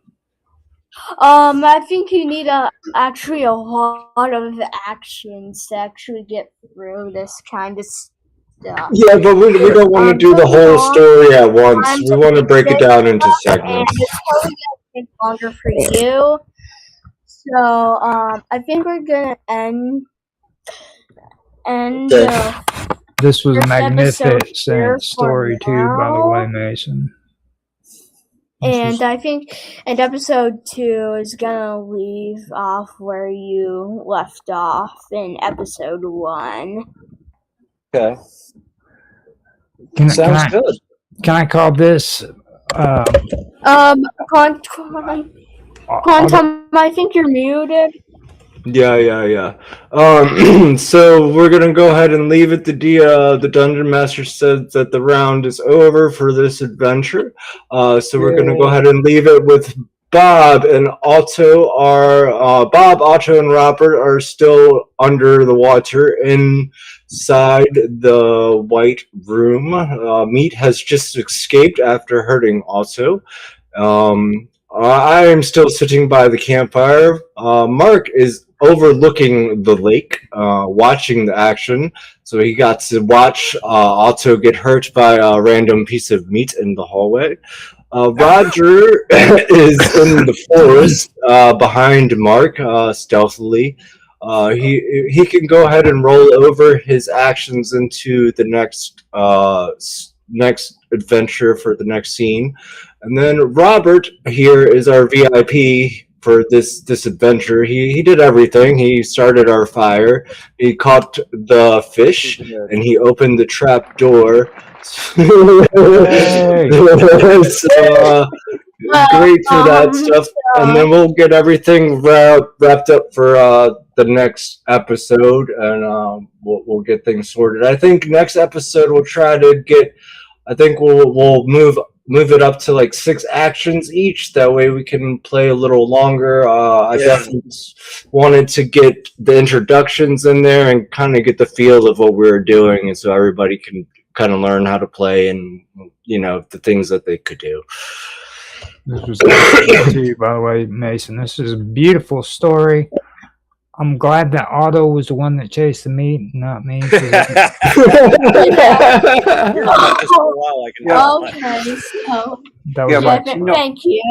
I think you need actually a lot of actions to actually get through this kind of stuff. Yeah, but we don't want to do the whole story at once. We want to break it down into segments. And it's probably going to take longer for you. So, I think we're going to end this was a magnificent here story too, by the way, Mason. And I think episode 2 is gonna leave off where you left off in episode 1. Okay. Sounds good. Can I call this? Quantum, I think you're muted. Yeah. So we're gonna go ahead and leave it. The dungeon master said that the round is over for this adventure. So we're gonna go ahead and leave it with Bob and Otto. Bob, Otto, and Robert are still under the water inside the white room. Meat has just escaped after hurting Otto. I am still sitting by the campfire. Mark is overlooking the lake, watching the action. So he got to watch Otto get hurt by a random piece of meat in the hallway. Roger is in the forest behind Mark, stealthily. He can go ahead and roll over his actions into the next adventure for the next scene. And then Robert here is our VIP for this adventure. He did everything. He started our fire. He caught the fish, and he opened the trap door. Great for that stuff. And then we'll get everything wrapped up for the next episode, and we'll get things sorted. I think next episode we'll try to get. I think we'll move it up to like 6 actions each. That way we can play a little longer. I definitely wanted to get the introductions in there and kind of get the feel of what we were doing, and so everybody can kind of learn how to play and the things that they could do. This was to you, by the way, Mason. This is a beautiful story. I'm glad that Otto was the one that chased the meat, not me. Okay, so thank you.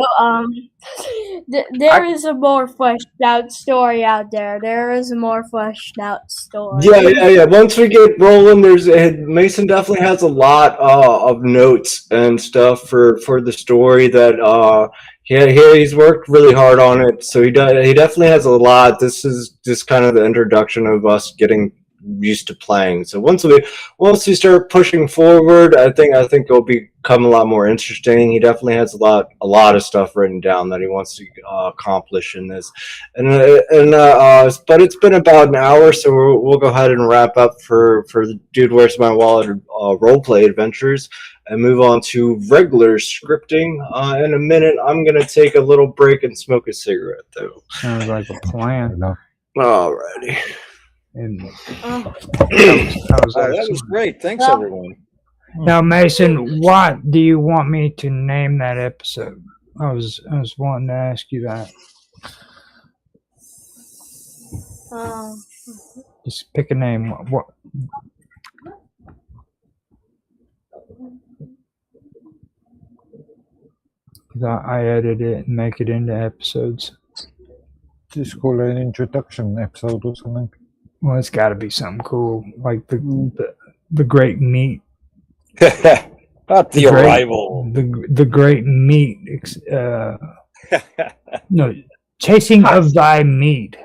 There is a more fleshed out story out there. There is a more fleshed out story. Yeah. Once we get rolling, Mason definitely has a lot of notes and stuff for the story that he's worked really hard on it. So he definitely has a lot. This is just kind of the introduction of us getting used to playing. So once we start pushing forward, I think it'll become a lot more interesting. He definitely has a lot of stuff written down that he wants to accomplish in this, but it's been about an hour, so we'll go ahead and wrap up for the Dude Where's My Wallet roleplay adventures and move on to regular scripting. In a minute, I'm gonna take a little break and smoke a cigarette, though. Sounds like a plan. Alrighty. That was great. Thanks, everyone. Now, Mason, what do you want me to name that episode? I was wanting to ask you that. Just pick a name. What? I edit it and make it into episodes. Just call it an introduction episode or something. Well, it's got to be something cool, like the great meat. Not the arrival. The great meat. No, chasing of thy meat.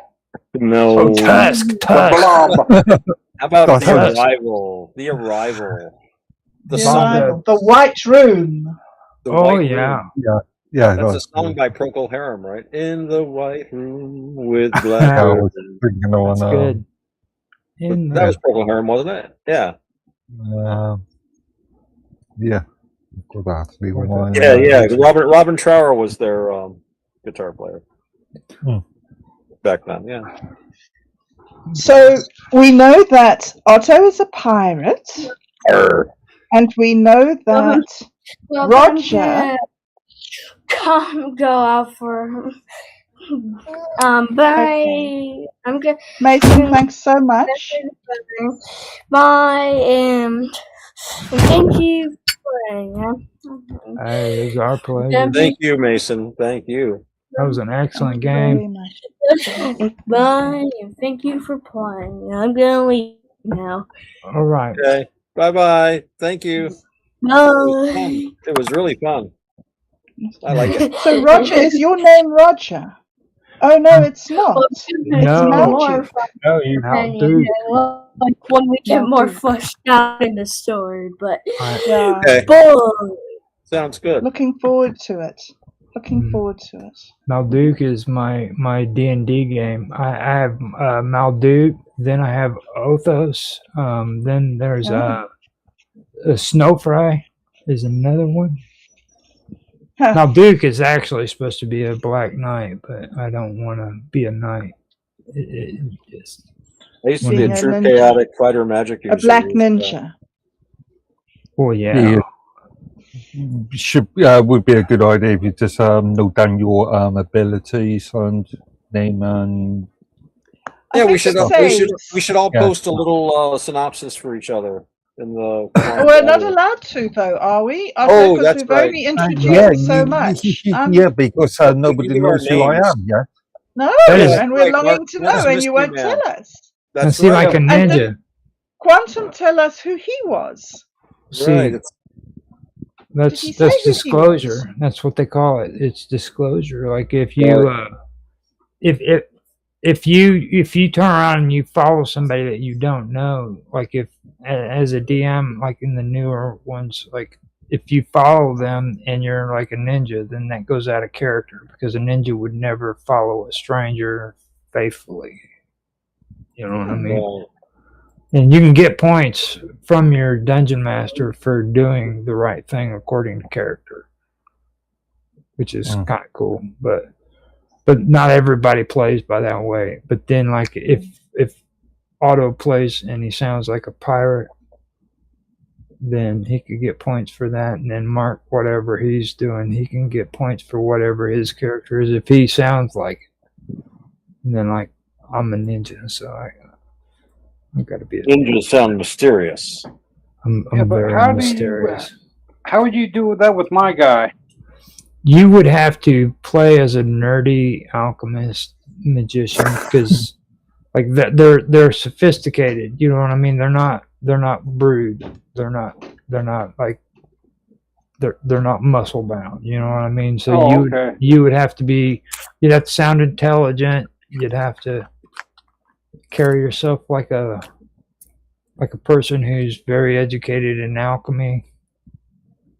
No. Oh, tusk. How about the arrival? The arrival. The White Room. Yeah. That's a song by Procol Harum, right? In the White Room with black. That's good. That was Procol Harum, wasn't it? Yeah. Yeah. Yeah. Robin Trower was their guitar player back then. Yeah. So we know that Otto is a pirate, and we know that Roger. Go out for bye. Okay. I'm good. Mason, thanks so much. Bye, and thank you for playing. Hey, it was our pleasure. Thank you, Mason. Thank you. That was an excellent game. Bye, and thank you for playing. I'm gonna leave now. All right. Okay. Bye. Thank you. Bye. It was really fun. I like it. So, Roger, is your name Roger? Oh, no, it's not. No, you do. Like when we get more fleshed out in the story, but Yeah. Okay. Sounds good. Looking forward to it. Looking forward to it. Malduk is my D&D game. I have Malduk, then I have Othos, then there's a Snowfry is another one. Malduk is actually supposed to be a black knight, but I don't want to be a knight. I used to be a true chaotic fighter magic user. A black ninja. Well, yeah. Would be a good idea if you just note down your abilities and name and. Yeah, we should all post a little synopsis for each other in the. We're not allowed to, though, are we? That's we've right. only introduced so much. Because nobody knows who I am. Yeah. No, and we're longing to know, and you won't tell us. That's seem like a ninja. Quantum tell us who he was. See, that's disclosure. That's what they call it. It's disclosure. Like if you if you turn around and you follow somebody that you don't know, like if as a DM, like in the newer ones, like if you follow them and you're like a ninja, then that goes out of character because a ninja would never follow a stranger faithfully. You know what I mean? And you can get points from your dungeon master for doing the right thing according to character, which is kind of cool. But not everybody plays by that way. But then, like if Otto plays and he sounds like a pirate, then he could get points for that. And then Mark, whatever he's doing, he can get points for whatever his character is if he sounds like it. And then, like, I'm a ninja, so I've got to be a ninjas sound mysterious. I'm very mysterious. How would you do that with my guy? You would have to play as a nerdy alchemist magician because, like, they're sophisticated. You know what I mean? They're not brood. They're not like they're not muscle bound. You know what I mean? So you would have to sound intelligent. You'd have to carry yourself like a person who's very educated in alchemy,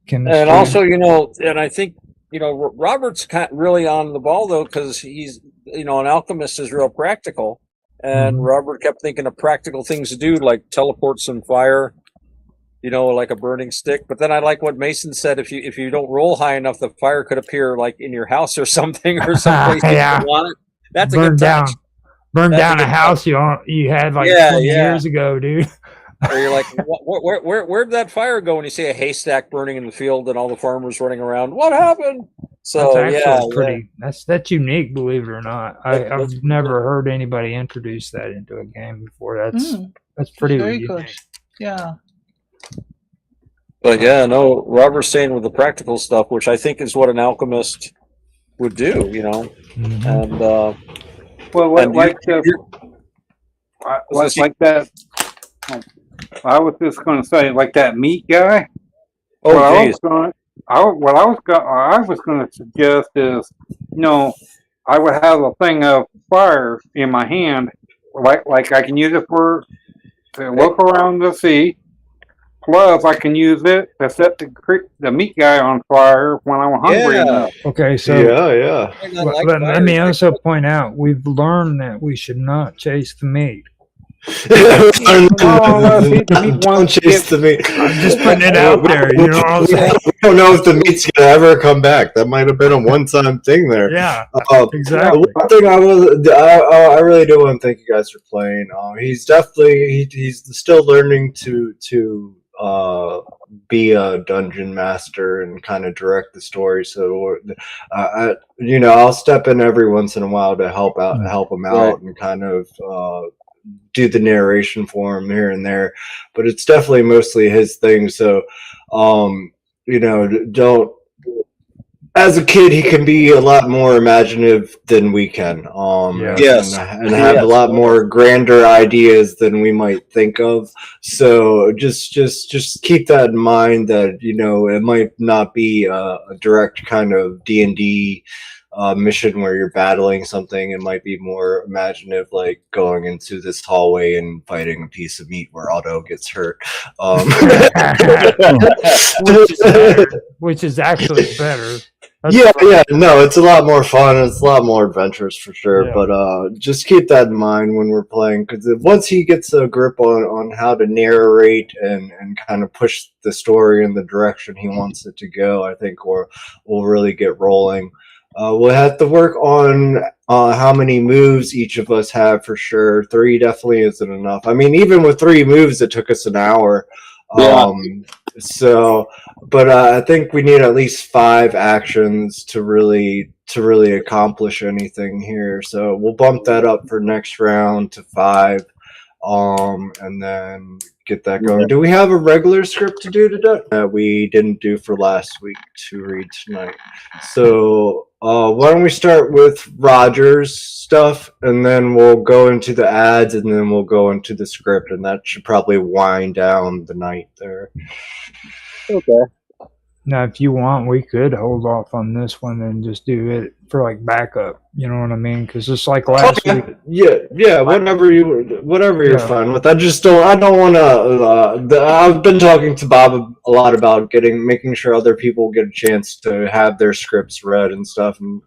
chemistry. And also, and I think, Robert's really on the ball though, because he's, an alchemist is real practical, and Robert kept thinking of practical things to do, like teleport some fire, like a burning stick. But then I like what Mason said: if you don't roll high enough, the fire could appear like in your house or something, or someplace you don't want it. That's burn a good touch. Burn down a house you had like 20 years ago, dude. Or you're like, where'd that fire go? And you see a haystack burning in the field and all the farmers running around. What happened? So that's pretty. That's unique, believe it or not. I've never heard anybody introduce that into a game before. That's pretty unique. Good. Yeah. But Robert's staying with the practical stuff, which I think is what an alchemist would do. And that. I was just going to say, like that meat guy. Oh, I was going to suggest is, I would have a thing of fire in my hand, like I can use it to look around the sea. Plus, I can use it to set the meat guy on fire when I'm hungry enough. Okay, so let me also point out, we've learned that we should not chase the meat. Don't chase the meat. I'm just putting it out there. You know what I'm saying? We don't know if the meat's gonna ever come back. That might have been a one-time thing there. Yeah, exactly. One thing I really do want to thank you guys for playing. He's definitely he's still learning to be a dungeon master and kind of direct the story. So, I'll step in every once in a while to help him out, and kind of do the narration for him here and there. But it's definitely mostly his thing. So, don't. As a kid, he can be a lot more imaginative than we can. And have a lot more grander ideas than we might think of. So just keep that in mind. That it might not be a direct kind of D&D mission where you're battling something. It might be more imaginative, like going into this hallway and fighting a piece of meat where Otto gets hurt. Which is actually better. Yeah, no, it's a lot more fun. It's a lot more adventurous for sure. Yeah. But just keep that in mind when we're playing, because once he gets a grip on how to narrate and kind of push the story in the direction he wants it to go, I think we'll really get rolling. We'll have to work on how many moves each of us have for sure. 3 definitely isn't enough. I mean, even with 3 moves, it took us an hour. Yeah. But I think we need at least 5 actions to really accomplish anything here. So we'll bump that up for next round to 5, and then get that going. Do we have a regular script to do today that we didn't do for last week to read tonight? So why don't we start with Roger's stuff, and then we'll go into the ads, and then we'll go into the script, and that should probably wind down the night there. Okay. Now, if you want, we could hold off on this one and just do it for like backup. You know what I mean? Because it's like last week. Yeah. Whatever you're fine with. I don't want to. I've been talking to Bob a lot about making sure other people get a chance to have their scripts read and stuff, and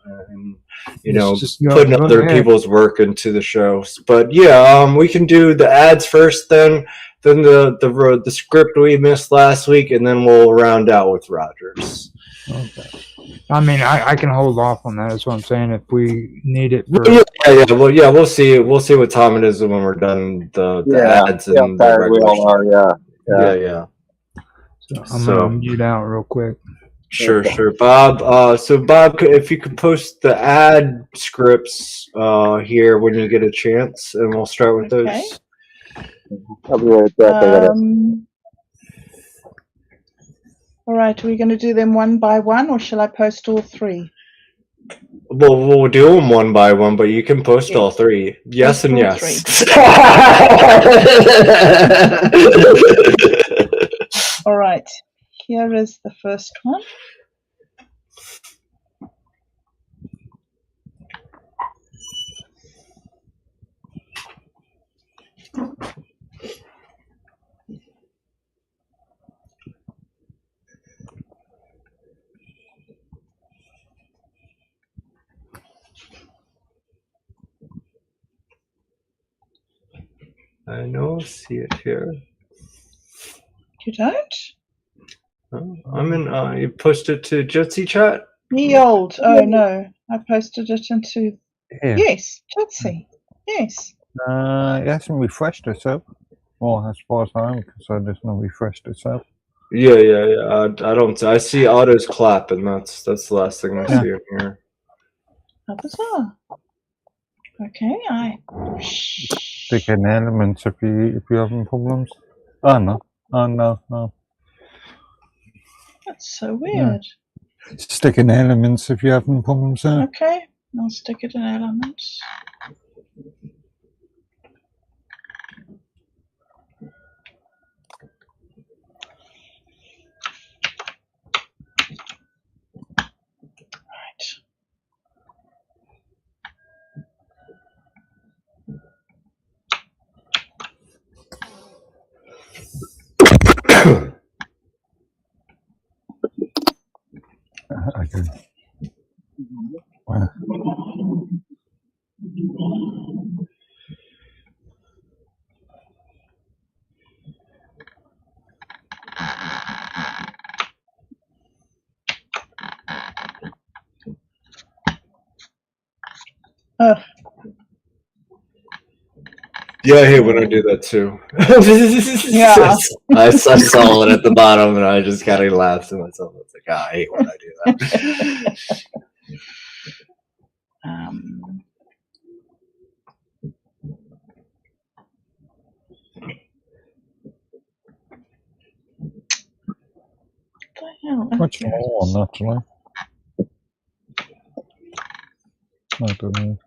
putting other people's work into the shows. But yeah, we can do the ads first, then the script we missed last week, and then we'll round out with Rogers. Okay. I mean, I can hold off on that. That's what I'm saying. If we need it. Yeah. We'll see what time it is when we're done the ads and the regular stuff. Yeah. So I'm gonna mute out real quick. Sure, Bob. So Bob, if you could post the ad scripts here when you get a chance, and we'll start with those. I'll be right back. All right, are we going to do them one by one, or shall I post all 3? Well, we'll do them one by one, but you can post all 3. Yes post and yes. 3. All right, here is the first one. I know, see it here. You don't? Oh, I'm in. You posted to Jitsi chat? Ye old. Oh no, I posted it into. Here. Yes, Jitsi. Yes. It hasn't refreshed itself. Well, as far as I'm concerned, it's not refreshed itself. Yeah. I don't. I see Otto's clap, and that's the last thing I see in here. How bizarre. Okay, Stick in elements if you're having problems. Oh no. That's so weird. Yeah. Stick in elements if you're having problems there. Okay, I'll stick it in elements. Okay. Wow. Yeah, I hate when I do that too. Yeah. I saw it at the bottom, and I just kind of laughed to myself. It's like, I hate when I do that. What's wrong, naturally? I don't know.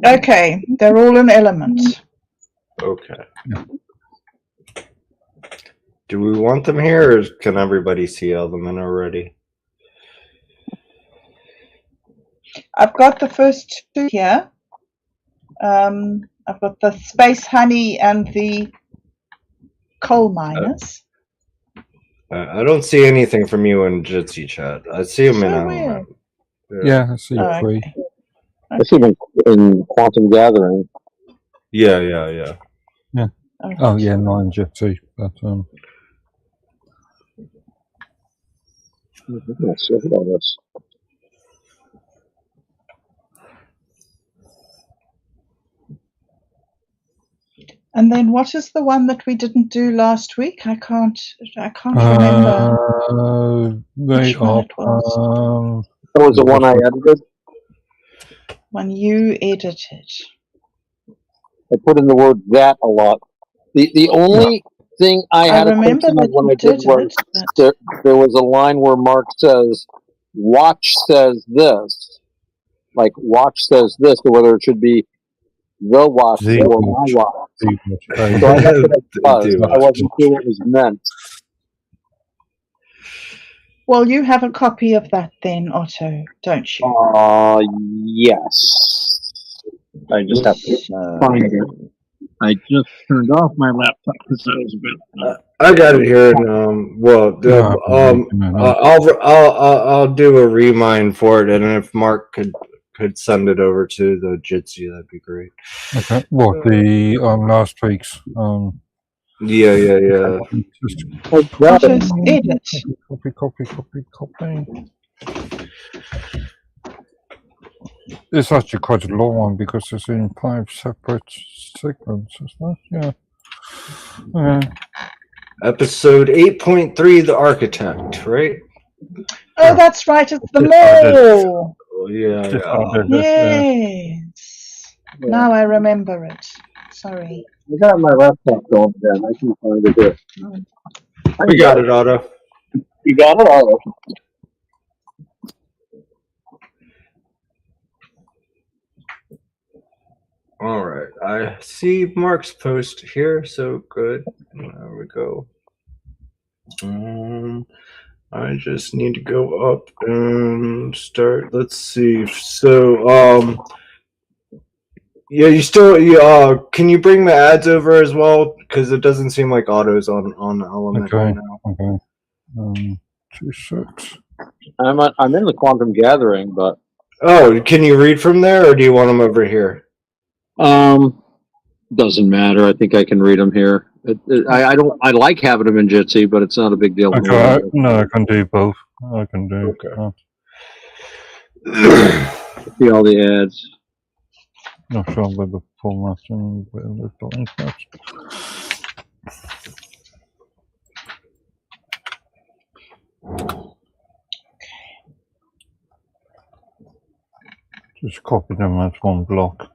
Okay, they're all an element. Okay. Do we want them here, or can everybody see element already? I've got the first two here. I've got the space honey and the coal miners. I don't see anything from you in Jitsi chat. I see them in element. Yeah, I see it free. Okay. I see them in Quantum Gathering. Yeah. Yeah. Oh yeah, 9 Jitsi, but Let's look at all this. And then what is the one that we didn't do last week? I can't remember which one it was. That was the one I edited. When you edited. I put in the word that a lot. The only thing I had a question of when I did was there was a line where Mark says, "Watch says this," like "Watch says this," or whether it should be "the watch" or "my watch." So I left it as was. I wasn't sure what was meant. Well, you have a copy of that then, Otto, don't you? Yes. I just have to find it. I just turned off my laptop because I was a bit. I got it here. I'll do a remind for it, and if Mark could send it over to the Jitsi, that'd be great. Okay. What the last week's Yeah. Otto's edit. Copy. It's actually quite a long one because it's in 5 separate segments, isn't it? Yeah. Episode 8.3, The Architect, right? Oh, that's right. It's the mole. Yeah. Yes. Now I remember it. Sorry. I got my laptop going again. I can find it here. We got it, Otto. You got it, Otto. All right. I see Mark's post here, so good. There we go. I just need to go up and start. Let's see. So, yeah, can you bring the ads over as well? Because it doesn't seem like Otto's on element right now. Okay. 2-6. I'm in the Quantum Gathering, but. Oh, can you read from there, or do you want them over here? Doesn't matter. I think I can read them here. I like having them in Jitsi, but it's not a big deal. Okay, no, I can do both. I can do. Okay. See all the ads. Not sure about the formatting, but it looks like that. Just copy them as one block.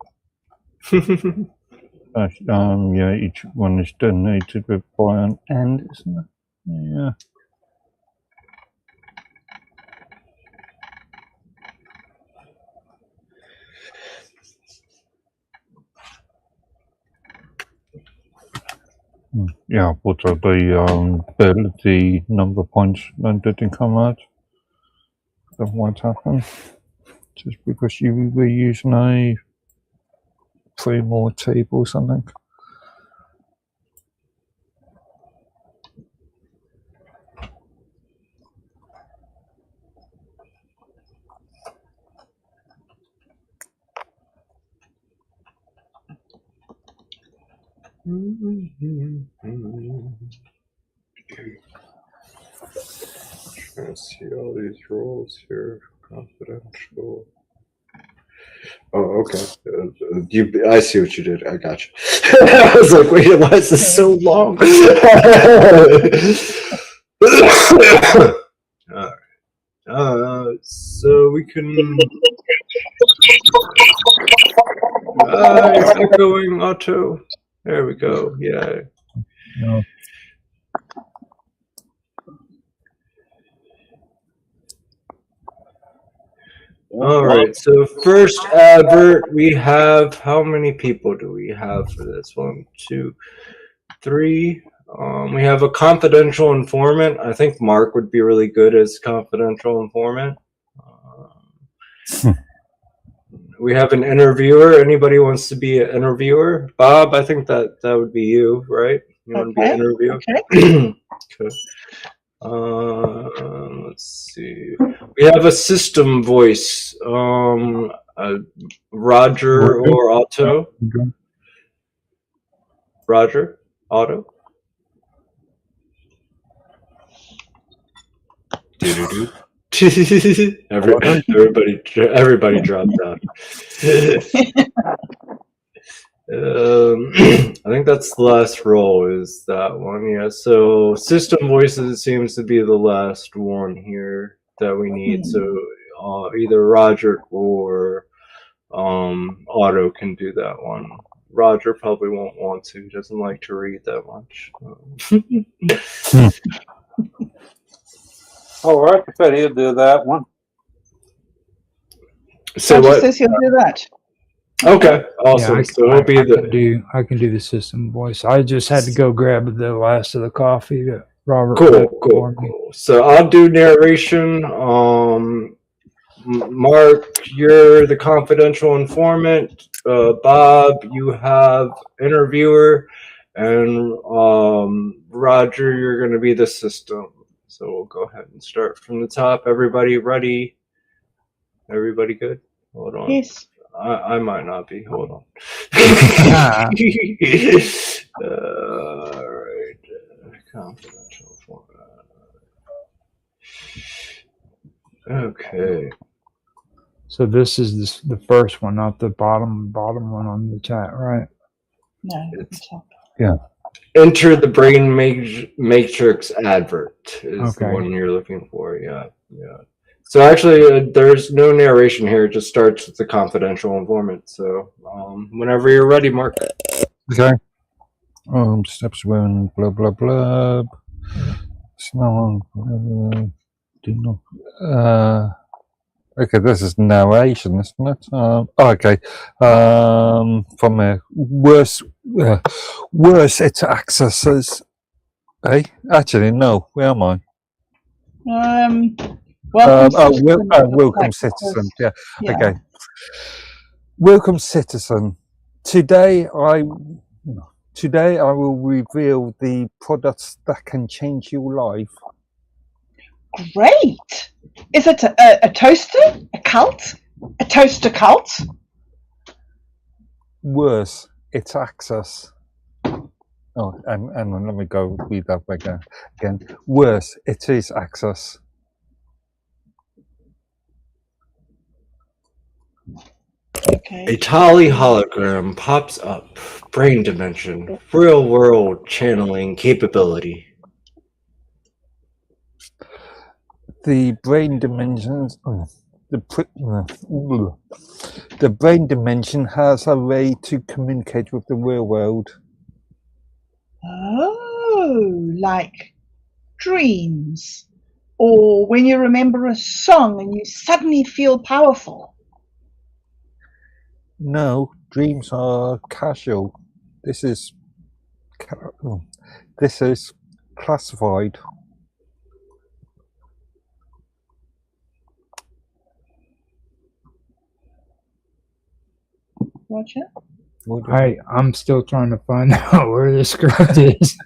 Yeah, each one is donated with by an end, isn't it? Yeah. Yeah, but the number of points that didn't come out. That might happen. Just because you were using a 3 more table or something. Trying to see all these roles here. Confidential. Oh, okay. I see what you did. I got you. I was like, wait, why is this so long? All right. So we can. Echoing Otto. There we go. Yeah. No. All right, so first advert, we have, how many people do we have for this? 1, 2, 3. We have a confidential informant. I think Mark would be really good as confidential informant. We have an interviewer. Anybody wants to be an interviewer? Bob, I think that would be you, right? You want to be an interviewer? Okay. Okay. Let's see. We have a system voice. Roger or Otto? Roger? Otto? Everybody dropped out. I think that's the last roll, is that one. Yeah, so system voices seems to be the last one here that we need. So either Roger or Otto can do that one. Roger probably won't want to. He doesn't like to read that much. Oh, Roger said he'll do that one. So what? Says he'll do that. Okay, awesome. Yeah, so it'll be the I can do the system voice. I just had to go grab the last of the coffee that Robert. Cool. So I'll do narration. Mark, you're the confidential informant. Bob, you have interviewer, and Roger, you're going to be the system. So we'll go ahead and start from the top. Everybody ready? Everybody good? Hold on. Yes. I might not be. Hold on. All right. Confidential format. Okay. So this is the first one, not the bottom one on the chat, right? No, it's top. Yeah. Enter the brain matrix advert is the one you're looking for. Yeah. So actually, there's no narration here. It just starts with the confidential informant. So whenever you're ready, Mark. Okay. Steps one, blah blah blah. Smell. Okay, this is narration, isn't it? Okay. From a worse, it's accesses. Hey, actually, no. Where am I? Welcome citizen. Yeah. Okay. Welcome citizen. Today I will reveal the products that can change your life. Great. Is it a toaster? A cult? A toaster cult? Worse, it's access. Oh, and let me go read that again. Worse, it is access. Okay. A Tali hologram pops up. Brain dimension. Real world channeling capability. The brain dimensions. The brain dimension has a way to communicate with the real world. Oh, like dreams. Or when you remember a song and you suddenly feel powerful. No, dreams are casual. This is classified. Roger? I'm still trying to find out where the script is.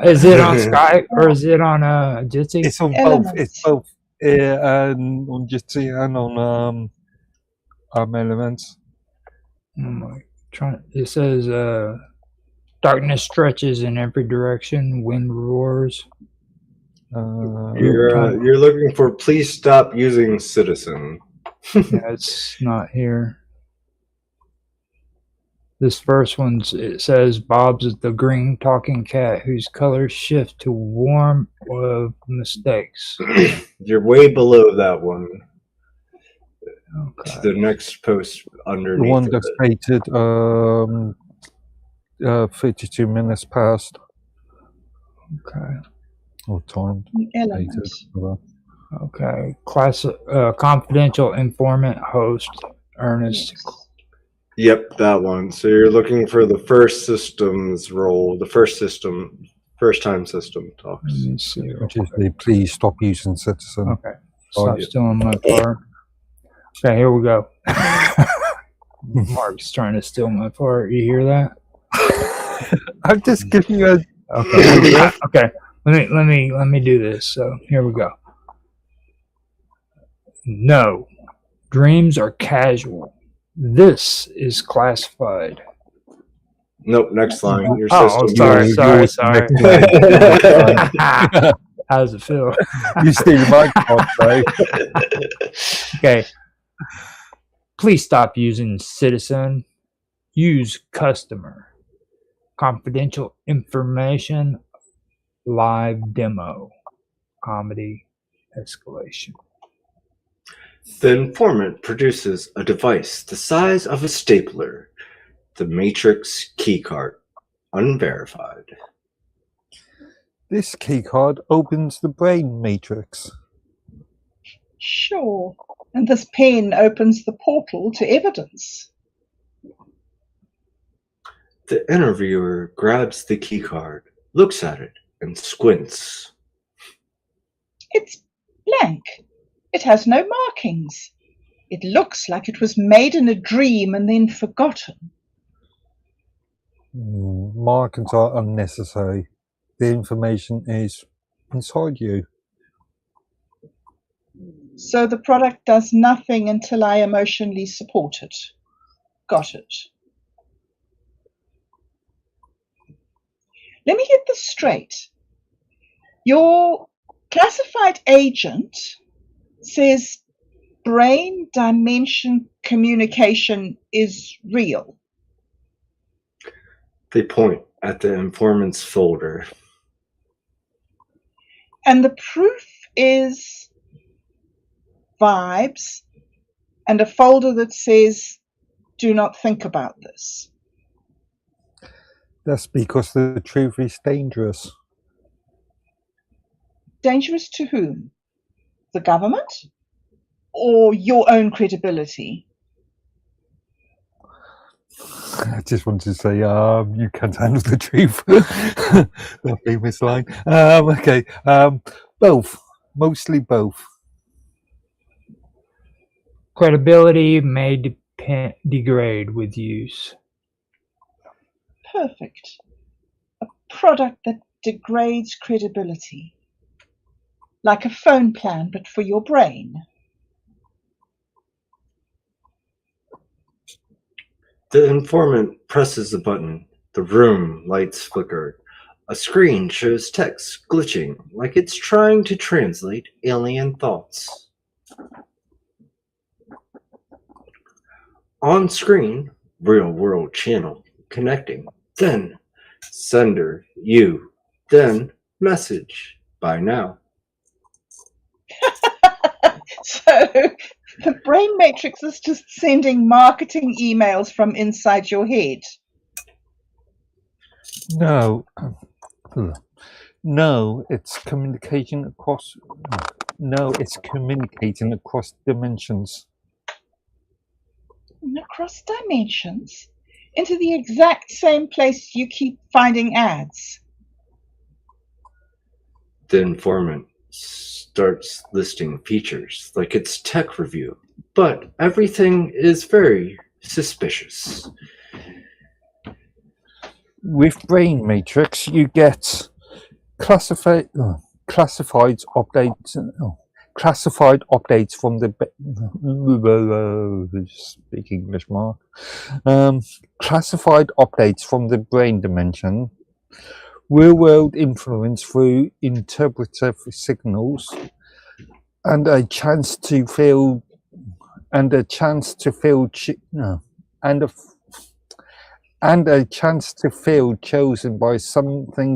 Is it on Skype or is it on Jitsi? It's on both. It's both on Jitsi and on Elements. It says darkness stretches in every direction, wind roars. You're looking for please stop using citizen. Yeah, it's not here. This first one, it says Bob's is the green talking cat whose colors shift to warm of mistakes. You're way below that one. Okay. To the next post underneath. The one that's dated 32 minutes past. Okay. Or time. Elements. Okay. Confidential informant host Ernest. Yep, that one. So you're looking for the first systems role, the first time system talks. Let me see. Which is the please stop using citizen. Okay. Stop stealing my part. Okay, here we go. Mark's trying to steal my part. You hear that? I'm just giving you a okay. Okay. Let me do this. So here we go. No, dreams are casual. This is classified. Nope, next line. Your system. Sorry. How does it feel? You steal my part, right? Okay. Please stop using citizen. Use customer. Confidential information. Live demo. Comedy escalation. The informant produces a device the size of a stapler. The Meatrix keycard. Unverified. This keycard opens the brain matrix. Sure. And this pen opens the portal to evidence. The interviewer grabs the keycard, looks at it, and squints. It's blank. It has no markings. It looks like it was made in a dream and then forgotten. Markings are unnecessary. The information is inside you. So the product does nothing until I emotionally support it. Got it. Let me get this straight. Your classified agent says brain dimension communication is real. They point at the informant's folder. And the proof is vibes and a folder that says, do not think about this. That's because the truth is dangerous. Dangerous to whom? The government? Or your own credibility? I just wanted to say, you can't handle the truth. That famous line. Okay. Both. Mostly both. Credibility may degrade with use. Perfect. A product that degrades credibility. Like a phone plan, but for your brain. The informant presses the button. The room lights flicker. A screen shows text glitching like it's trying to translate alien thoughts. On screen, real world channel connecting. Then sender, you. Then message. Bye now. So the brain matrix is just sending marketing emails from inside your head. No. No, it's communicating across. No, it's communicating across dimensions. Across dimensions? Into the exact same place you keep finding ads. The informant starts listing features like it's tech review, but everything is very suspicious. With Brain Matrix, you get classified updates from the speak English, Mark. Classified updates from the brain dimension, real-world influence through interpretive signals, and a chance to feel chosen by something,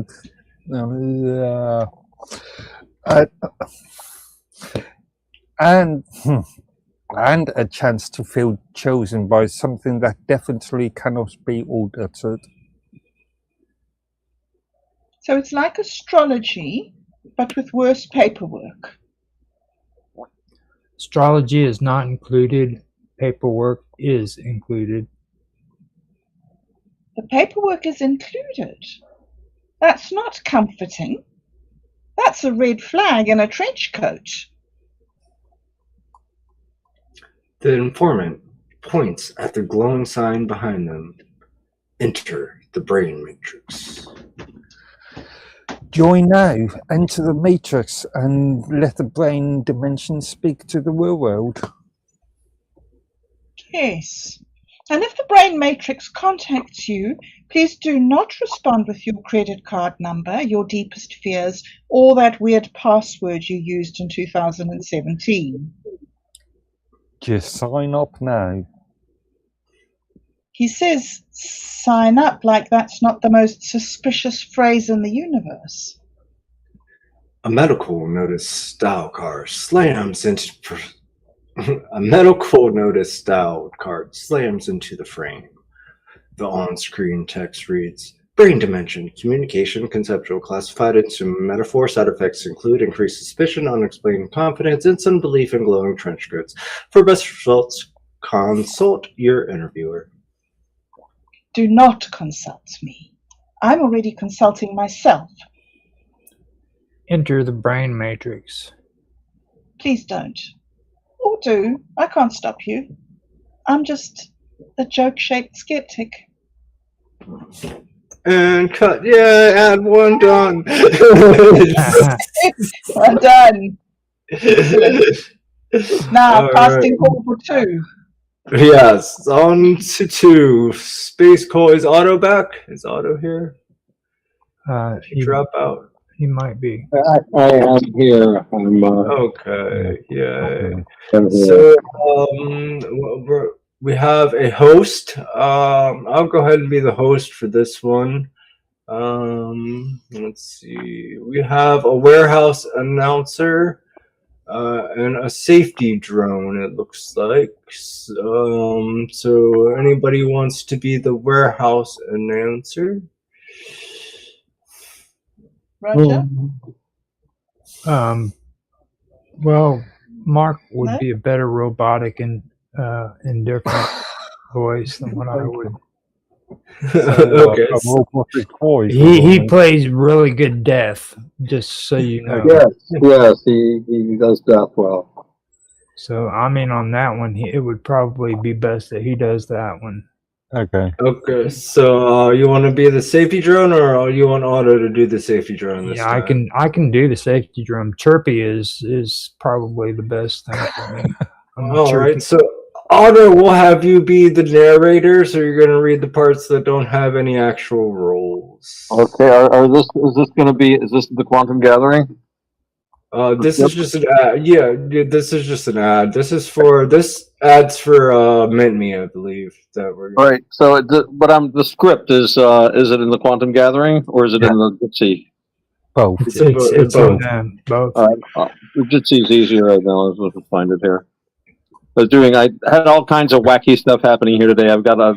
and a chance to feel chosen by something that definitely cannot be altered. So it's like astrology, but with worse paperwork. Astrology is not included. Paperwork is included. The paperwork is included. That's not comforting. That's a red flag and a trench coat. The informant points at the glowing sign behind them. Enter the brain matrix. Join now, enter the matrix, and let the brain dimension speak to the real world. Yes. And if the brain matrix contacts you, please do not respond with your credit card number, your deepest fears, or that weird password you used in 2017. Just sign up now. He says, sign up, like that's not the most suspicious phrase in the universe. A medical notice style card slams into a medical notice style card slams into the frame. The on-screen text reads, brain dimension, communication, conceptual, classified into metaphor. Side effects include increased suspicion, unexplained confidence, instant belief in glowing trench coats. For best results, consult your interviewer. Do not consult me. I'm already consulting myself. Enter the brain matrix. Please don't. Or do. I can't stop you. I'm just a joke-shaped skeptic. And cut. Yeah, and one done. I'm done. Now, All casting call for 2. Yes, on to 2. Space Call. Is Otto back? Is Otto here? He Drop out. He might be. I am here. I'm, Okay, yeah. I'm here. So we have a host. I'll go ahead and be the host for this one. Let's see. We have a warehouse announcer and a safety drone, it looks like. So anybody wants to be the warehouse announcer? Roger? Well, Mark would No? be a better robotic and indifferent voice than what I would. Okay. He plays really good death, just so you know. Yes, he does that well. So I mean, on that one, it would probably be best that he does that one. Okay. Okay, so you want to be the safety drone, or you want Otto to do the safety drone this Yeah, time? I can do the safety drum. Chirpy is probably the best thing for me. All right, so Otto, we'll have you be the narrator, so you're going to read the parts that don't have any actual roles. Okay, is this the Quantum Gathering? This is just an ad. Yeah, this is just an ad. This ad's for Mint Me, I believe that we're. All right. So, the script is it in the Quantum Gathering or is it in the Jitsi? Both. It's both. Both. Jitsi is easier right now. Let's find it here. I had all kinds of wacky stuff happening here today. I've got not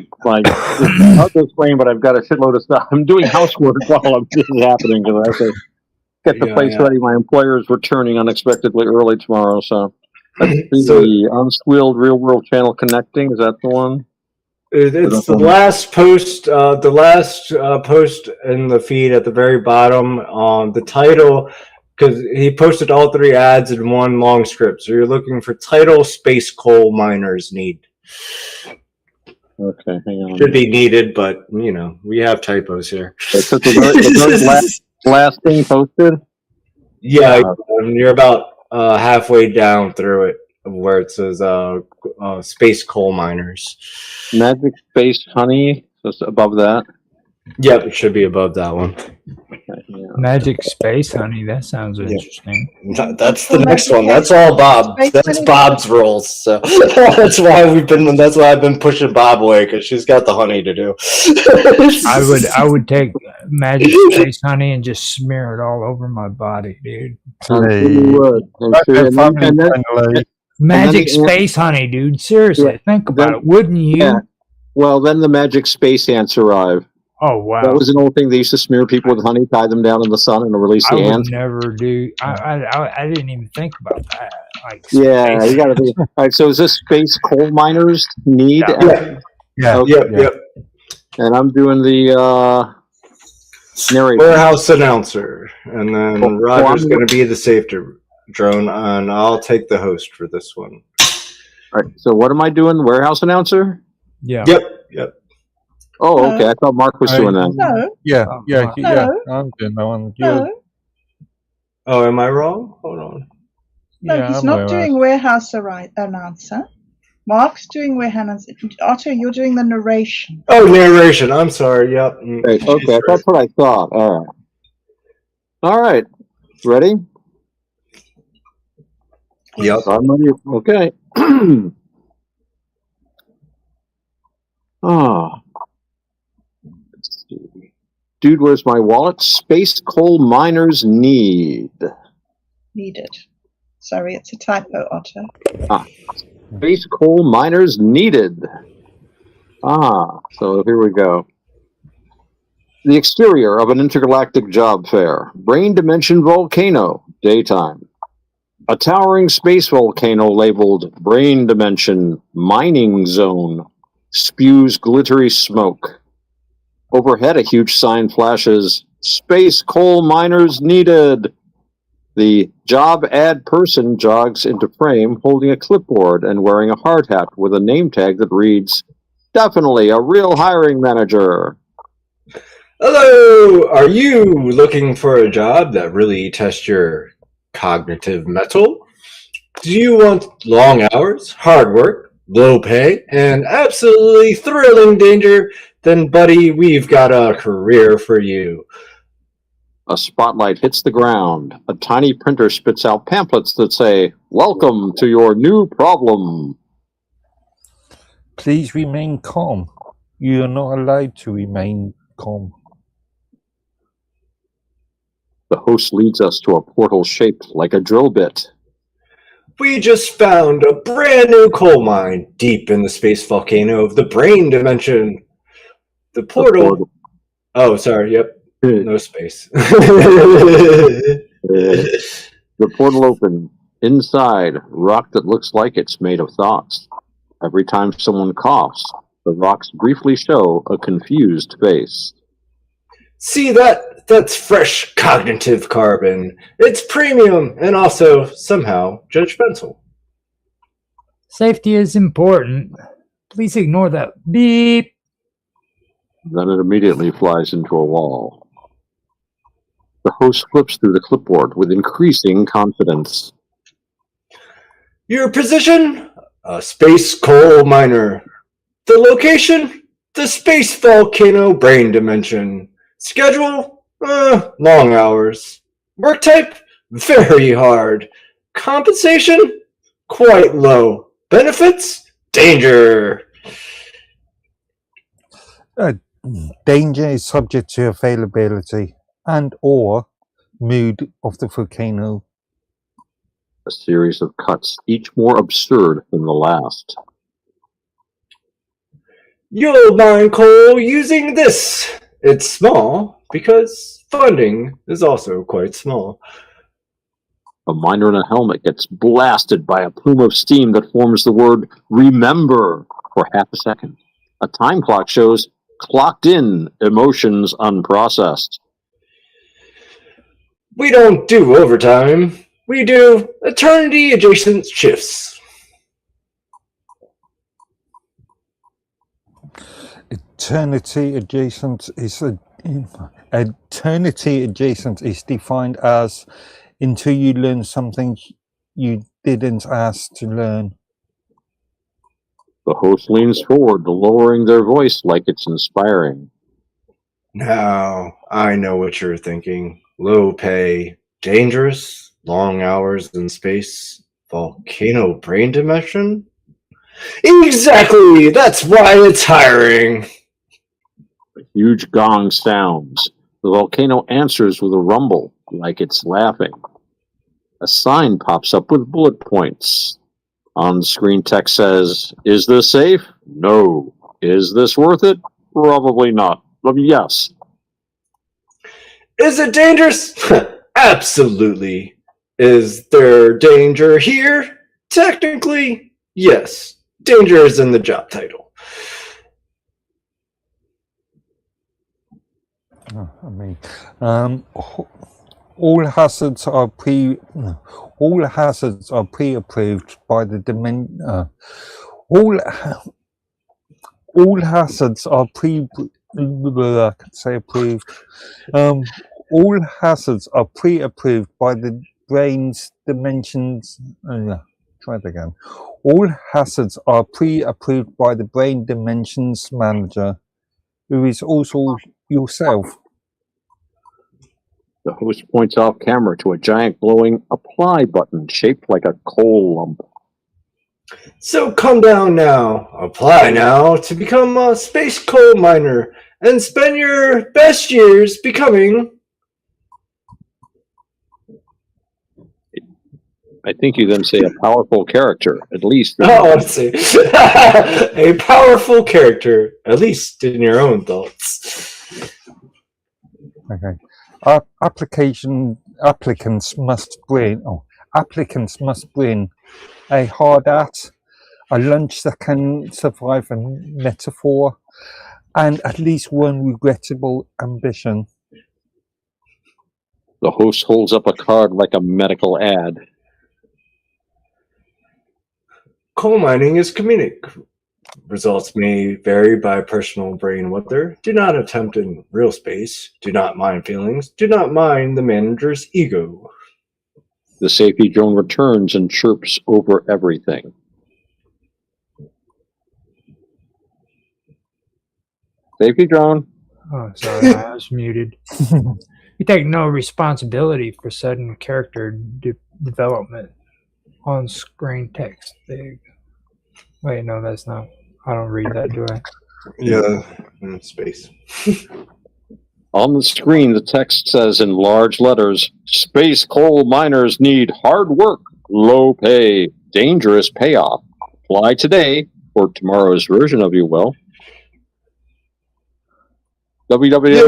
this frame, but I've got a shitload of stuff. I'm doing housework while this is happening because I have to get the place ready. My employer is returning unexpectedly early tomorrow, so the Unsquealed Real World Channel Connecting. Is that the one? It's the last post. The last post in the feed at the very bottom. The title, because he posted all 3 ads in one long script. So you're looking for title Space Coal Miners Need. Okay, hang on. Should be needed, but we have typos here. It's the very last thing posted? Yeah, you're about halfway down through it, where it says Space Coal Miners. Magic Space Honey, just above that. Yep, it should be above that one. Magic Space Honey, that sounds interesting. That's the next one. That's all Bob. That's Bob's roles. So that's why I've been pushing Bob away, because she's got the honey to do. I would take Magic Space Honey and just smear it all over my body, dude. Magic Space Honey, dude. Seriously, think about it. Wouldn't you? Yeah. Well, then the magic space ants arrive. Oh, wow. That was an old thing. They used to smear people with honey, tie them down in the sun, and release the ants. I would never do. I didn't even think about that. Yeah, you gotta be. All right, so is this space coal miners need? Yeah. Okay. Yep. And I'm doing the narration. Warehouse announcer, and then Roger's going to be the safety drone, and I'll take the host for this one. All right. So what am I doing? Warehouse announcer? Yeah. Yep. Oh, okay. I thought Mark was doing that. No. Yeah. No. I'm doing that one. No. Oh, am I wrong? Hold on. No, he's not doing warehouse announcer. Mark's doing warehouse. Otto, you're doing the narration. Oh, narration. I'm sorry. Yep. Okay, that's what I thought. All right. Ready? Yep. I'm ready. Okay. Let's see. Dude, where's my wallet? Space coal miners need. Needed. Sorry, it's a typo, Otto. Space coal miners needed. So here we go. The exterior of an intergalactic job fair. Brain dimension volcano. Daytime. A towering space volcano labeled Brain Dimension Mining Zone spews glittery smoke. Overhead, a huge sign flashes, Space coal miners needed. The job ad person jogs into frame holding a clipboard and wearing a hard hat with a name tag that reads, Definitely a real hiring manager. Hello! Are you looking for a job that really tests your cognitive mettle? Do you want long hours, hard work, low pay, and absolutely thrilling danger? Then, buddy, we've got a career for you. A spotlight hits the ground. A tiny printer spits out pamphlets that say, Welcome to your new problem. Please remain calm. You are not allowed to remain calm. The host leads us to a portal shaped like a drill bit. We just found a brand new coal mine deep in the space volcano of the Brain Dimension. The portal. Oh, sorry. Yep. No space. The portal open. Inside, rock that looks like it's made of thoughts. Every time someone coughs, the rocks briefly show a confused face. See that? That's fresh cognitive carbon. It's premium and also somehow judgmental. Safety is important. Please ignore that beep. Then it immediately flies into a wall. The host flips through the clipboard with increasing confidence. Your position? A space coal miner. The location? The space volcano Brain Dimension. Schedule? Long hours. Work type? Very hard. Compensation? Quite low. Benefits? Danger. Danger is subject to availability and or mood of the volcano. A series of cuts, each more absurd than the last. You'll mine coal using this. It's small because funding is also quite small. A miner in a helmet gets blasted by a plume of steam that forms the word remember for half a second. A time clock shows clocked in, emotions unprocessed. We don't do overtime. We do eternity-adjacent shifts. Eternity adjacent is defined as until you learn something you didn't ask to learn. The host leans forward, lowering their voice like it's inspiring. Now, I know what you're thinking. Low pay, dangerous, long hours in space, volcano Brain Dimension? Exactly! That's why it's hiring! A huge gong sounds. The volcano answers with a rumble, like it's laughing. A sign pops up with bullet points. On-screen text says, Is this safe? No. Is this worth it? Probably not. Yes. Is it dangerous? Absolutely. Is there danger here? Technically, yes. Danger is in the job title. All hazards are pre-approved by the all hazards are I can say approved. All hazards are pre-approved by the brain's dimensions. Try it again. All hazards are pre-approved by the brain dimensions manager, who is also yourself. The host points off camera to a giant glowing apply button shaped like a coal lump. So come down now, apply now to become a space coal miner and spend your best years becoming... I think you then say a powerful character, at least. Oh, let's see. A powerful character, at least in your own thoughts. Okay. Applicants must bring a hard hat, a lunch that can survive a metaphor, and at least one regrettable ambition. The host holds up a card like a medical ad. Coal mining is comedic. Results may vary by personal brain weather. Do not attempt in real space. Do not mind feelings. Do not mind the manager's ego. The safety drone returns and chirps over everything. Safety drone. Oh, sorry, I was muted. You take no responsibility for sudden character development. On-screen text. Big. Wait, no, that's not. I don't read that, do I? Yeah, in space. On the screen, the text says in large letters, "Space coal miners need hard work, low pay, dangerous payoff. Apply today, or tomorrow's version of you will." www.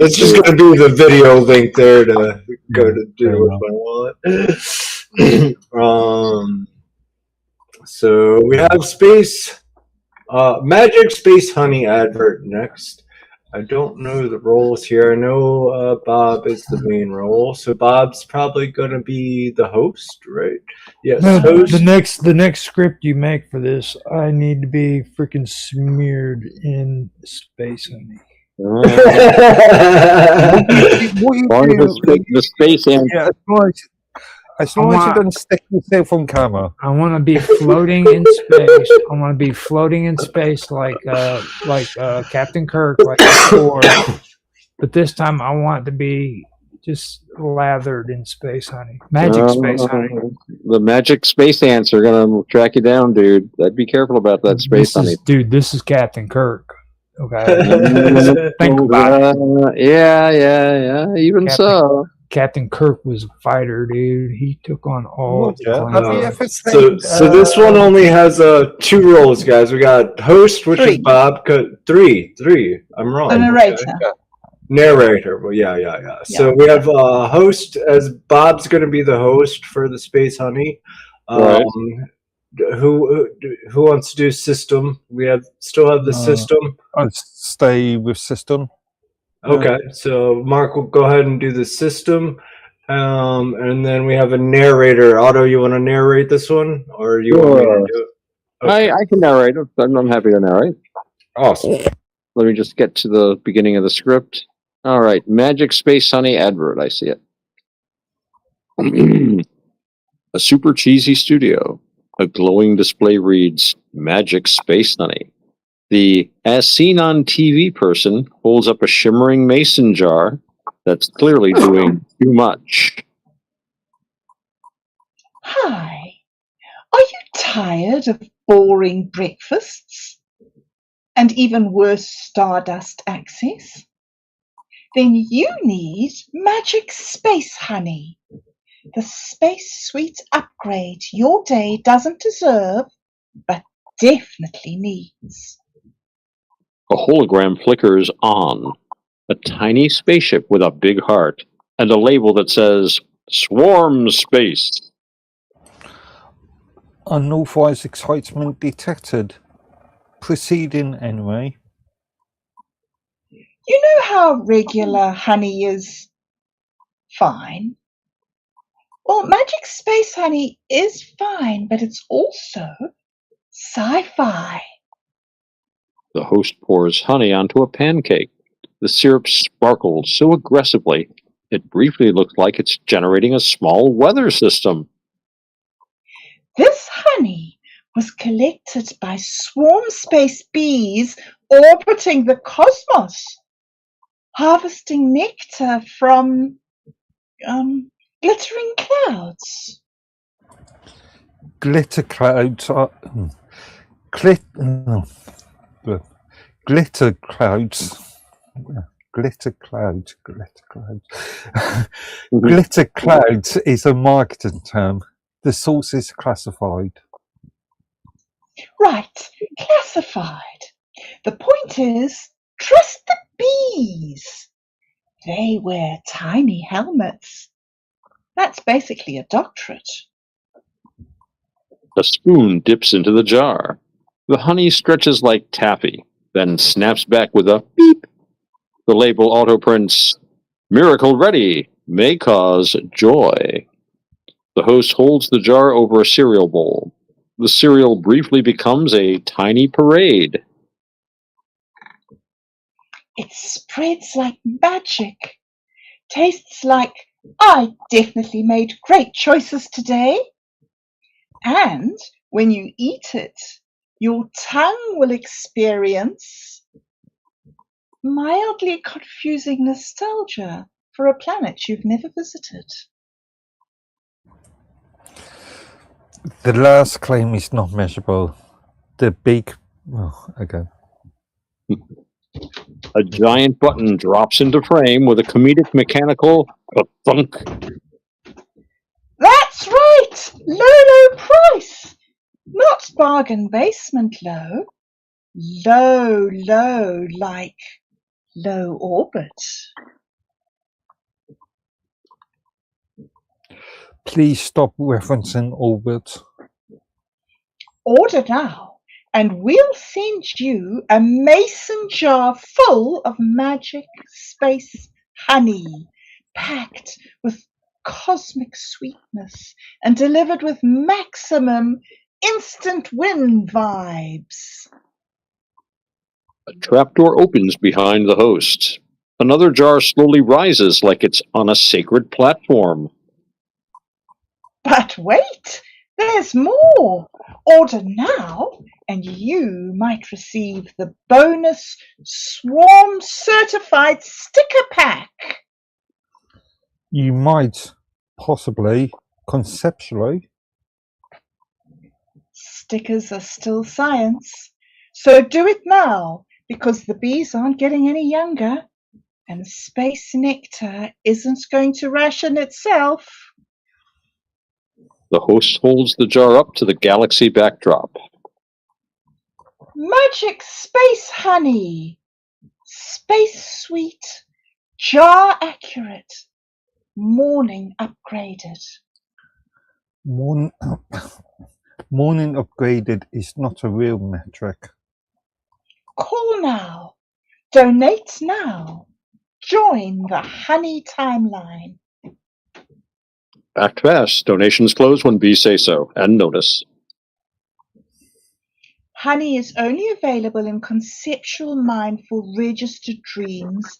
It's just going to be the video link there to go to do it with my wallet. So we have space, Magic Space Honey advert next. I don't know the roles here. I know Bob is the main role, so Bob's probably going to be the host, right? Yes, no, host. The next script you make for this, I need to be freaking smeared in space honey. The space and as long as you don't stick yourself on camera. I want to be floating in space. I want to be floating in space like Captain Kirk, like before. But this time I want to be just lathered in space honey. Magic space honey. The magic space ants are going to track you down, dude. Be careful about that space honey. Dude, this is Captain Kirk. Okay. Think about it. Yeah. Even so. Captain Kirk was a fighter, dude. He took on all. So this one only has 2 roles, guys. We got host, which is Bob. 3. I'm wrong. The narrator. Okay. Narrator. Well, yeah. So we have host, as Bob's going to be the host for the Space Honey. Right. Who wants to do system? We still have the system. I'll stay with system. Okay, so Mark will go ahead and do the system, and then we have a narrator. Otto, you want to narrate this one, or you want me to do it? Okay. I can narrate it. I'm happy to narrate. Awesome. Let me just get to the beginning of the script. All right, Magic Space Honey advert. I see it. A super cheesy studio. A glowing display reads, "Magic Space Honey." The as seen on TV person holds up a shimmering mason jar that's clearly doing too much. Hi. Are you tired of boring breakfasts? And even worse, stardust access? Then you need Magic Space Honey. The space suite upgrade your day doesn't deserve, but definitely needs. A hologram flickers on. A tiny spaceship with a big heart and a label that says Swarm Space. Unauthorized excitement detected. Proceeding anyway. You know how regular honey is fine? Well, magic space honey is fine, but it's also sci-fi. The host pours honey onto a pancake. The syrup sparkles so aggressively, it briefly looks like it's generating a small weather system. This honey was collected by swarm space bees orbiting the cosmos, harvesting nectar from glittering clouds. Glitter clouds are... glitter clouds... Glitter clouds... Glitter clouds is a marketing term. The source is classified. Right, classified. The point is, trust the bees. They wear tiny helmets. That's basically a doctorate. A spoon dips into the jar. The honey stretches like taffy, then snaps back with a beep. The label auto prints, "Miracle ready, may cause joy." The host holds the jar over a cereal bowl. The cereal briefly becomes a tiny parade. It spreads like magic. Tastes like, I definitely made great choices today. And when you eat it, your tongue will experience mildly confusing nostalgia for a planet you've never visited. The last claim is not measurable. The big... Oh, okay. A giant button drops into frame with a comedic mechanical thunk. That's right! Low price! Not bargain basement low. Low, like low orbit. Please stop referencing orbit. Order now, and we'll send you a mason jar full of magic space honey, packed with cosmic sweetness and delivered with maximum instant win vibes. A trapdoor opens behind the host. Another jar slowly rises like it's on a sacred platform. But wait, there's more. Order now, and you might receive the bonus Swarm Certified Sticker Pack. You might, possibly, conceptually. Stickers are still science, so do it now, because the bees aren't getting any younger, and space nectar isn't going to ration itself. The host holds the jar up to the galaxy backdrop. Magic space honey, space sweet, jar accurate, morning upgraded. Morning upgraded is not a real metric. Call now, donate now, join the honey timeline. Act fast. Donations close when bees say so. And notice. Honey is only available in conceptual mind for registered dreams.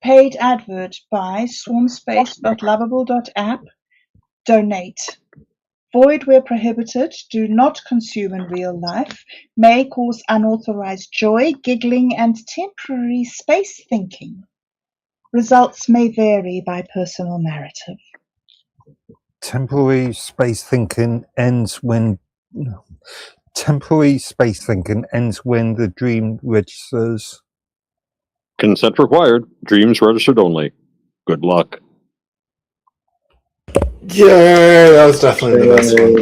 Paid advert by swarmspace.lovable.app. Donate. Void where prohibited. Do not consume in real life. May cause unauthorized joy, giggling, and temporary space thinking. Results may vary by personal narrative. Temporary space thinking ends when the dream registers. Consent required. Dreams registered only. Good luck. Yeah, that was definitely the best one.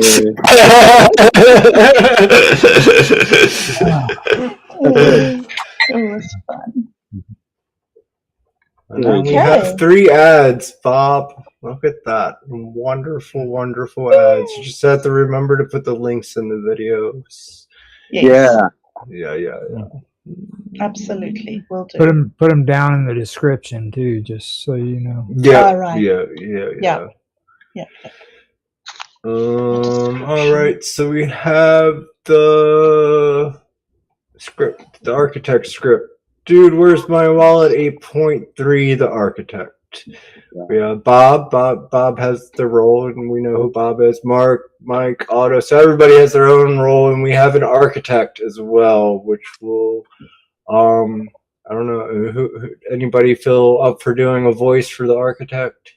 It was fun. And then we have 3 ads, Bob. Look at that. Wonderful, wonderful ads. You just have to remember to put the links in the videos. Yes. Yeah. Absolutely, will do. Put them down in the description too, just so you know. Yeah, right. Yeah. All right. So we have the script, the architect script. Dude, where's my wallet? 8.3, the architect. We have Bob. Bob has the role, and we know who Bob is. Mark, Mike, Otto. So everybody has their own role, and we have an architect as well, which will, I don't know, who anybody feel up for doing a voice for the architect?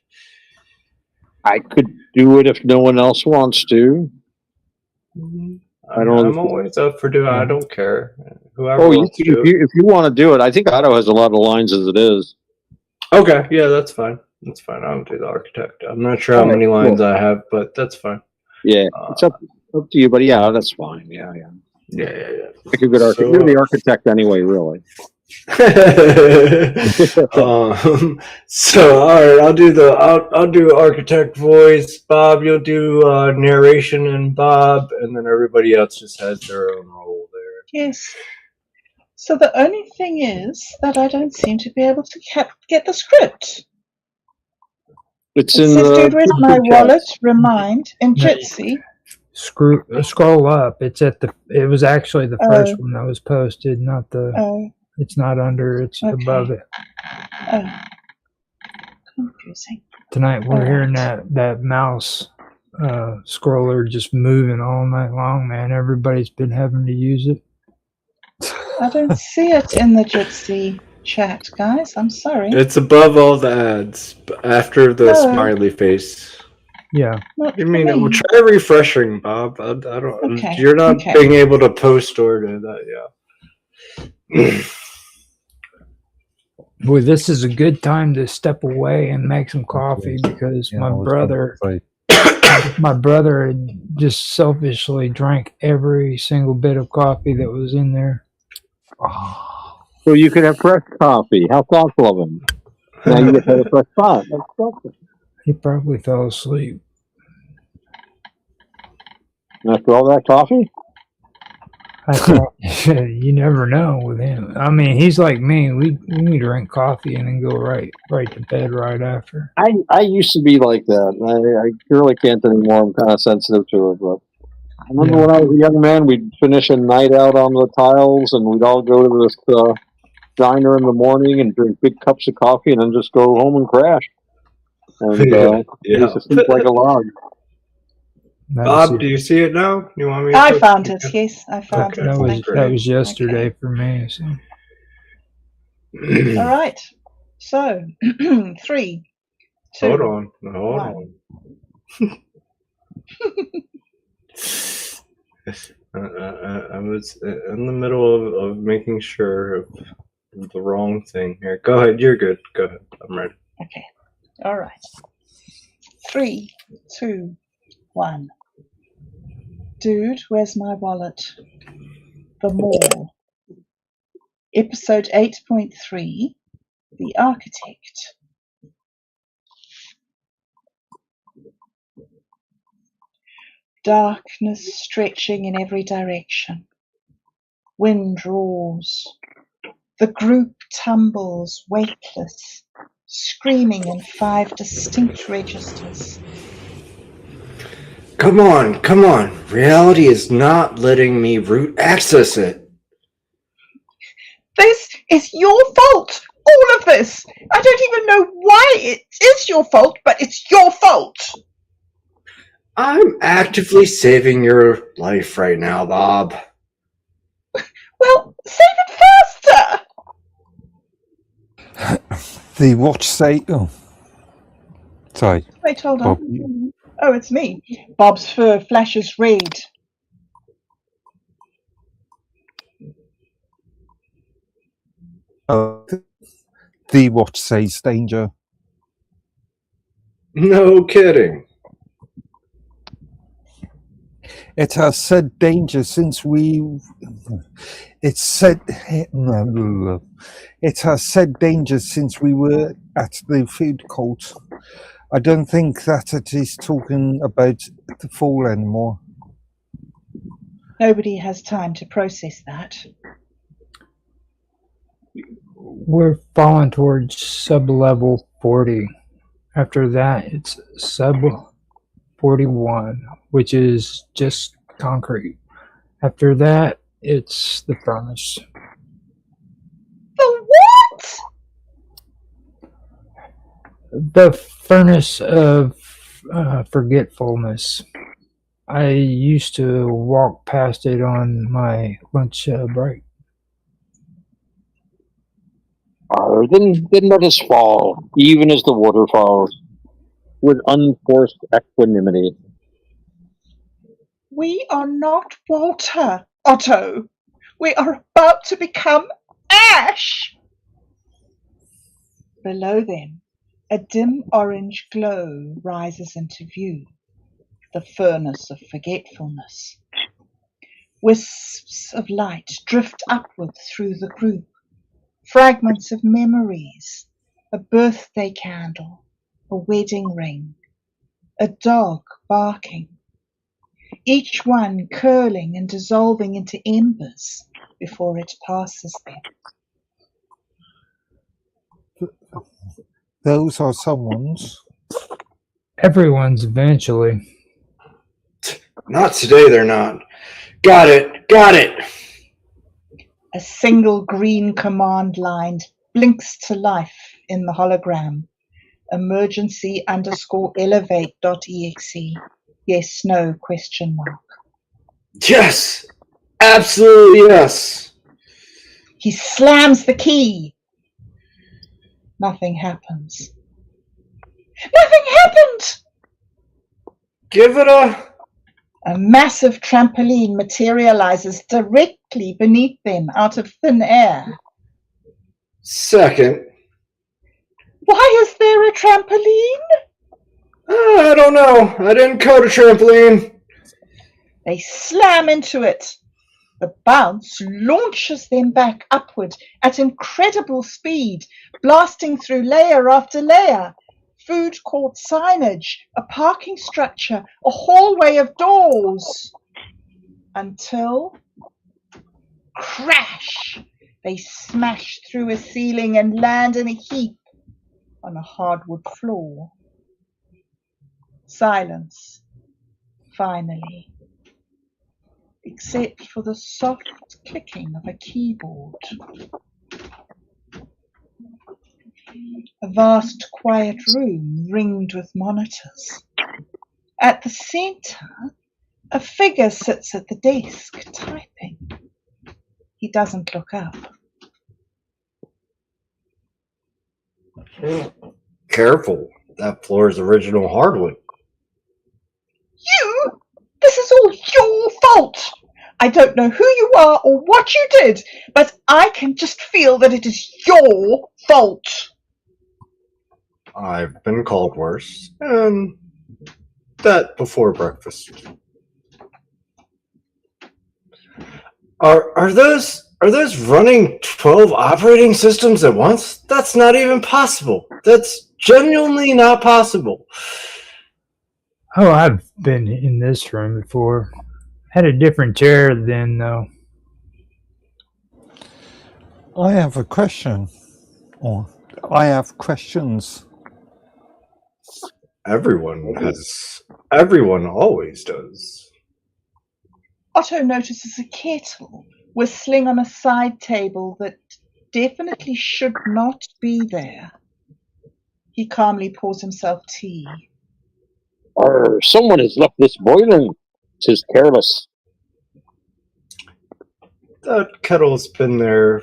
I could do it if no one else wants to. I don't. I'm always up for doing. I don't care. Whoever wants to do it. If you want to do it, I think Otto has a lot of lines as it is. Okay, yeah, that's fine. That's fine. I'll do the architect. I'm not sure how many lines I have, but that's fine. Yeah, it's up to you, but yeah, that's fine. Yeah. Like a good architect. You're the architect anyway, really. So all right, I'll do architect voice. Bob, you'll do narration, and Bob, and then everybody else just has their own role there. Yes. So the only thing is that I don't seem to be able to get the script. It says, dude, where's my wallet? Remind in Jitsi. Scroll up. It's at the. It was actually the first one that was posted, not the. It's not under. It's above it. Confusing. Tonight we're hearing that mouse scroller just moving all night long, man. Everybody's been having to use it. I don't see it in the Jitsi chat, guys. I'm sorry. It's above all the ads, after the smiley face. Yeah. You mean we'll try refreshing, Bob? I don't. Okay. You're not being able to post or do that. Yeah. Boy, this is a good time to step away and make some coffee because my brother had just selfishly drank every single bit of coffee that was in there. Oh. So you could have fresh coffee. How thoughtful of him. Now you get to have a fresh pot. That's thoughtful. He probably fell asleep. After all that coffee? You never know with him. I mean, he's like me. We drink coffee and then go right to bed right after. I used to be like that. I really can't anymore. I'm kind of sensitive to it. But I remember when I was a young man, we'd finish a night out on the tiles, and we'd all go to this diner in the morning and drink big cups of coffee, and then just go home and crash. And it used to sleep like a log. Bob, do you see it now? You want me? I found it. Yes, I found it. That was yesterday for me. So. All right. So 3, 2. Hold on. I was in the middle of making sure of the wrong thing here. Go ahead. You're good. Go ahead. I'm ready. Okay. All right. 3, 2, 1. Dude, where's my wallet? The Mall. Episode 8.3. The Architect. Darkness stretching in every direction. Wind roars. The group tumbles, weightless, screaming in 5 distinct registers. Come on. Reality is not letting me root access it. This is your fault. All of this. I don't even know why it is your fault, but it's your fault. I'm actively saving your life right now, Bob. Well, save it faster. The watch say... Oh. Sorry. Wait, hold on. Oh, it's me. Bob's fur flashes red. The watch says danger. No kidding. It has said danger since we... It has said danger since we were at the food court. I don't think that it is talking about the fall anymore. Nobody has time to process that. We're falling towards sub-level 40. After that, it's sub-41, which is just concrete. After that, it's the furnace. The what? The furnace of forgetfulness. I used to walk past it on my lunch break. Then let us fall, even as the water falls, with unforced equanimity. We are not water, Otto. We are about to become ash. Below them, a dim orange glow rises into view, the furnace of forgetfulness. Wisps of light drift upward through the group, fragments of memories, a birthday candle, a wedding ring, a dog barking, each one curling and dissolving into embers before it passes them. Those are someone's. Everyone's eventually. Not today, they're not. Got it. A single green command line blinks to life in the hologram. Emergency_elevate.exe. Yes, no, ? Yes! Absolutely yes! He slams the key. Nothing happens. Nothing happened! Give it a massive trampoline materializes directly beneath them out of thin air. second. Why is there a trampoline? I don't know. I didn't code a trampoline. They slam into it. The bounce launches them back upward at incredible speed, blasting through layer after layer. Food court signage, a parking structure, a hallway of doors. Until crash! They smash through a ceiling and land in a heap on a hardwood floor. Silence, finally, except for the soft clicking of a keyboard. A vast, quiet room ringed with monitors. At the center, a figure sits at the desk, typing. He doesn't look up. Careful. That floor is original hardwood. You? This is all your fault. I don't know who you are or what you did, but I can just feel that it is your fault. I've been called worse, and that before breakfast. Are those running 12 operating systems at once? That's not even possible. That's genuinely not possible. Oh, I've been in this room before. Had a different chair then, though. I have a question. Or I have questions. Everyone always does. Otto notices a kettle whistling on a side table that definitely should not be there. He calmly pours himself tea. Someone has left this boiling. 'Tis careless. That kettle's been there.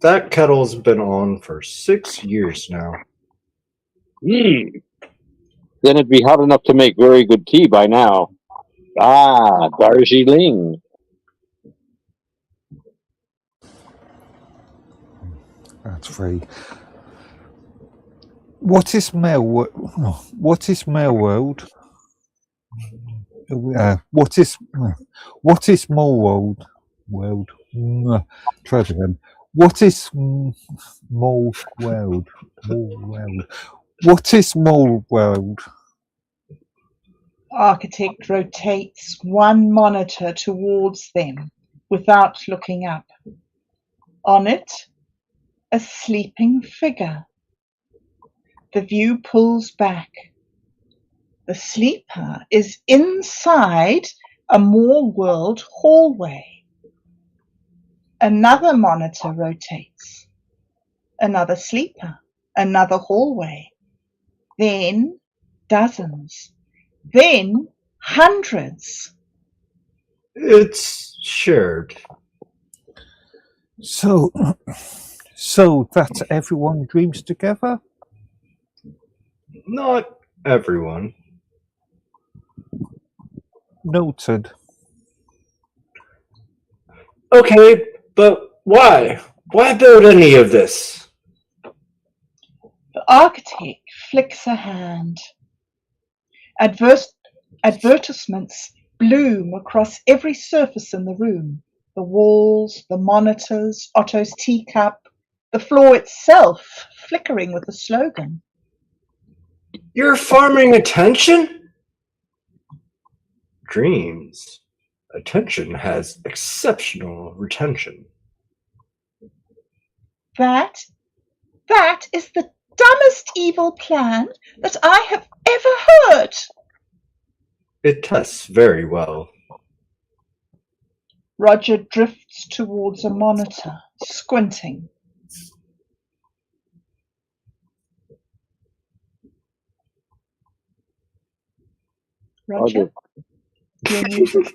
That kettle's been on for 6 years now. Then it'd be hot enough to make very good tea by now. Ah, Darjeeling. That's free. What is Mail World? What is Mail World? What is More World? Try it again. What is small world? What is small world? Architect rotates one monitor towards them without looking up. On it, a sleeping figure. The view pulls back. The sleeper is inside a more world hallway. Another monitor rotates. Another sleeper. Another hallway. Then dozens. Then hundreds. It's shared. So that everyone dreams together? Not everyone. Noted. Okay, but why? Why build any of this? The architect flicks a hand. Advertisements bloom across every surface in the room. The walls, the monitors, Otto's teacup, the floor itself flickering with the slogan. You're farming attention? Dreams. Attention has exceptional retention. That is the dumbest evil plan that I have ever heard. It tests very well. Roger drifts towards a monitor, squinting. Roger? You're muted.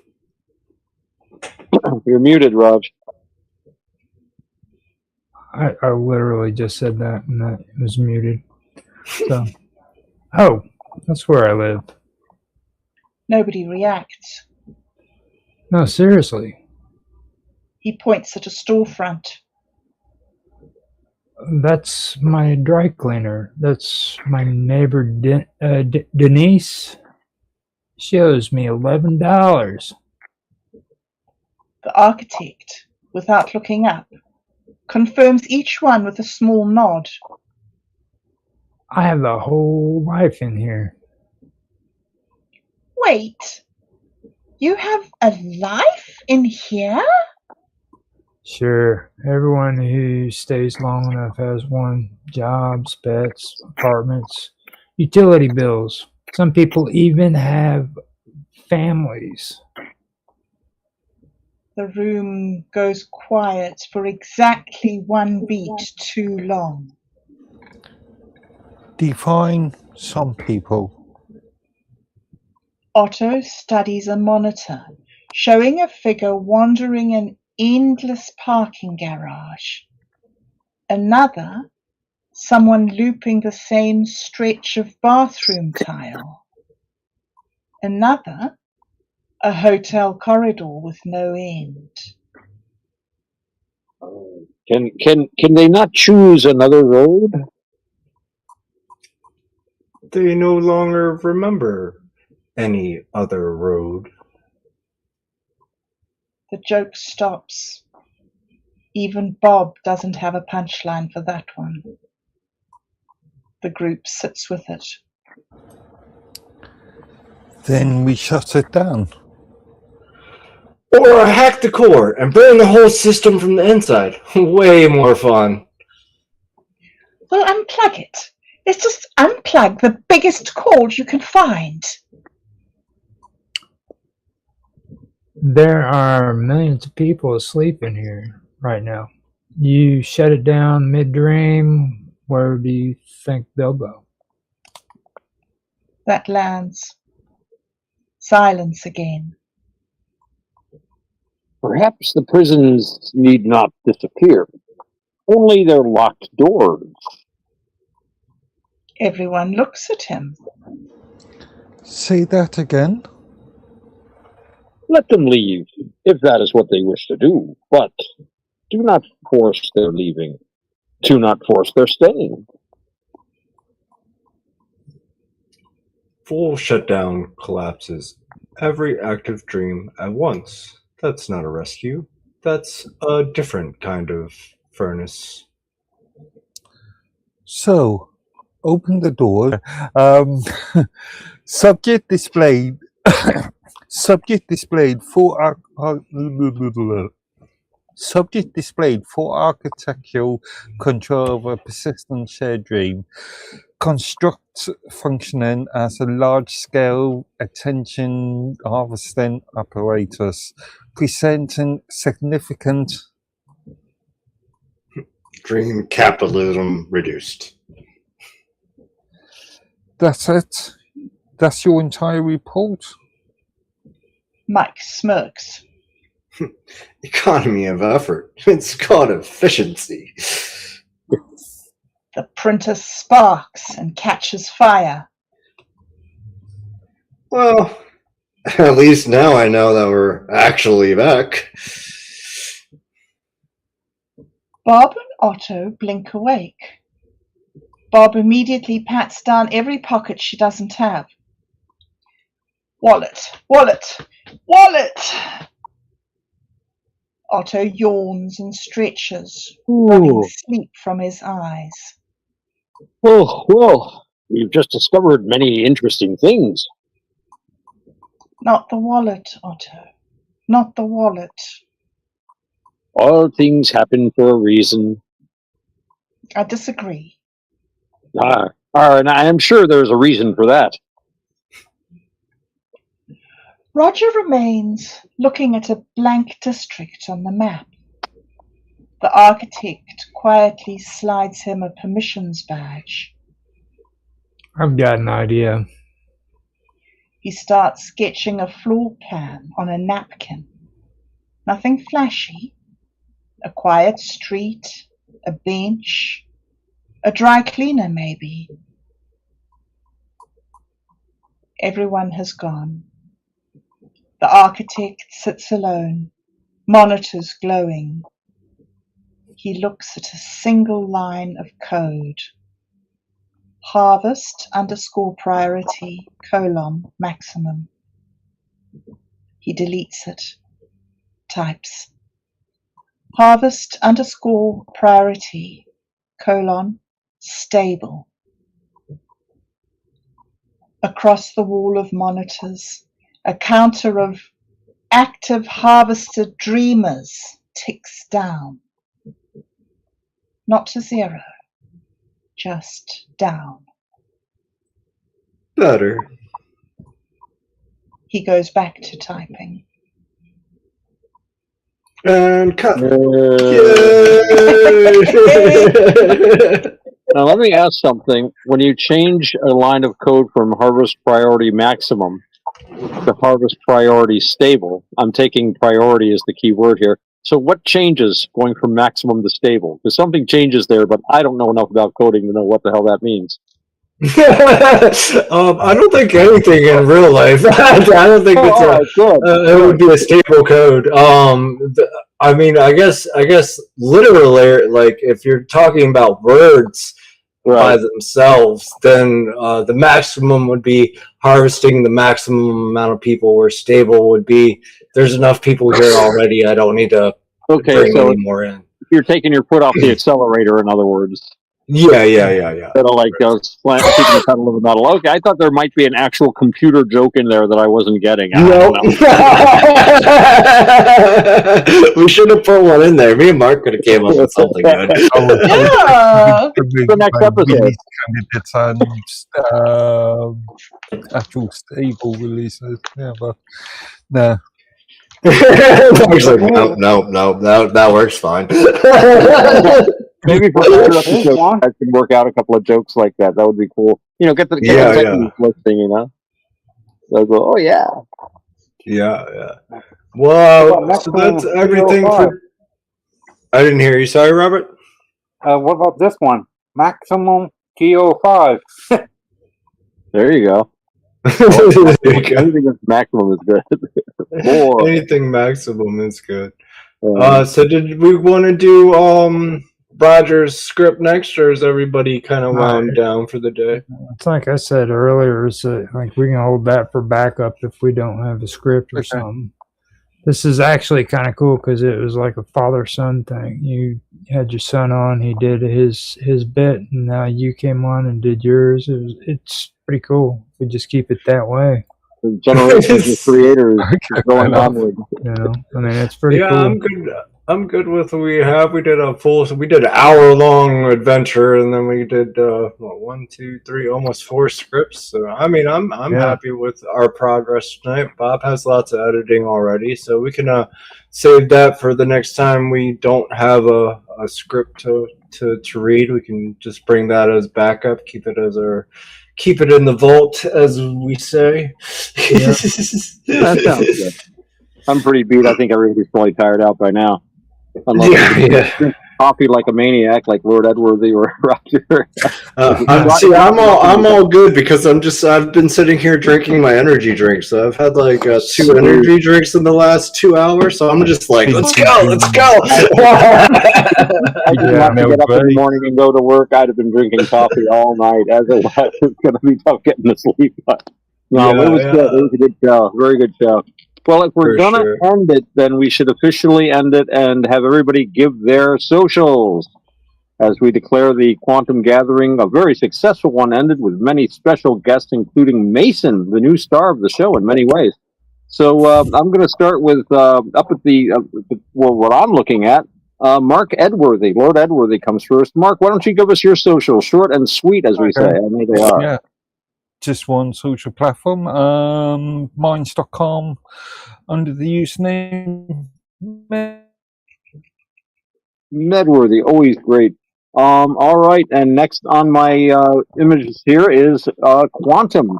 You're muted, Raj. I literally just said that and that was muted. So, oh, that's where I live. Nobody reacts. No, seriously. He points at a storefront. That's my dry cleaner. That's my neighbor Denise. She owes me $11. The architect, without looking up, confirms each one with a small nod. I have the whole life in here. Wait, you have a life in here? Sure, everyone who stays long enough has one. Jobs, pets, apartments, utility bills. Some people even have families. The room goes quiet for exactly one beat too long. Define some people. Otto studies a monitor, showing a figure wandering an endless parking garage. Another, someone looping the same stretch of bathroom tile. Another, a hotel corridor with no end. Can they not choose another road? They no longer remember any other road. The joke stops. Even Bob doesn't have a punchline for that one. The group sits with it. Then we shut it down. Or hack the core and burn the whole system from the inside. Way more fun. Well, unplug it. Let's just unplug the biggest cord you can find. There are millions of people asleep in here right now. You shut it down mid-dream, where do you think they'll go? That lands. Silence again. Perhaps the prisons need not disappear. Only their locked doors. Everyone looks at him. Say that again. Let them leave, if that is what they wish to do. But do not force their leaving. Do not force their staying. Full shutdown collapses every active dream at once. That's not a rescue. That's a different kind of furnace. So, open the door. Subject displayed. Subject displayed for subject displayed for architectural control of a persistent shared dream. Construct functioning as a large-scale attention harvesting apparatus, presenting significant Dream capitalism reduced. That's it. That's your entire report. Mike smirks. Economy of effort. It's called efficiency. The printer sparks and catches fire. Well, at least now I know that we're actually back. Bob and Otto blink awake. Bob immediately pats down every pocket she doesn't have. Wallet, wallet, wallet! Otto yawns and stretches, running sleep from his eyes. Oh, well, we've just discovered many interesting things. Not the wallet, Otto. Not the wallet. All things happen for a reason. I disagree. And I am sure there's a reason for that. Roger remains looking at a blank district on the map. The architect quietly slides him a permissions badge. I've got an idea. He starts sketching a floor plan on a napkin. Nothing flashy. A quiet street, a bench, a dry cleaner maybe. Everyone has gone. The architect sits alone, monitors glowing. He looks at a single line of code. Harvest _priority : maximum. He deletes it. Types. Harvest _priority : stable. Across the wall of monitors, a counter of active harvested dreamers ticks down. Not to 0, just down. Better. He goes back to typing. And cut. Now let me ask something. When you change a line of code from harvest priority maximum to harvest priority stable, I'm taking priority as the key word here. So what changes going from maximum to stable? Because something changes there, but I don't know enough about coding to know what the hell that means. I don't think anything in real life. I don't think it would be a stable code. I mean, I guess literally, like if you're talking about words by themselves, then the maximum would be harvesting the maximum amount of people, where stable would be there's enough people here already. I don't need to bring any more in. You're taking your foot off the accelerator, in other words. Yeah. Instead of like keeping the pedal to the metal. Okay, I thought there might be an actual computer joke in there that I wasn't getting. No. We should have put one in there. Me and Mark could have came up with something good. Yeah. The next episode. And actual stable releases. Yeah, but no. Mark's like, no, that works fine. Maybe for future episodes, I could work out a couple of jokes like that. That would be cool. You know, get the listing, you know? So go, oh, yeah. Yeah. Well, so that's everything for... I didn't hear you. Sorry, Robert? What about this one? Maximum TO5. There you go. Anything that's maximum is good. Anything maximum is good. So did we want to do Roger's script next, or is everybody kind of wound down for the day? It's like I said earlier, is like we can hold that for backup if we don't have a script or something. This is actually kind of cool because it was like a father-son thing. You had your son on, he did his bit, and now you came on and did yours. It's pretty cool. We just keep it that way. The generations of creators going onward. You know, I mean, it's pretty Yeah, cool. I'm good. I'm good with what we have. We did an hour-long adventure, and then we did one, two, three, almost 4 scripts. So I mean, I'm happy with our progress tonight. Bob has lots of editing already, so we can save that for the next time we don't have a script to read. We can just bring that as backup, keep it in the vault, as we say. Yeah. That sounds good. I'm pretty beat. I think everybody's probably tired out by now. Unless you drink coffee like a maniac, like Lord Edworthy or Roger. I'm all good because I've been sitting here drinking my energy drink. So I've had like 2 energy drinks in the last 2 hours. So I'm just like, let's go. I did not get up in the morning and go to work. I'd have been drinking coffee all night. As it was, it's going to be tough getting to sleep. But no, it was good. It was a good show. Very good show. Well, if we're going to end it, then we should officially end it and have everybody give their socials as we declare the Quantum Gathering, a very successful one, ended with many special guests, including Mason, the new star of the show in many ways. So I'm going to start with up at what I'm looking at, Mark Edworthy. Lord Edworthy comes first. Mark, why don't you give us your socials, short and sweet, as we say. I know they are. Yeah. Just one social platform, minds.com, under the username Medworthy, always great. All right, and next on my images here is Quantum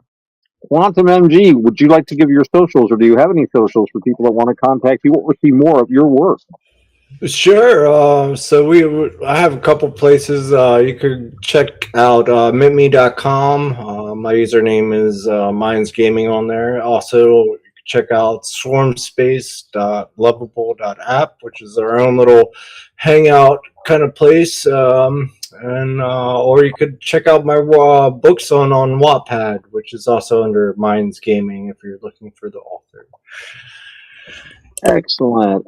MG. Would you like to give your socials, or do you have any socials for people that want to contact you or see more of your work? Sure. So I have a couple places. You could check out mitme.com. My username is Minds Gaming on there. Also, you could check out swarmspace.lovable.app, which is our own little hangout kind of place. Or you could check out my books on Wattpad, which is also under Minds Gaming if you're looking for the author. Excellent.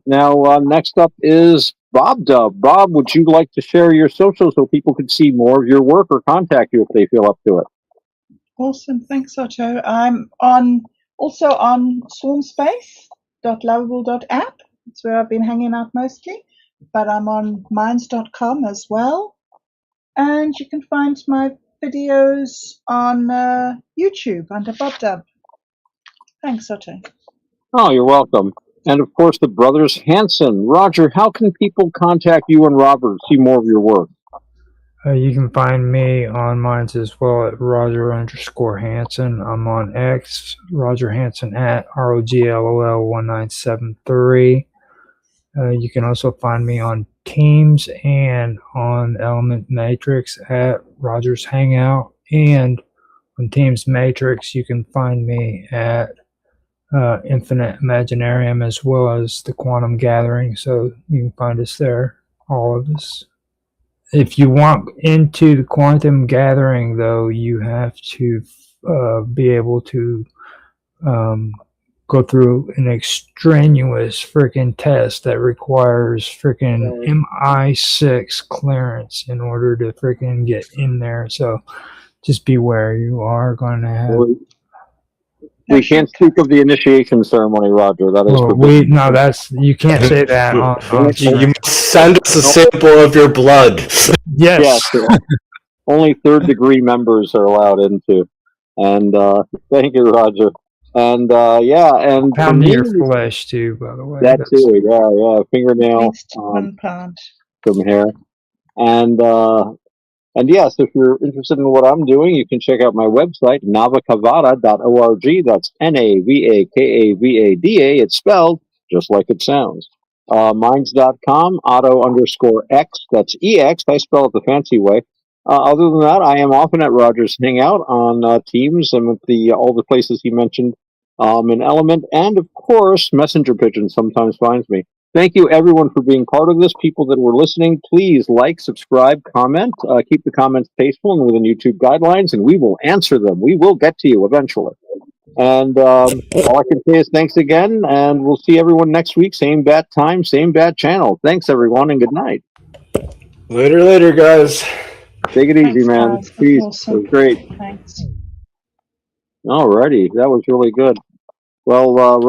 Now, next up is Bob Dub. Bob, would you like to share your socials so people can see more of your work or contact you if they feel up to it? Awesome. Thanks, Otto. I'm also on swarmspace.lovable.app. That's where I've been hanging out mostly. But I'm on minds.com as well. And you can find my videos on YouTube under Bob Dub. Thanks, Otto. Oh, you're welcome. And of course, the brothers Hanson. Roger, how can people contact you and Robert to see more of your work? You can find me on Minds as well at Roger_Hanson. I'm on X, Roger Hanson at ROGLOL1973. You can also find me on Teams and on Element Matrix at Rogers Hangout. And on Teams Matrix, you can find me at Infinite Imaginarium as well as the Quantum Gathering. So you can find us there, all of us. If you want into the Quantum Gathering, though, you have to be able to go through an extraneous freaking test that requires freaking MI6 clearance in order to freaking get in there. So just beware, you are going to have... We can't speak of the initiation ceremony, Roger. That is forbidden. You can't say that. You must send us a sample of your blood. Yes. Only third-degree members are allowed into. And thank you, Roger. And and pound your flesh too, by the way. That too, yeah. Fingernail, some hair, and yes, if you're interested in what I'm doing, you can check out my website, navakavada.org. That's NAVAKAVADA. It's spelled just like it sounds. Minds.com, Otto_X. That's EX. I spell it the fancy way. Other than that, I am often at Rogers Hangout on Teams and with all the places he mentioned in Element. And, of course, Messenger Pigeon sometimes finds me. Thank you, everyone, for being part of this. People that were listening, please like, subscribe, comment. Keep the comments tasteful and within YouTube guidelines, and we will answer them. We will get to you eventually. And all I can say is thanks again, and we'll see everyone next week. Same bat time, same bat channel. Thanks, everyone, and good night. Later, guys. Take it easy, Thanks, man. guys. Peace. Awesome. It was great. Thanks. Alrighty, that was really good. Well, Roger.